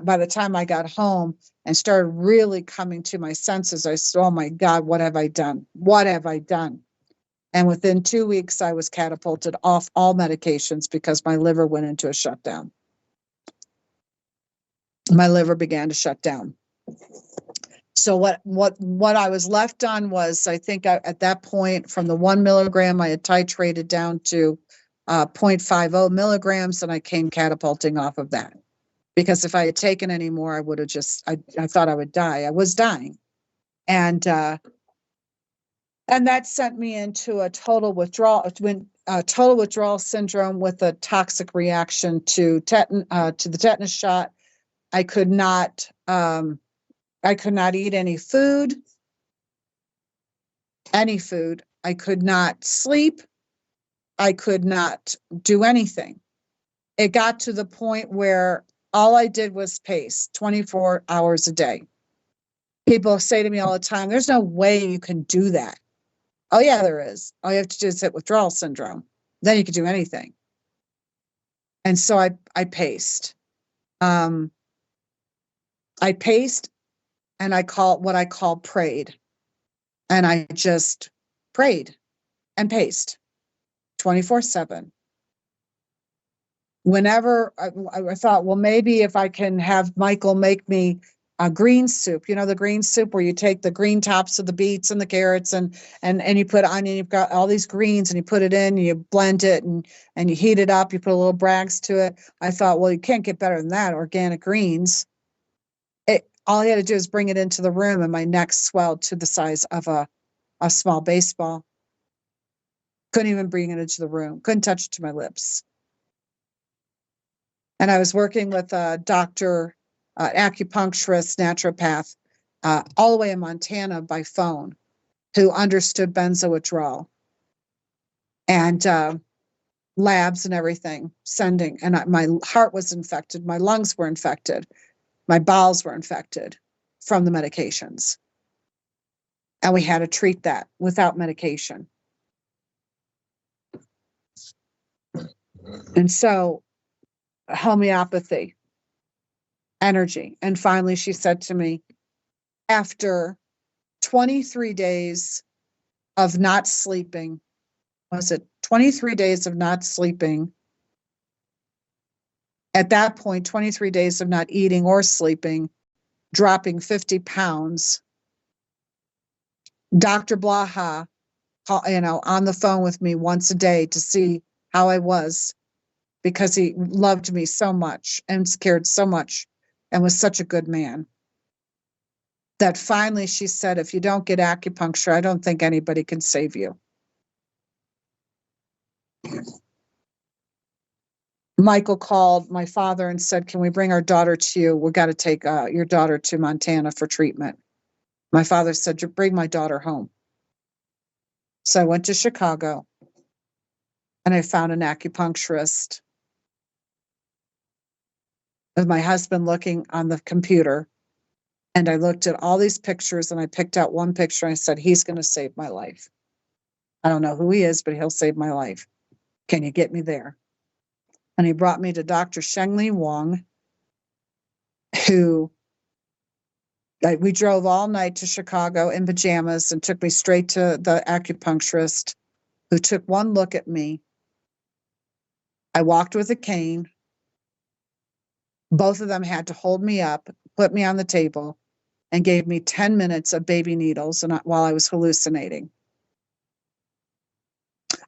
by the time I got home and started really coming to my senses, I said, oh my God, what have I done? What have I done? And within 2 weeks, I was catapulted off all medications because my liver went into a shutdown. My liver began to shut down. So what I was left on was, I think at that point, from the 1 milligram, I had titrated down to 0.50 milligrams, and I came catapulting off of that. Because if I had taken any more, I would have I thought I would die. I was dying. And that sent me into a total withdrawal syndrome with a toxic reaction to the tetanus shot. I could not eat any food. I could not sleep. I could not do anything. It got to the point where all I did was pace 24 hours a day. People say to me all the time, there's no way you can do that. Oh yeah, there is. All you have to do is hit withdrawal syndrome. Then you can do anything. And so I paced. I paced, and I prayed. And I just prayed and paced 24/7. Whenever I thought, well, maybe if I can have Michael make me green soup. You know, the green soup where you take the green tops of the beets and the carrots and you put onion, you've got all these greens and you put it in, you blend it and you heat it up, you put a little Bragg's to it. I thought, well, you can't get better than that, organic greens. All I had to do is bring it into the room and my neck swelled to the size of a small baseball. Couldn't even bring it into the room. Couldn't touch it to my lips. And I was working with a doctor, acupuncturist, naturopath, all the way in Montana by phone, who understood benzo withdrawal and labs and everything, sending. And my heart was infected. My lungs were infected. My bowels were infected from the medications. And we had to treat that without medication. And so homeopathy, energy. And finally, she said to me, after 23 days of not sleeping, was it 23 days of not sleeping? At that point, 23 days of not eating or sleeping, dropping 50 pounds. Dr. Blaha, on the phone with me once a day to see how I was, because he loved me so much and cared so much and was such a good man, that finally she said, if you don't get acupuncture, I don't think anybody can save you. Michael called my father and said, can we bring our daughter to you? We've got to take your daughter to Montana for treatment. My father said, bring my daughter home. So I went to Chicago and I found an acupuncturist with my husband looking on the computer. And I looked at all these pictures and I picked out one picture and I said, he's going to save my life. I don't know who he is, but he'll save my life. Can you get me there? And he brought me to Dr. Shengli Wong, who we drove all night to Chicago in pajamas and took me straight to the acupuncturist, who took one look at me. I walked with a cane. Both of them had to hold me up, put me on the table, and gave me 10 minutes of baby needles while I was hallucinating.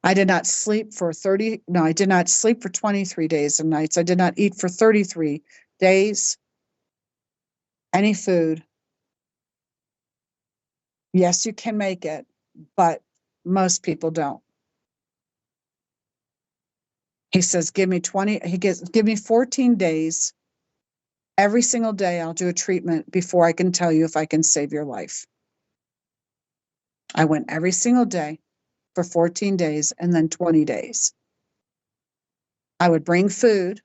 I did not sleep for 23 days and nights. I did not eat for 33 days. Any food. Yes, you can make it, but most people don't. He says, give me 14 days. Every single day I'll do a treatment before I can tell you if I can save your life. I went every single day for 14 days and then 20 days. I would bring food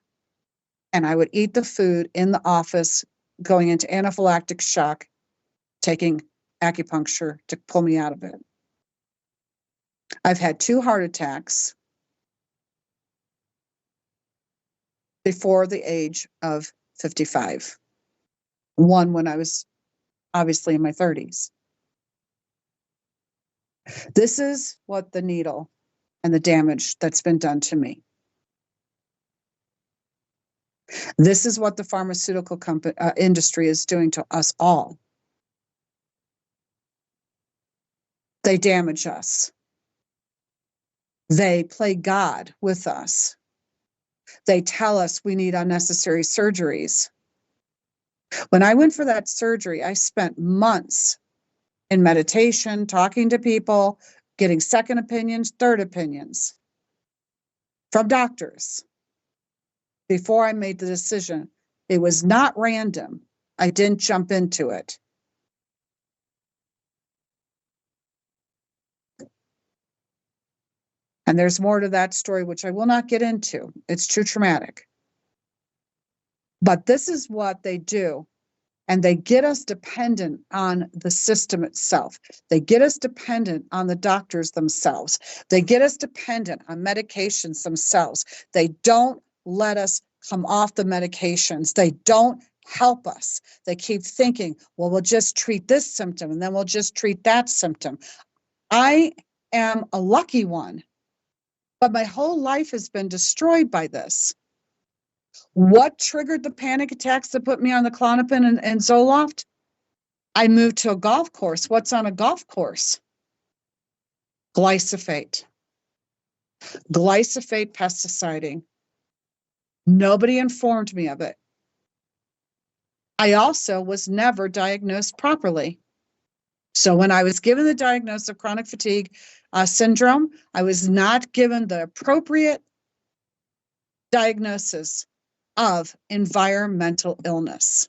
and I would eat the food in the office, going into anaphylactic shock, taking acupuncture to pull me out of it. I've had 2 heart attacks before the age of 55. One when I was obviously in my 30s. This is what the needle and the damage that's been done to me. This is what the pharmaceutical industry is doing to us all. They damage us. They play God with us. They tell us we need unnecessary surgeries. When I went for that surgery, I spent months in meditation, talking to people, getting second opinions, third opinions from doctors before I made the decision. It was not random. I didn't jump into it. And there's more to that story, which I will not get into. It's too traumatic. But this is what they do. And they get us dependent on the system itself. They get us dependent on the doctors themselves. They get us dependent on medications themselves. They don't let us come off the medications. They don't help us. They keep thinking, well, we'll just treat this symptom and then we'll just treat that symptom. I am a lucky one, but my whole life has been destroyed by this. What triggered the panic attacks that put me on the Klonopin and Zoloft? I moved to a golf course. What's on a golf course? Glysophate. Glysophate pesticiding. Nobody informed me of it. I also was never diagnosed properly. So when I was given the diagnosis of chronic fatigue syndrome, I was not given the appropriate diagnosis of environmental illness.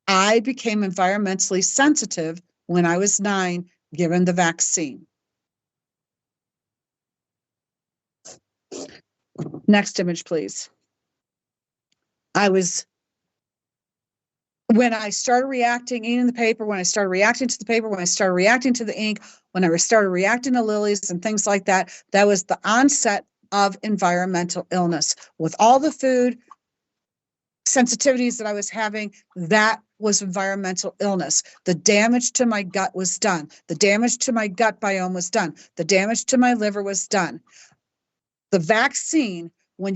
I became environmentally sensitive when I was 9, given the vaccine. Next image, please. When I started reacting, eating the paper, when I started reacting to the paper, when I started reacting to the ink, when I started reacting to lilies and things like that, that was the onset of environmental illness. With all the food sensitivities that I was having, that was environmental illness. The damage to my gut was done. The damage to my gut biome was done. The damage to my liver was done. The vaccine, when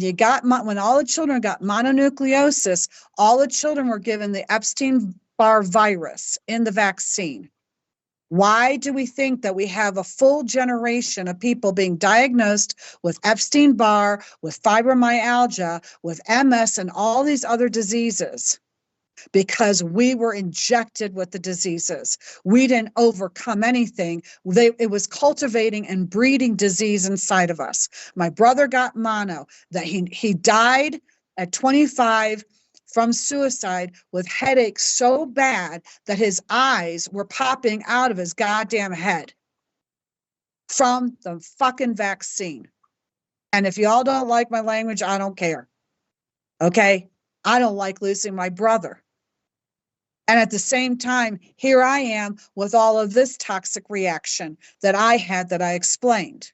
all the children got mononucleosis, all the children were given the Epstein-Barr virus in the vaccine. Why do we think that we have a full generation of people being diagnosed with Epstein-Barr, with fibromyalgia, with MS, and all these other diseases? Because we were injected with the diseases. We didn't overcome anything. It was cultivating and breeding disease inside of us. My brother got mono, that he died at 25 from suicide with headaches so bad that his eyes were popping out of his goddamn head from the fucking vaccine. And if y'all don't like my language, I don't care. Okay? I don't like losing my brother. And at the same time, here I am with all of this toxic reaction that I had that I explained.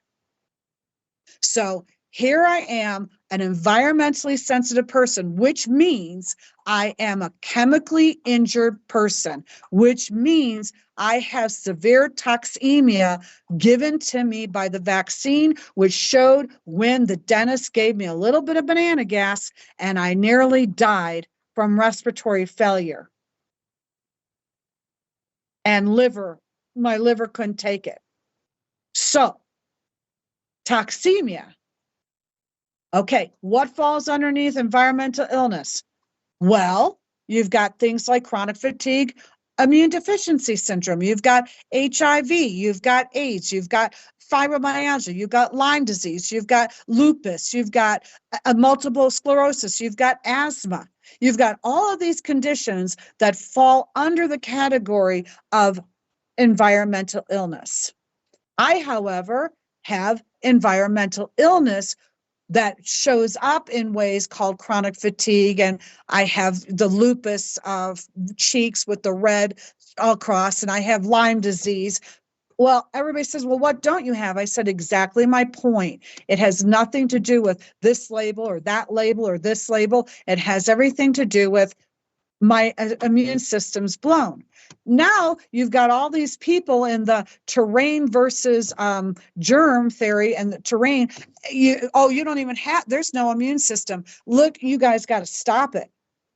So here I am, an environmentally sensitive person, which means I am a chemically injured person, which means I have severe toxemia given to me by the vaccine, which showed when the dentist gave me a little bit of banana gas and I nearly died from respiratory failure. And my liver couldn't take it. So, toxemia. Okay, what falls underneath environmental illness? Well, you've got things like chronic fatigue, immune deficiency syndrome. You've got HIV, you've got AIDS, you've got fibromyalgia, you've got Lyme disease, you've got lupus, you've got multiple sclerosis, you've got asthma. You've got all of these conditions that fall under the category of environmental illness. I, however, have environmental illness that shows up in ways called chronic fatigue, and I have the lupus of cheeks with the red across, and I have Lyme disease. Well, everybody says, well, what don't you have? I said, exactly my point. It has nothing to do with this label or that label or this label. It has everything to do with my immune system's blown. Now you've got all these people in the terrain versus germ theory and the terrain. You don't even have, there's no immune system. Look, you guys got to stop it.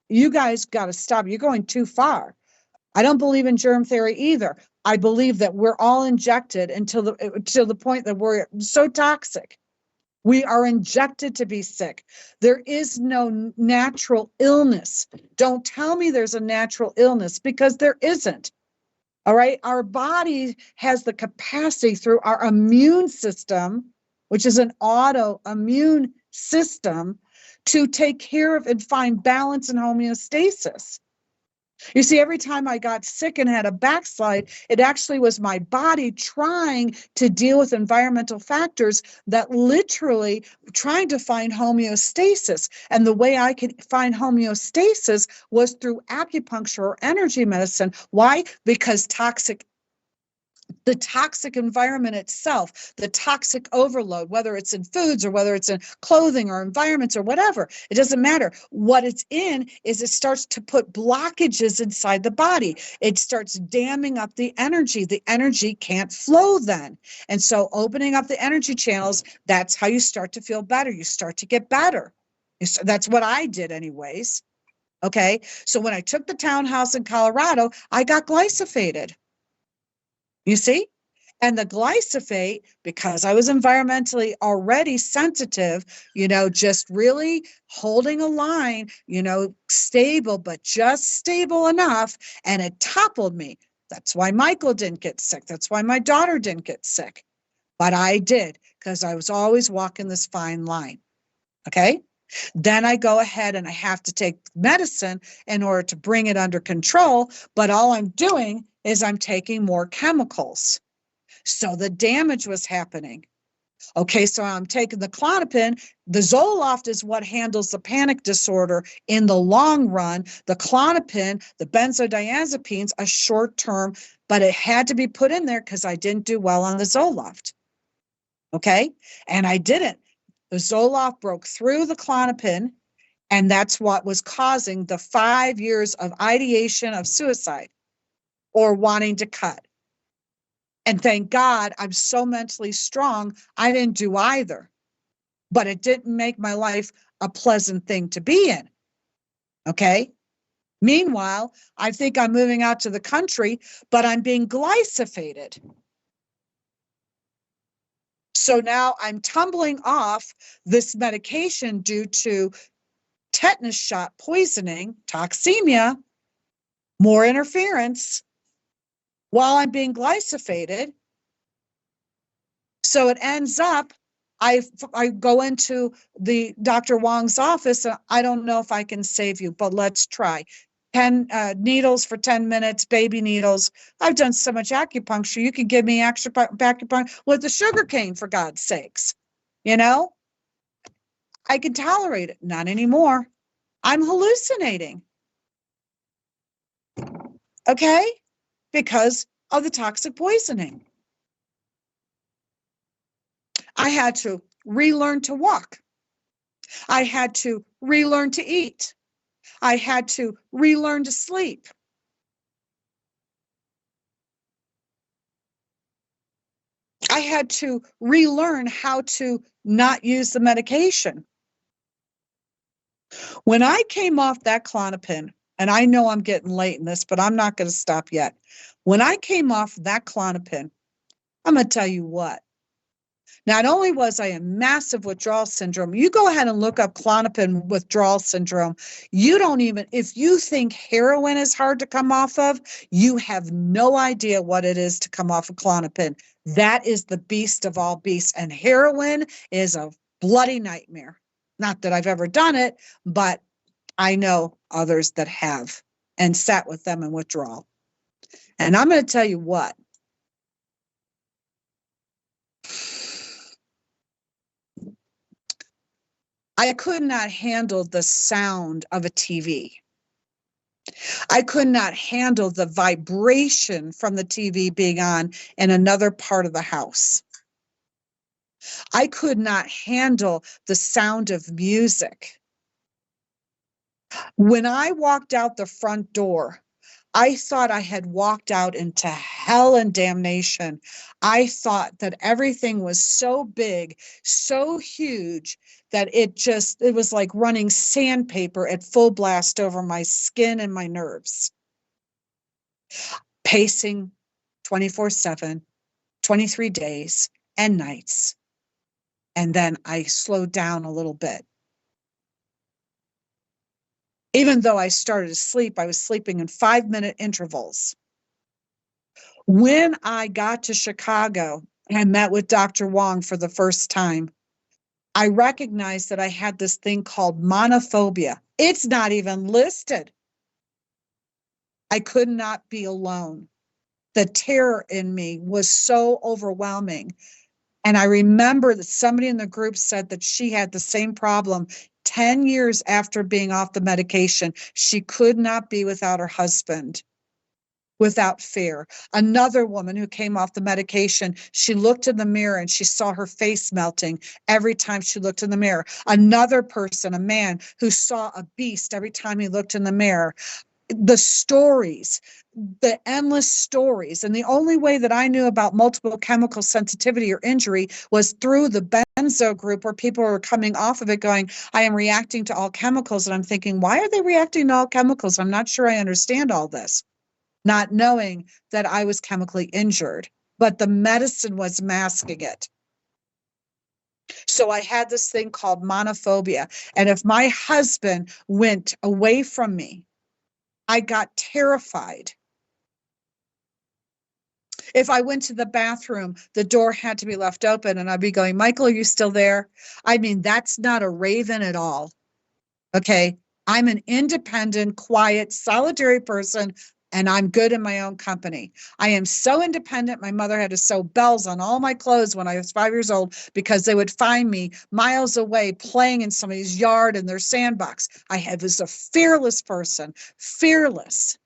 You guys got to stop. You're going too far. I don't believe in germ theory either. I believe that we're all injected until the point that we're so toxic. We are injected to be sick. There is no natural illness. Don't tell me there's a natural illness, because there isn't. All right. Our body has the capacity through our immune system, which is an autoimmune system, to take care of and find balance and homeostasis. You see, every time I got sick and had a backslide, it actually was my body trying to deal with environmental factors that literally trying to find homeostasis. And the way I could find homeostasis was through acupuncture or energy medicine. Why? Because the toxic environment itself, the toxic overload, whether it's in foods or whether it's in clothing or environments or whatever, it doesn't matter. What it's in is it starts to put blockages inside the body. It starts damming up the energy. The energy can't flow then. And so opening up the energy channels, that's how you start to feel better. You start to get better. That's what I did anyways. Okay. So when I took the townhouse in Colorado, I got glycophated. You see? And the glysophate, because I was environmentally already sensitive, just really holding a line, stable, but just stable enough. And it toppled me. That's why Michael didn't get sick. That's why my daughter didn't get sick. But I did, because I was always walking this fine line. Okay. Then I go ahead and I have to take medicine in order to bring it under control. But all I'm doing is I'm taking more chemicals. So the damage was happening. Okay, so I'm taking the Klonopin. The Zoloft is what handles the panic disorder in the long run. The Klonopin, the benzodiazepines, a short term, but it had to be put in there because I didn't do well on the Zoloft. Okay, and I didn't. The Zoloft broke through the Klonopin, and that's what was causing the 5 years of ideation of suicide or wanting to cut. And thank God I'm so mentally strong, I didn't do either. But it didn't make my life a pleasant thing to be in. Okay? Meanwhile, I think I'm moving out to the country, but I'm being glycophated. So now I'm tumbling off this medication due to tetanus shot poisoning, toxemia, more interference, while I'm being glycophated. So it ends up, I go into the Dr. Wong's office, and I don't know if I can save you, but let's try. 10 needles for 10 minutes, baby needles. I've done so much acupuncture. You can give me extra acupuncture with the sugar cane, for God's sakes. I can tolerate it. Not anymore. I'm hallucinating. Okay? Because of the toxic poisoning. I had to relearn to walk. I had to relearn to eat. I had to relearn to sleep. I had to relearn how to not use the medication. When I came off that Klonopin, and I know I'm getting late in this, but I'm not going to stop yet. When I came off that Klonopin, I'm going to tell you what. Not only was I in massive withdrawal syndrome, you go ahead and look up Klonopin withdrawal syndrome. You don't even, if you think heroin is hard to come off of, you have no idea what it is to come off of Klonopin. That is the beast of all beasts. And heroin is a bloody nightmare. Not that I've ever done it, but I know others that have and sat with them in withdrawal. And I'm going to tell you what. I could not handle the sound of a TV. I could not handle the vibration from the TV being on in another part of the house. I could not handle the sound of music. When I walked out the front door, I thought I had walked out into hell and damnation. I thought that everything was so big, so huge, that it was like running sandpaper at full blast over my skin and my nerves. Pacing 24/7, 23 days and nights. And then I slowed down a little bit. Even though I started to sleep, I was sleeping in 5-minute intervals. When I got to Chicago and I met with Dr. Wong for the first time, I recognized that I had this thing called monophobia. It's not even listed. I could not be alone. The terror in me was so overwhelming. And I remember that somebody in the group said that she had the same problem 10 years after being off the medication. She could not be without her husband, without fear. Another woman who came off the medication, she looked in the mirror and she saw her face melting every time she looked in the mirror. Another person, a man, who saw a beast every time he looked in the mirror. the stories, the endless stories. And the only way that I knew about multiple chemical sensitivity or injury was through the benzo group, where people were coming off of it going, I am reacting to all chemicals. And I'm thinking, why are they reacting to all chemicals? I'm not sure I understand all this, not knowing that I was chemically injured, but the medicine was masking it. So I had this thing called monophobia. And if my husband went away from me, I got terrified. If I went to the bathroom, the door had to be left open and I'd be going, Michael, are you still there? I mean, that's not a Raven at all. Okay. I'm an independent, quiet, solitary person, and I'm good in my own company. I am so independent. My mother had to sew bells on all my clothes when I was 5 years old because they would find me miles away playing in somebody's yard in their sandbox. I was a fearless person, fearless.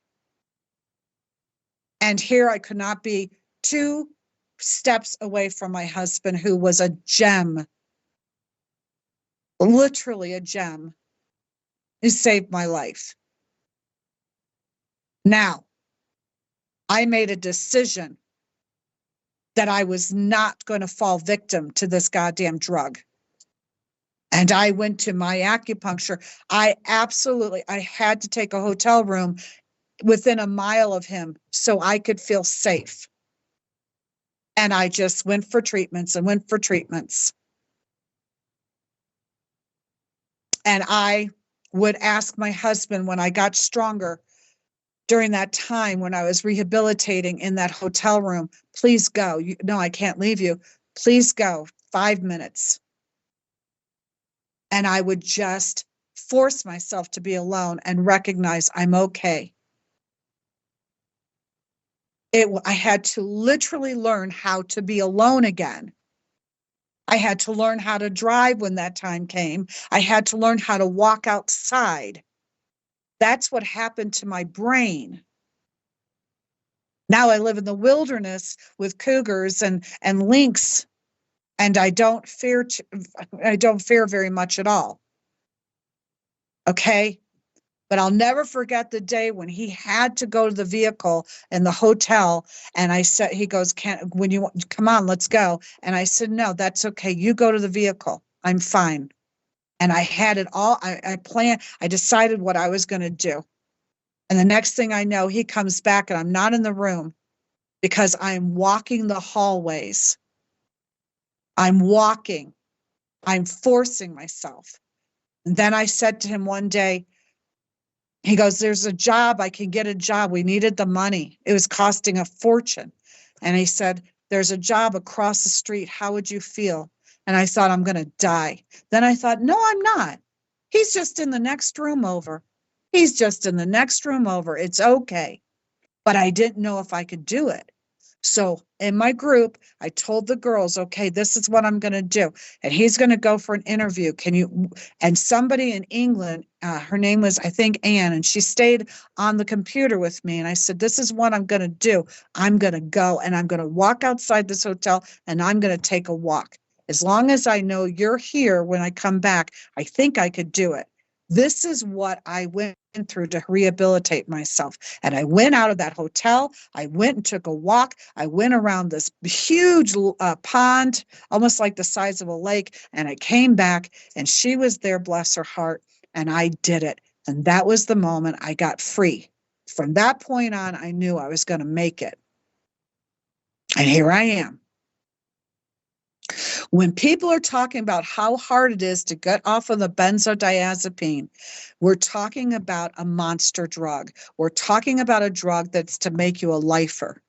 And here I could not be 2 steps away from my husband, who was a gem, literally a gem. He saved my life. Now, I made a decision that I was not going to fall victim to this goddamn drug. And I went to my acupuncture. I had to take a hotel room within a mile of him so I could feel safe. And I just went for treatments and went for treatments. And I would ask my husband when I got stronger during that time when I was rehabilitating in that hotel room, please go. No, I can't leave you. Please go. 5 minutes. And I would just force myself to be alone and recognize I'm okay. I had to literally learn how to be alone again. I had to learn how to drive when that time came. I had to learn how to walk outside. That's what happened to my brain. Now I live in the wilderness with cougars and lynx, and I don't fear very much at all. Okay? But I'll never forget the day when he had to go to the vehicle in the hotel. And I said, he goes, come on, let's go. And I said, no, that's okay. You go to the vehicle. I'm fine. And I had it all. I planned, I decided what I was going to do. And the next thing I know, he comes back and I'm not in the room because I'm walking the hallways. I'm walking. I'm forcing myself. And then I said to him one day, he goes, there's a job. I can get a job. We needed the money. It was costing a fortune. And he said, there's a job across the street. How would you feel? And I thought, I'm going to die. Then I thought, no, I'm not. He's just in the next room over. He's just in the next room over. It's okay. But I didn't know if I could do it. So in my group, I told the girls, okay, this is what I'm going to do. And he's going to go for an interview. And somebody in England, her name was, I think, Anne, and she stayed on the computer with me. And I said, this is what I'm going to do. I'm going to go and I'm going to walk outside this hotel and I'm going to take a walk. As long as I know you're here when I come back, I think I could do it. This is what I went through to rehabilitate myself. And I went out of that hotel. I went and took a walk. I went around this huge pond, almost like the size of a lake. And I came back and she was there, bless her heart. And I did it. And that was the moment I got free. From that point on, I knew I was going to make it. And here I am. When people are talking about how hard it is to get off of the benzodiazepine, we're talking about a monster drug. We're talking about a drug that's to make you a lifer.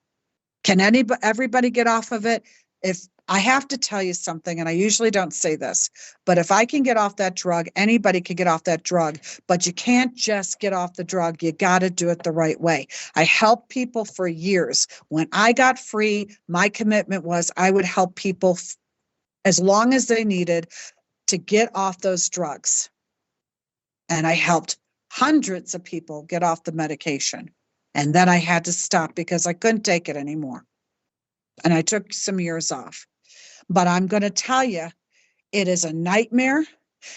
Can everybody get off of it? If I have to tell you something, and I usually don't say this, but if I can get off that drug, anybody can get off that drug, but you can't just get off the drug. You got to do it the right way. I helped people for years. When I got free, my commitment was I would help people as long as they needed to get off those drugs. And I helped hundreds of people get off the medication. And then I had to stop because I couldn't take it anymore. And I took some years off. But I'm going to tell you, it is a nightmare.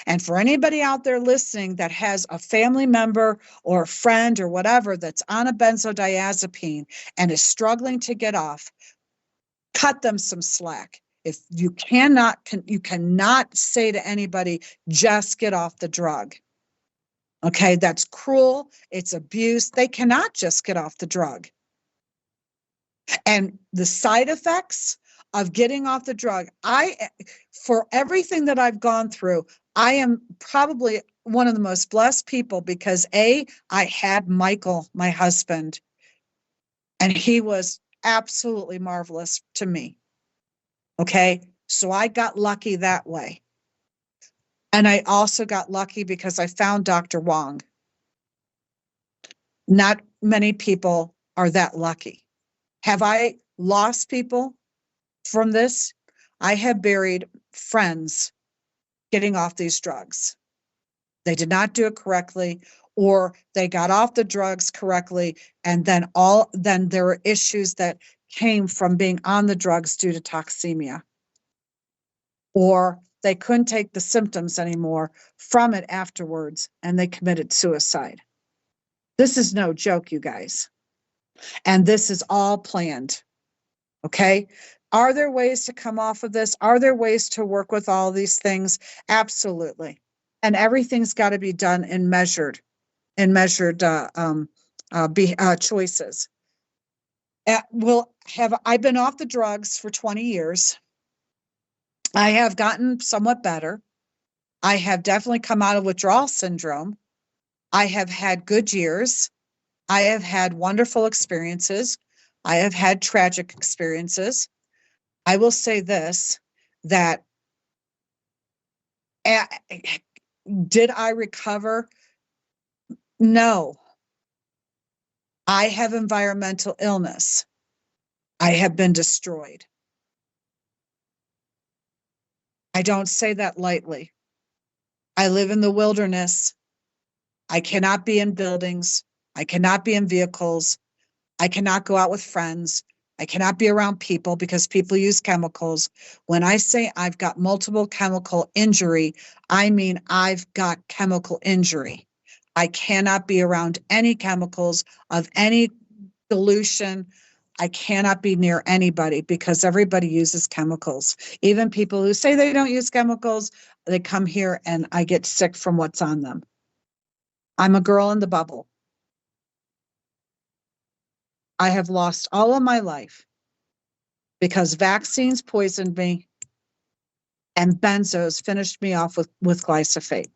And for anybody out there listening that has a family member or a friend or whatever that's on a benzodiazepine and is struggling to get off, cut them some slack. If you cannot say to anybody, just get off the drug. Okay, that's cruel. It's abuse. They cannot just get off the drug. And the side effects of getting off the drug, for everything that I've gone through, I am probably one of the most blessed people because I had Michael, my husband, and he was absolutely marvelous to me. Okay, so I got lucky that way. And I also got lucky because I found Dr. Wong. Not many people are that lucky. Have I lost people from this? I have buried friends getting off these drugs. They did not do it correctly, or they got off the drugs correctly, and then there were issues that came from being on the drugs due to toxemia, or they couldn't take the symptoms anymore from it afterwards, and they committed suicide. This is no joke, you guys. And this is all planned. Okay? Are there ways to come off of this? Are there ways to work with all these things? Absolutely. And everything's got to be done in measured choices. I've been off the drugs for 20 years. I have gotten somewhat better. I have definitely come out of withdrawal syndrome. I have had good years. I have had wonderful experiences. I have had tragic experiences. I will say this, that did I recover? No. I have environmental illness. I have been destroyed. I don't say that lightly. I live in the wilderness. I cannot be in buildings. I cannot be in vehicles. I cannot go out with friends. I cannot be around people because people use chemicals. When I say I've got multiple chemical injury, I mean I've got chemical injury. I cannot be around any chemicals of any dilution. I cannot be near anybody because everybody uses chemicals. Even people who say they don't use chemicals, they come here and I get sick from what's on them. I'm a girl in the bubble. I have lost all of my life because vaccines poisoned me and benzos finished me off with glysophate.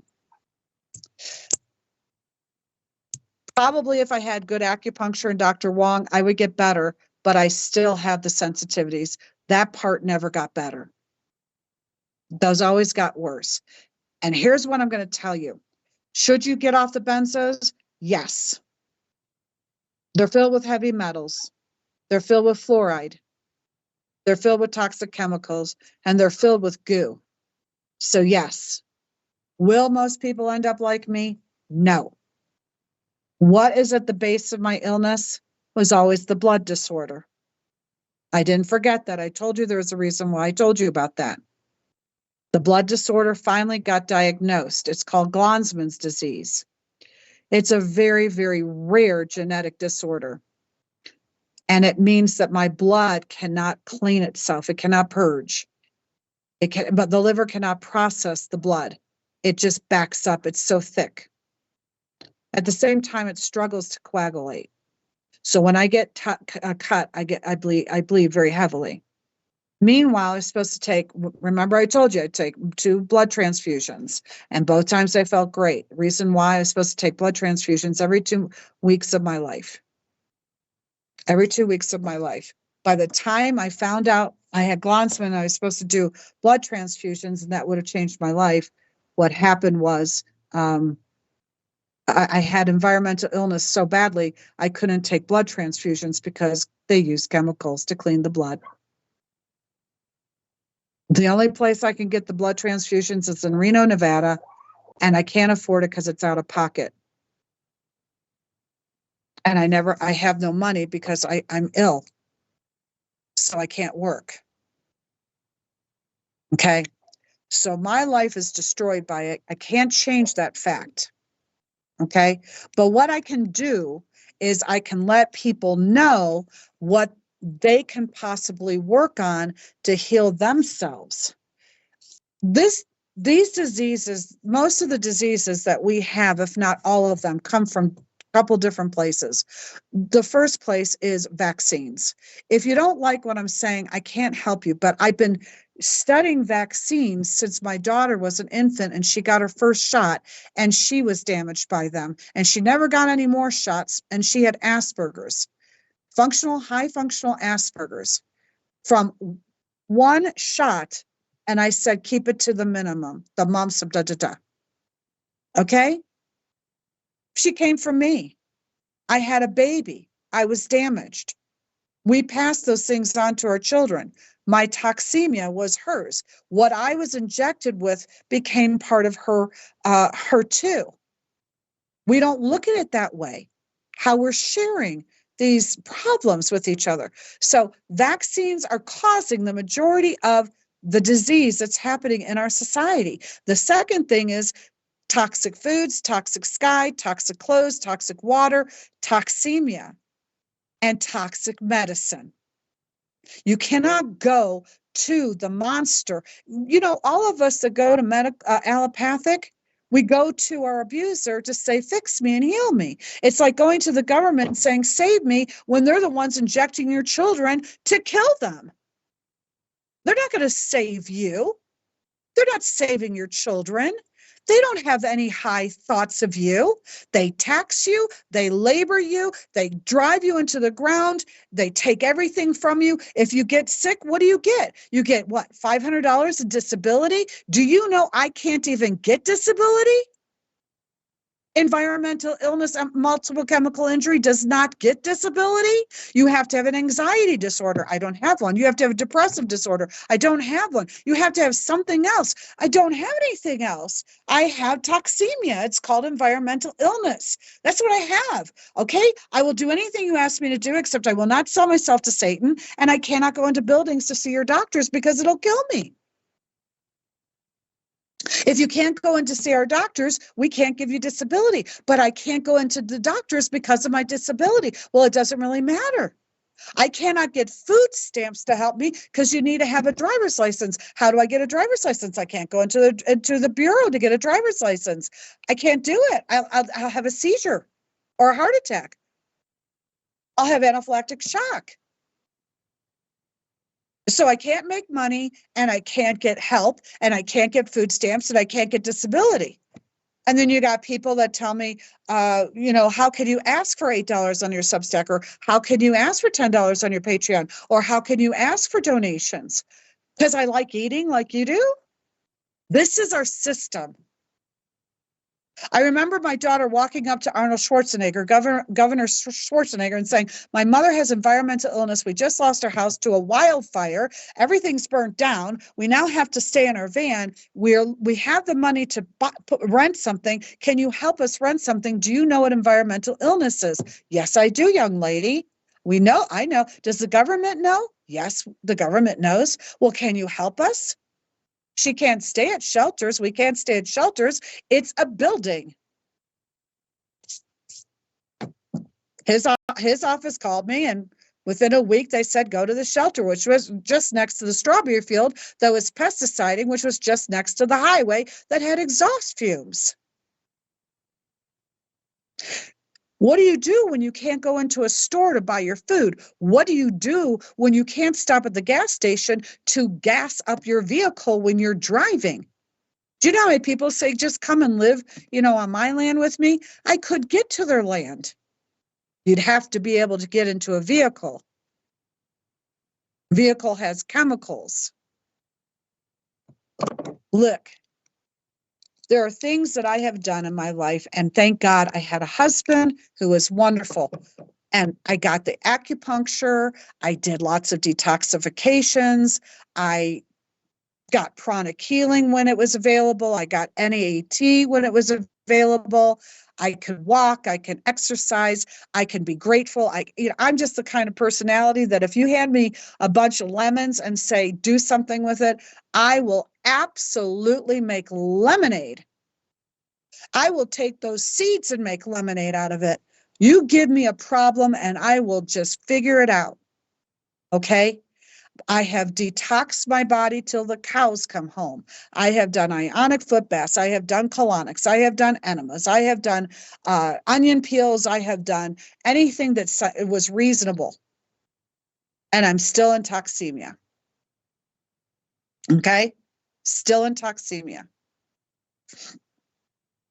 Probably if I had good acupuncture and Dr. Wong, I would get better, but I still have the sensitivities. That part never got better. Those always got worse. And here's what I'm going to tell you. Should you get off the benzos? Yes. They're filled with heavy metals. They're filled with fluoride. They're filled with toxic chemicals, and they're filled with goo. So yes. Will most people end up like me? No. What is at the base of my illness was always the blood disorder. I didn't forget that. I told you there was a reason why I told you about that. The blood disorder finally got diagnosed. It's called Glanzmann's disease. It's a very, very rare genetic disorder. And it means that my blood cannot clean itself. It cannot purge. But the liver cannot process the blood. It just backs up. It's so thick. At the same time, it struggles to coagulate. So when I get cut, I bleed very heavily. Meanwhile, I was supposed to take, remember I told you I'd take 2 blood transfusions, and both times I felt great. The reason why I was supposed to take blood transfusions every 2 weeks of my life. Every 2 weeks of my life. By the time I found out I had Glanzmann, I was supposed to do blood transfusions, and that would have changed my life. What happened was I had environmental illness so badly, I couldn't take blood transfusions because they use chemicals to clean the blood. The only place I can get the blood transfusions is in Reno, Nevada, and I can't afford it because it's out of pocket. And I have no money because I'm ill, so I can't work. Okay. So my life is destroyed by it. I can't change that fact. Okay. But what I can do is I can let people know what they can possibly work on to heal themselves. These diseases, most of the diseases that we have, if not all of them, come from a couple different places. The first place is vaccines. If you don't like what I'm saying, I can't help you, but I've been studying vaccines since my daughter was an infant and she got her first shot and she was damaged by them and she never got any more shots and she had Asperger's, high functional Asperger's from one shot. And I said, keep it to the minimum, the mumps of da-da-da. Okay? She came from me. I had a baby. I was damaged. We passed those things on to our children. My toxemia was hers. What I was injected with became part of her too. We don't look at it that way, how we're sharing these problems with each other. So vaccines are causing the majority of the disease that's happening in our society. The second thing is toxic foods, toxic sky, toxic clothes, toxic water, toxemia, and toxic medicine. You cannot go to the monster. You know, all of us that go to allopathic, we go to our abuser to say, fix me and heal me. It's like going to the government and saying, save me, when they're the ones injecting your children to kill them. They're not going to save you. They're not saving your children. They don't have any high thoughts of you. They tax you, they labor you, they drive you into the ground, they take everything from you. If you get sick, what do you get? You get what, $500 in disability? Do you know I can't even get disability? Environmental illness and multiple chemical injury does not get disability. You have to have an anxiety disorder. I don't have one. You have to have a depressive disorder. I don't have one. You have to have something else. I don't have anything else. I have toxemia. It's called environmental illness. That's what I have. Okay. I will do anything you ask me to do, except I will not sell myself to Satan. And I cannot go into buildings to see your doctors because it'll kill me. If you can't go in to see our doctors, we can't give you disability. But I can't go into the doctors because of my disability. Well, it doesn't really matter. I cannot get food stamps to help me because you need to have a driver's license. How do I get a driver's license? I can't go into the bureau to get a driver's license. I can't do it. I'll have a seizure or a heart attack. I'll have anaphylactic shock. So I can't make money and I can't get help and I can't get food stamps and I can't get disability. And then you got people that tell me, how can you ask for $8 on your Substack, or how can you ask for $10 on your Patreon, or how can you ask for donations? Because I like eating like you do. This is our system. I remember my daughter walking up to Arnold Schwarzenegger, Governor Schwarzenegger, and saying, my mother has environmental illness. We just lost our house to a wildfire. Everything's burnt down. We now have to stay in our van. We have the money to rent something. Can you help us rent something? Do you know what environmental illness is? Yes, I do, young lady. I know. Does the government know? Yes, the government knows. Well, can you help us? She can't stay at shelters. We can't stay at shelters. It's a building. His office called me, and within a week they said, go to the shelter, which was just next to the strawberry field that was pesticiding, which was just next to the highway that had exhaust fumes. What do you do when you can't go into a store to buy your food? What do you do when you can't stop at the gas station to gas up your vehicle when you're driving? Do you know how many people say, just come and live, on my land with me? I could get to their land. You'd have to be able to get into a vehicle. Vehicle has chemicals. Look. There are things that I have done in my life, and thank God I had a husband who was wonderful. And I got the acupuncture. I did lots of detoxifications. I got pranic healing when it was available. I got NAAT when it was available. I could walk. I can exercise. I can be grateful. I'm just the kind of personality that if you hand me a bunch of lemons and say, do something with it, I will absolutely make lemonade. I will take those seeds and make lemonade out of it. You give me a problem and I will just figure it out. Okay? I have detoxed my body till the cows come home. I have done ionic foot baths. I have done colonics. I have done enemas. I have done onion peels. I have done anything that was reasonable. And I'm still in toxemia. Okay? Still in toxemia.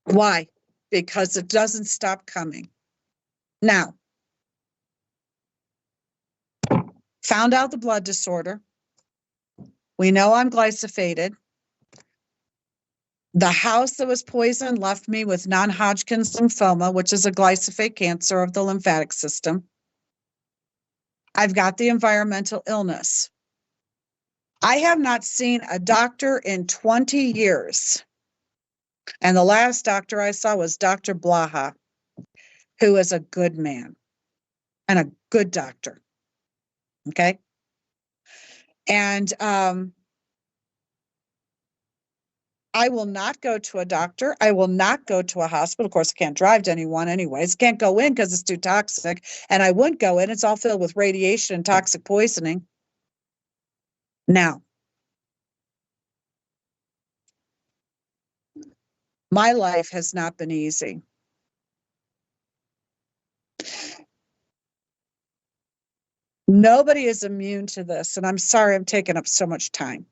Why? Because it doesn't stop coming. Now, found out the blood disorder. We know I'm glycophated. The house that was poisoned left me with non-Hodgkin's lymphoma, which is a glysophate cancer of the lymphatic system. I've got the environmental illness. I have not seen a doctor in 20 years. And the last doctor I saw was Dr. Blaha, who is a good man and a good doctor. Okay. And I will not go to a doctor. I will not go to a hospital. Of course, I can't drive to anyone anyways. Can't go in because it's too toxic. And I wouldn't go in. It's all filled with radiation and toxic poisoning. Now, my life has not been easy. Nobody is immune to this. And I'm sorry I'm taking up so much time.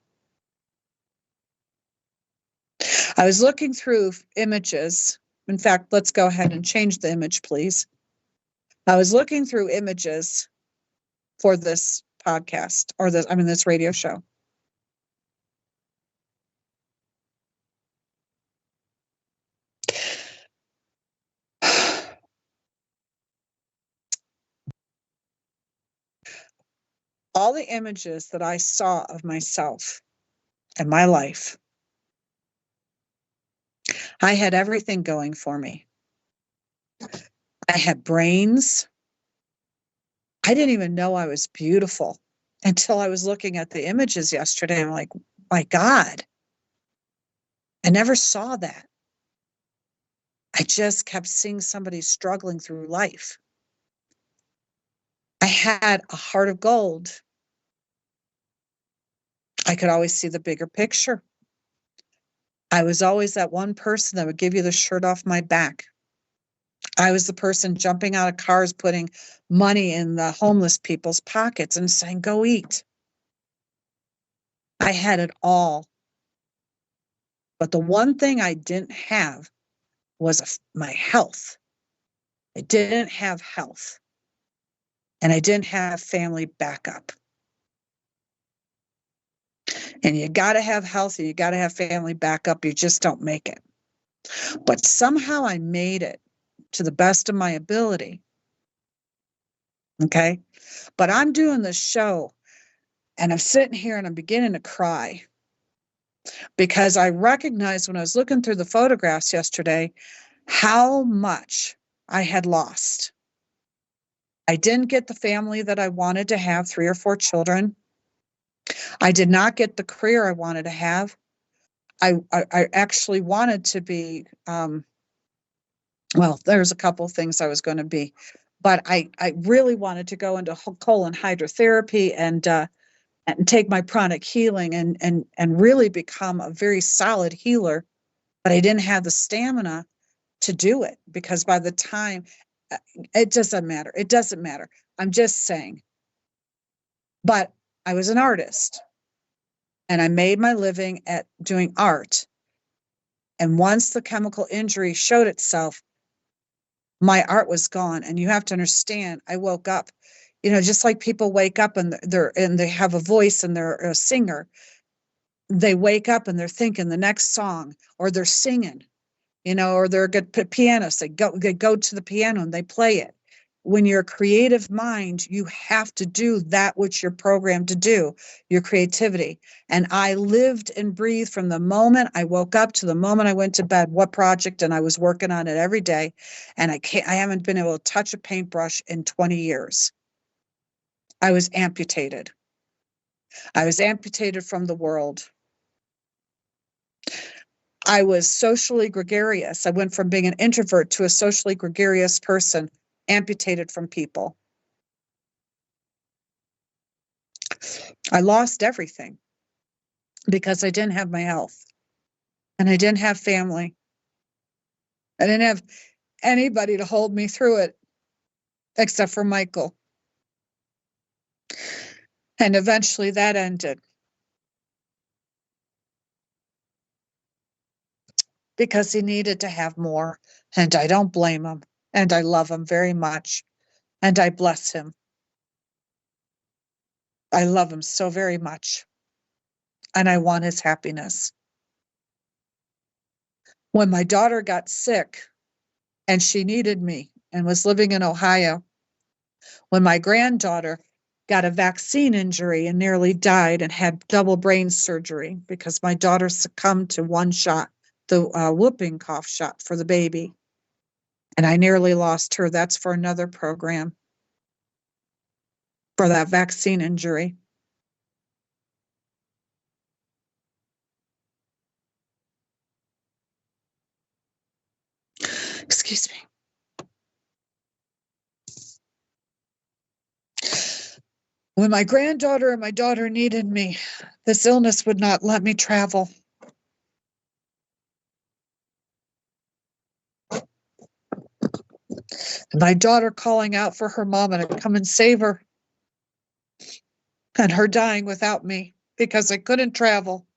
I was looking through images. In fact, let's go ahead and change the image, please. I was looking through images for this podcast or this radio show. All the images that I saw of myself and my life, I had everything going for me. I had brains. I didn't even know I was beautiful until I was looking at the images yesterday. I'm like, my God, I never saw that. I just kept seeing somebody struggling through life. I had a heart of gold. I could always see the bigger picture. I was always that one person that would give you the shirt off my back. I was the person jumping out of cars, putting money in the homeless people's pockets and saying, go eat. I had it all. But the one thing I didn't have was my health. I didn't have health. And I didn't have family backup. And you got to have health and you got to have family backup. You just don't make it. But somehow I made it to the best of my ability. Okay. But I'm doing this show and I'm sitting here and I'm beginning to cry because I recognized when I was looking through the photographs yesterday how much I had lost. I didn't get the family that I wanted to have, 3 or 4 children. I did not get the career I wanted to have. I actually wanted to be, well, there's a couple of things I was going to be, but I really wanted to go into colon hydrotherapy and take my pranic healing and really become a very solid healer. But I didn't have the stamina to do it because by the time, it doesn't matter. It doesn't matter. I'm just saying. But I was an artist and I made my living at doing art. And once the chemical injury showed itself, my art was gone. And you have to understand, I woke up, just like people wake up and they have a voice and they're a singer. They wake up and they're thinking the next song, or they're singing, or they're a good pianist. They go to the piano and they play it. When you're a creative mind, you have to do that which you're programmed to do, your creativity. And I lived and breathed from the moment I woke up to the moment I went to bed, what project, and I was working on it every day. And I haven't been able to touch a paintbrush in 20 years. I was amputated. I was amputated from the world. I was socially gregarious. I went from being an introvert to a socially gregarious person, amputated from people. I lost everything because I didn't have my health and I didn't have family. I didn't have anybody to hold me through it except for Michael. And eventually that ended because he needed to have more. And I don't blame him. And I love him very much. And I bless him. I love him so very much. And I want his happiness. When my daughter got sick and she needed me and was living in Ohio, when my granddaughter got a vaccine injury and nearly died and had double brain surgery because my daughter succumbed to one shot, the whooping cough shot for the baby. And I nearly lost her. That's for another program for that vaccine injury. Excuse me. When my granddaughter and my daughter needed me, this illness would not let me travel. And my daughter calling out for her mama to come and save her. And her dying without me because I couldn't travel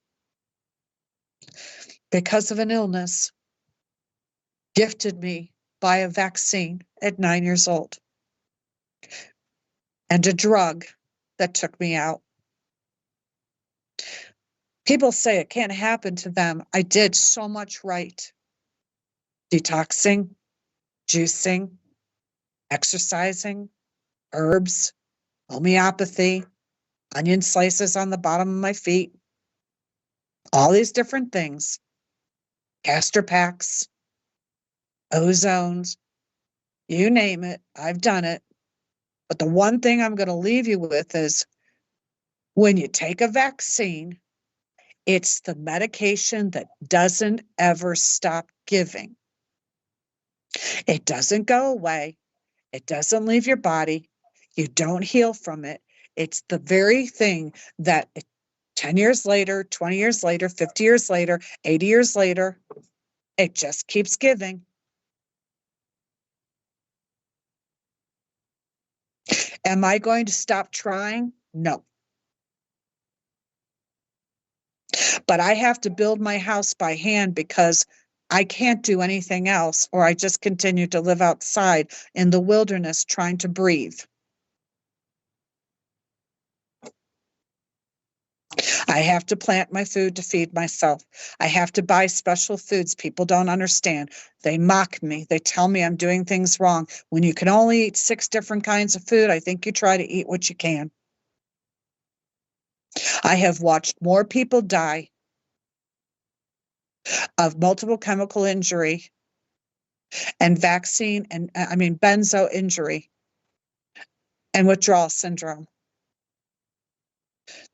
because of an illness gifted me by a vaccine at 9 years old and a drug that took me out. People say it can't happen to them. I did so much right. Detoxing, juicing, exercising, herbs, homeopathy, onion slices on the bottom of my feet, all these different things, castor packs, ozones, you name it, I've done it. But the one thing I'm going to leave you with is when you take a vaccine, it's the medication that doesn't ever stop giving. It doesn't go away. It doesn't leave your body. You don't heal from it. It's the very thing that 10 years later, 20 years later, 50 years later, 80 years later, it just keeps giving. Am I going to stop trying? No. But I have to build my house by hand because I can't do anything else, or I just continue to live outside in the wilderness trying to breathe. I have to plant my food to feed myself. I have to buy special foods people don't understand. They mock me. They tell me I'm doing things wrong. When you can only eat 6 different kinds of food, I think you try to eat what you can. I have watched more people die of multiple chemical injury and vaccine and benzo injury and withdrawal syndrome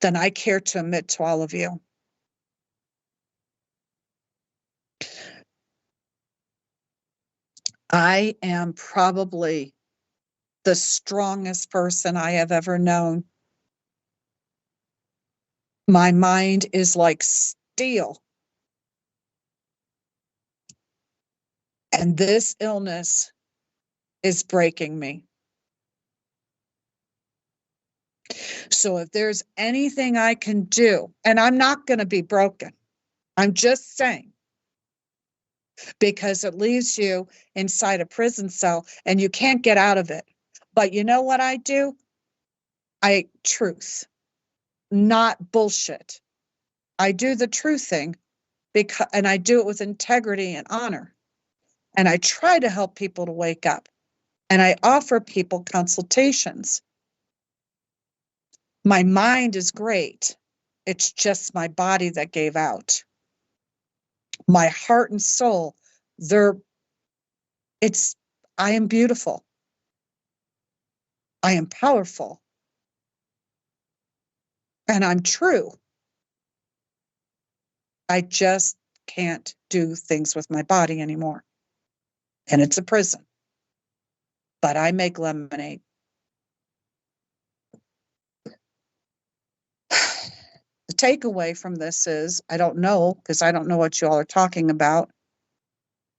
than I care to admit to all of you. I am probably the strongest person I have ever known. My mind is like steel. And this illness is breaking me. So if there's anything I can do, and I'm not going to be broken, I'm just saying, because it leaves you inside a prison cell and you can't get out of it. But you know what I do? Truth, not bullshit. I do the true thing and I do it with integrity and honor. And I try to help people to wake up. And I offer people consultations. My mind is great. It's just my body that gave out. My heart and soul, I am beautiful. I am powerful. And I'm true. I just can't do things with my body anymore. And it's a prison. But I make lemonade. The takeaway from this is, I don't know, because I don't know what you all are talking about.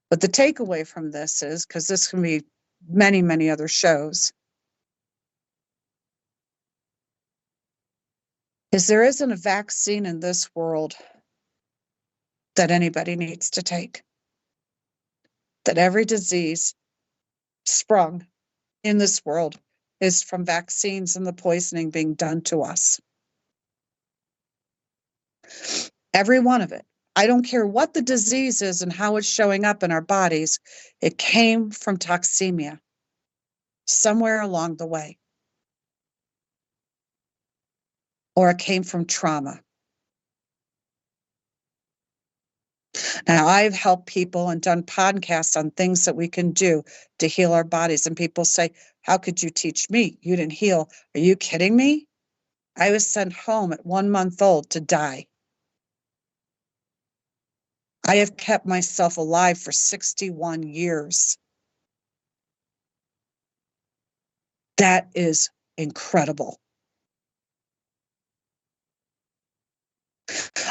But the takeaway from this is, because this can be many, many other shows, is there isn't a vaccine in this world that anybody needs to take. That every disease sprung in this world is from vaccines and the poisoning being done to us. Every one of it. I don't care what the disease is and how it's showing up in our bodies. It came from toxemia somewhere along the way. Or it came from trauma. Now, I've helped people and done podcasts on things that we can do to heal our bodies. And people say, how could you teach me? You didn't heal. Are you kidding me? I was sent home at 1 month old to die. I have kept myself alive for 61 years. That is incredible.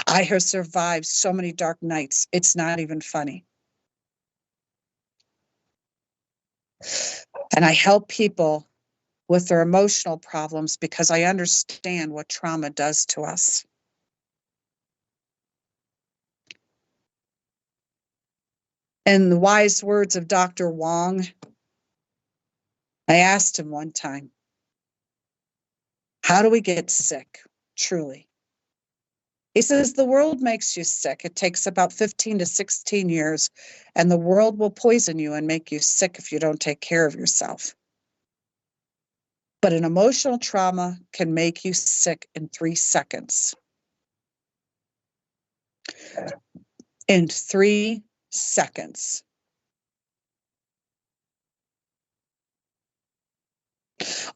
I have survived so many dark nights. It's not even funny. And I help people with their emotional problems because I understand what trauma does to us. In the wise words of Dr. Wong, I asked him one time, how do we get sick, truly? He says, the world makes you sick. It takes about 15 to 16 years, and the world will poison you and make you sick if you don't take care of yourself. But an emotional trauma can make you sick in 3 seconds. In 3 seconds.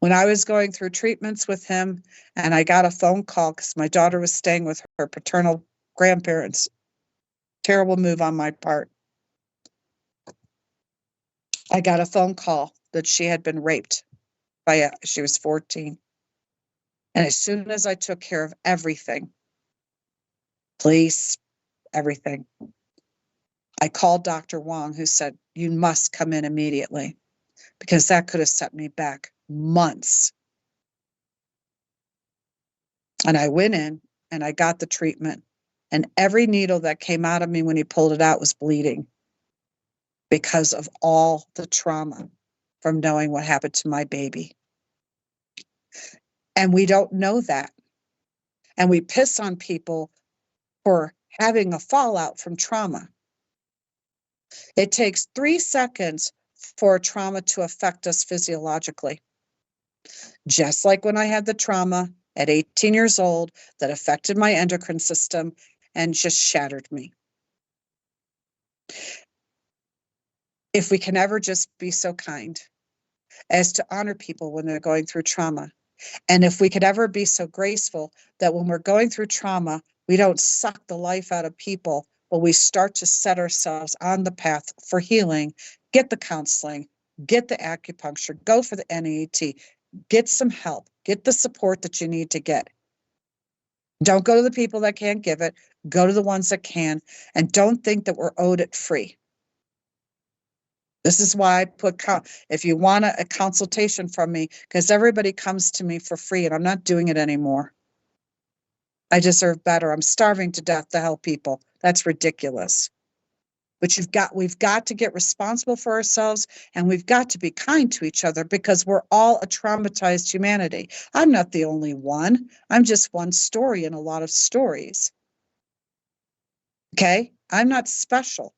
When I was going through treatments with him, and I got a phone call because my daughter was staying with her paternal grandparents. Terrible move on my part. I got a phone call that she had been raped she was 14. And as soon as I took care of everything, police, everything, I called Dr. Wong, who said, you must come in immediately, because that could have set me back months. And I went in and I got the treatment, and every needle that came out of me when he pulled it out was bleeding because of all the trauma from knowing what happened to my baby. And we don't know that. And we piss on people for having a fallout from trauma. It takes 3 seconds for trauma to affect us physiologically. Just like when I had the trauma at 18 years old that affected my endocrine system and just shattered me. If we can ever just be so kind as to honor people when they're going through trauma, and if we could ever be so graceful that when we're going through trauma, we don't suck the life out of people, but we start to set ourselves on the path for healing, get the counseling, get the acupuncture, go for the NEAT, get some help, get the support that you need to get. Don't go to the people that can't give it, go to the ones that can, and don't think that we're owed it free. This is why I put, if you want a consultation from me, because everybody comes to me for free and I'm not doing it anymore. I deserve better. I'm starving to death to help people. That's ridiculous. But we've got to get responsible for ourselves, and we've got to be kind to each other, because we're all a traumatized humanity. I'm not the only one. I'm just one story in a lot of stories. Okay? I'm not special.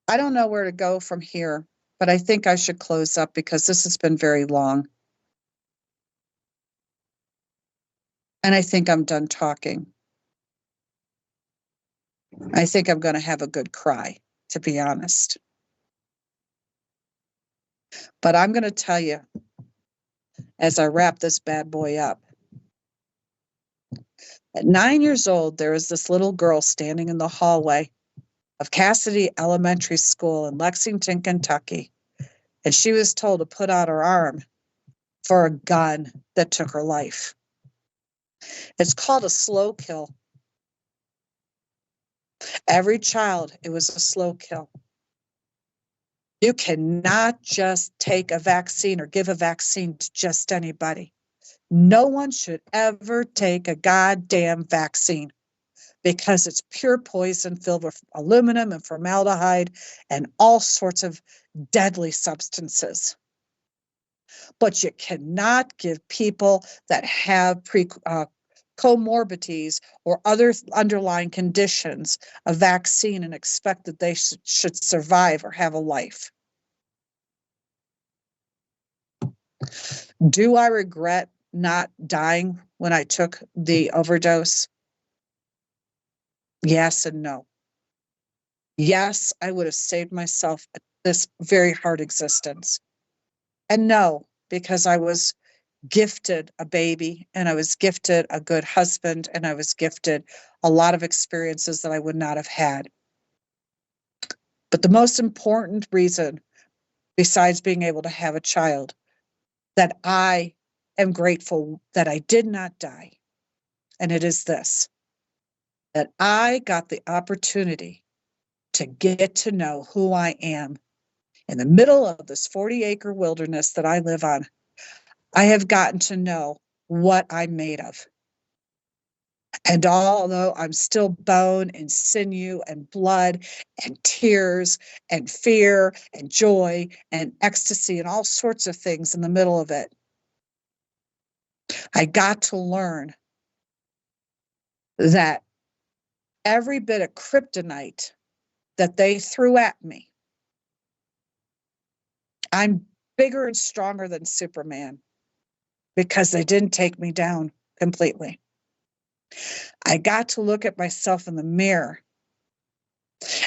I don't know where to go from here, but I think I should close up because this has been very long. And I think I'm done talking. I think I'm going to have a good cry, to be honest. But I'm going to tell you, as I wrap this bad boy up. At 9 years old, there was this little girl standing in the hallway of Cassidy Elementary School in Lexington, Kentucky, and she was told to put out her arm for a gun that took her life. It's called a slow kill. Every child, it was a slow kill. You cannot just take a vaccine or give a vaccine to just anybody. No one should ever take a goddamn vaccine because it's pure poison filled with aluminum and formaldehyde and all sorts of deadly substances. But you cannot give people that have comorbidities or other underlying conditions a vaccine and expect that they should survive or have a life. Do I regret not dying when I took the overdose? Yes and no. Yes, I would have saved myself this very hard existence. And no, because I was gifted a baby and I was gifted a good husband and I was gifted a lot of experiences that I would not have had. But the most important reason, besides being able to have a child, that I am grateful that I did not die, and it is this, that I got the opportunity to get to know who I am in the middle of this 40-acre wilderness that I live on. I have gotten to know what I'm made of. And although I'm still bone and sinew and blood and tears and fear and joy and ecstasy and all sorts of things in the middle of it, I got to learn that every bit of kryptonite that they threw at me, I'm bigger and stronger than Superman because they didn't take me down completely. I got to look at myself in the mirror.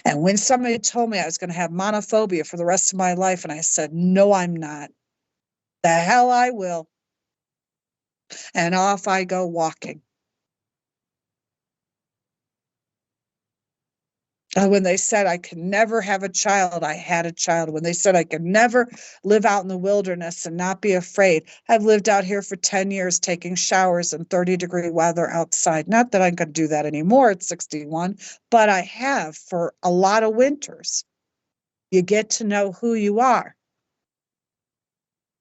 And when somebody told me I was going to have monophobia for the rest of my life, and I said, no, I'm not. The hell I will. And off I go walking. When they said I could never have a child, I had a child. When they said I could never live out in the wilderness and not be afraid, I've lived out here for 10 years taking showers in 30-degree weather outside. Not that I could do that anymore at 61, but I have for a lot of winters. You get to know who you are.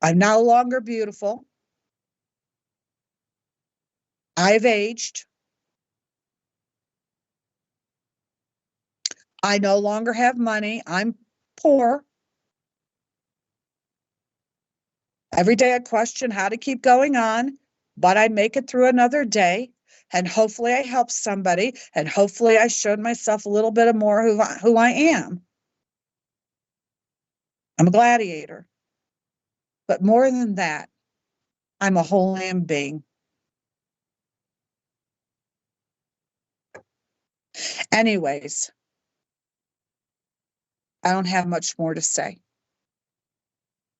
I'm no longer beautiful. I've aged. I no longer have money. I'm poor. Every day I question how to keep going on, but I make it through another day. And hopefully I help somebody. And hopefully I showed myself a little bit of more who I am. I'm a gladiator. But more than that, I'm a whole human being. Anyways, I don't have much more to say.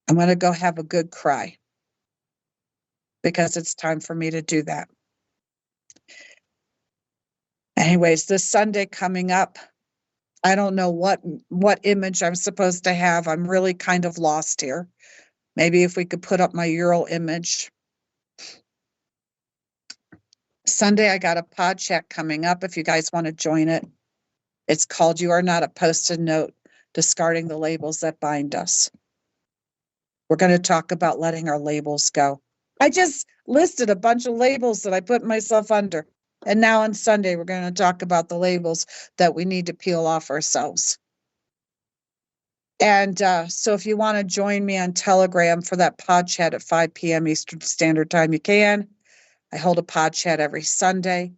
I'm going to go have a good cry because it's time for me to do that. Anyways, this Sunday coming up, I don't know what image I'm supposed to have. I'm really kind of lost here. Maybe if we could put up my Ural image. Sunday, I got a pod chat coming up if you guys want to join it. It's called You Are Not a Post-it Note, Discarding the Labels That Bind Us. We're going to talk about letting our labels go. I just listed a bunch of labels that I put myself under. And now on Sunday, we're going to talk about the labels that we need to peel off ourselves. And so if you want to join me on Telegram for that pod chat at 5 p.m. Eastern Standard Time, you can. I hold a pod chat every Sunday.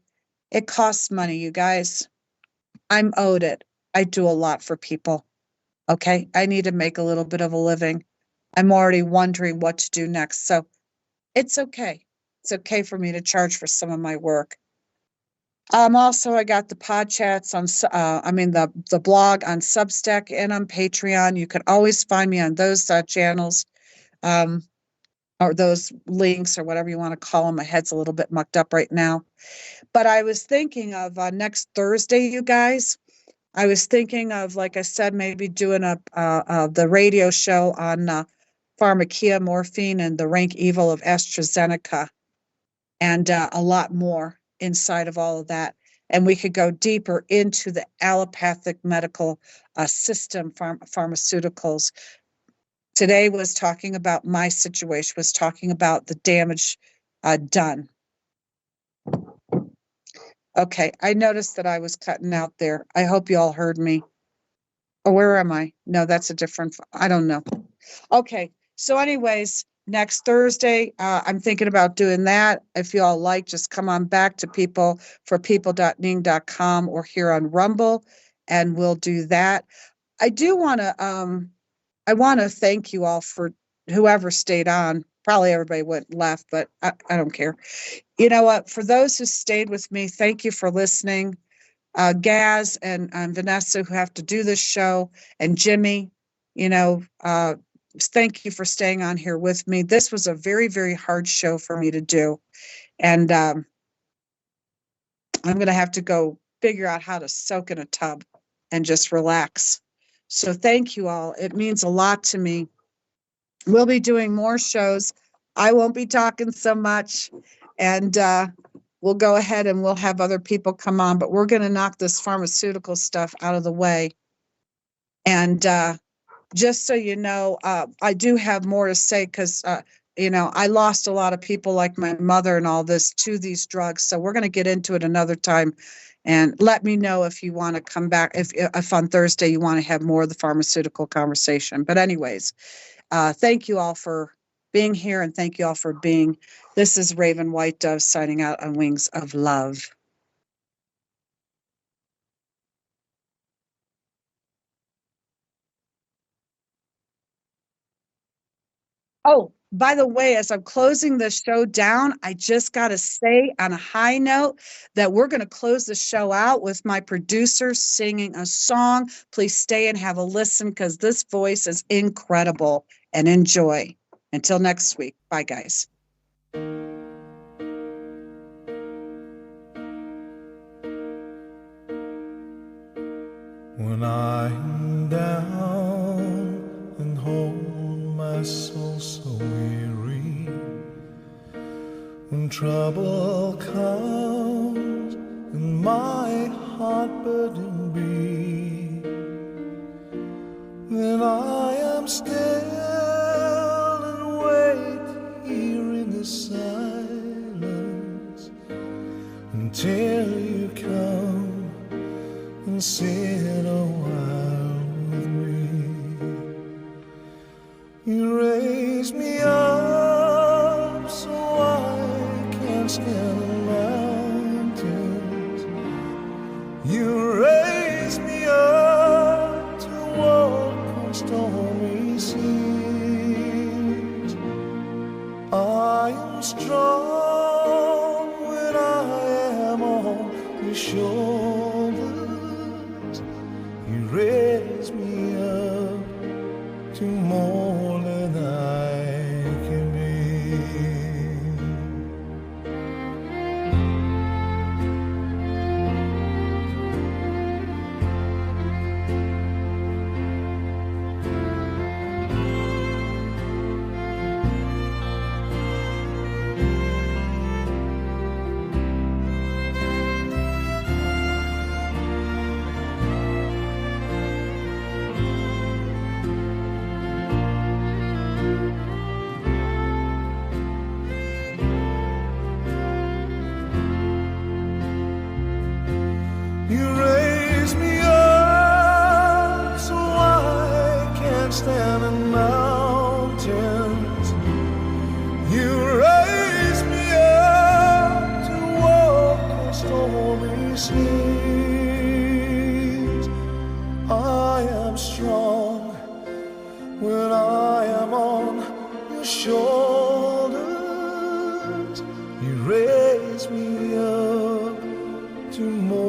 It costs money, you guys. I'm owed it. I do a lot for people. Okay? I need to make a little bit of a living. I'm already wondering what to do next. So it's okay. It's okay for me to charge for some of my work. Also, I got the pod chats on, the blog on Substack and on Patreon. You can always find me on those channels. or those links or whatever you want to call them. My head's a little bit mucked up right now. But I was thinking of next Thursday, you guys. I was thinking of, like I said, maybe doing the radio show on pharmakia, morphine, and the rank evil of AstraZeneca, and a lot more inside of all of that. And we could go deeper into the allopathic medical system, pharmaceuticals. Today was talking about my situation, was talking about the damage done. Okay, I noticed that I was cutting out there. I hope you all heard me. Oh, where am I? No, that's a different, I don't know. Okay, so anyways, next Thursday, I'm thinking about doing that. If you all like, just come on back to people.ning.com or here on Rumble, and we'll do that. I do want to, I want to thank you all for whoever stayed on. Probably everybody went left, but I don't care. You know what? For those who stayed with me, thank you for listening. Gaz and Vanessa, who have to do this show, and Jimmy, thank you for staying on here with me. This was a very, very hard show for me to do. And I'm going to have to go figure out how to soak in a tub and just relax. So thank you all. It means a lot to me. We'll be doing more shows. I won't be talking so much. And we'll go ahead and we'll have other people come on, but we're going to knock this pharmaceutical stuff out of the way. And just so you know, I do have more to say because, I lost a lot of people like my mother and all this to these drugs. So we're going to get into it another time. And let me know if you want to come back, if on Thursday you want to have more of the pharmaceutical conversation. But anyways, thank you all for being here, and thank you all for being. This is Raven White Dove signing out on Wings of Love. Oh, by the way, as I'm closing the show down, I just got to say on a high note that we're going to close the show out with my producer singing a song. Please stay and have a listen because this voice is incredible, and enjoy. Until next week. Bye, guys. When I'm down and hold my soul so weary, when trouble comes and my heart burden be, then I am still and wait here in the silence until you come and sit a while with me. You raise me up so I can scale the mountains. You raise me up to walk on stormy seas. I am strong when I am on your shoulders. You raise me up to more than I can be. You raise me up so I can stand in mountains. You raise me up to walk on stormy seas. I am strong when I am on your shoulders. You raise me up to more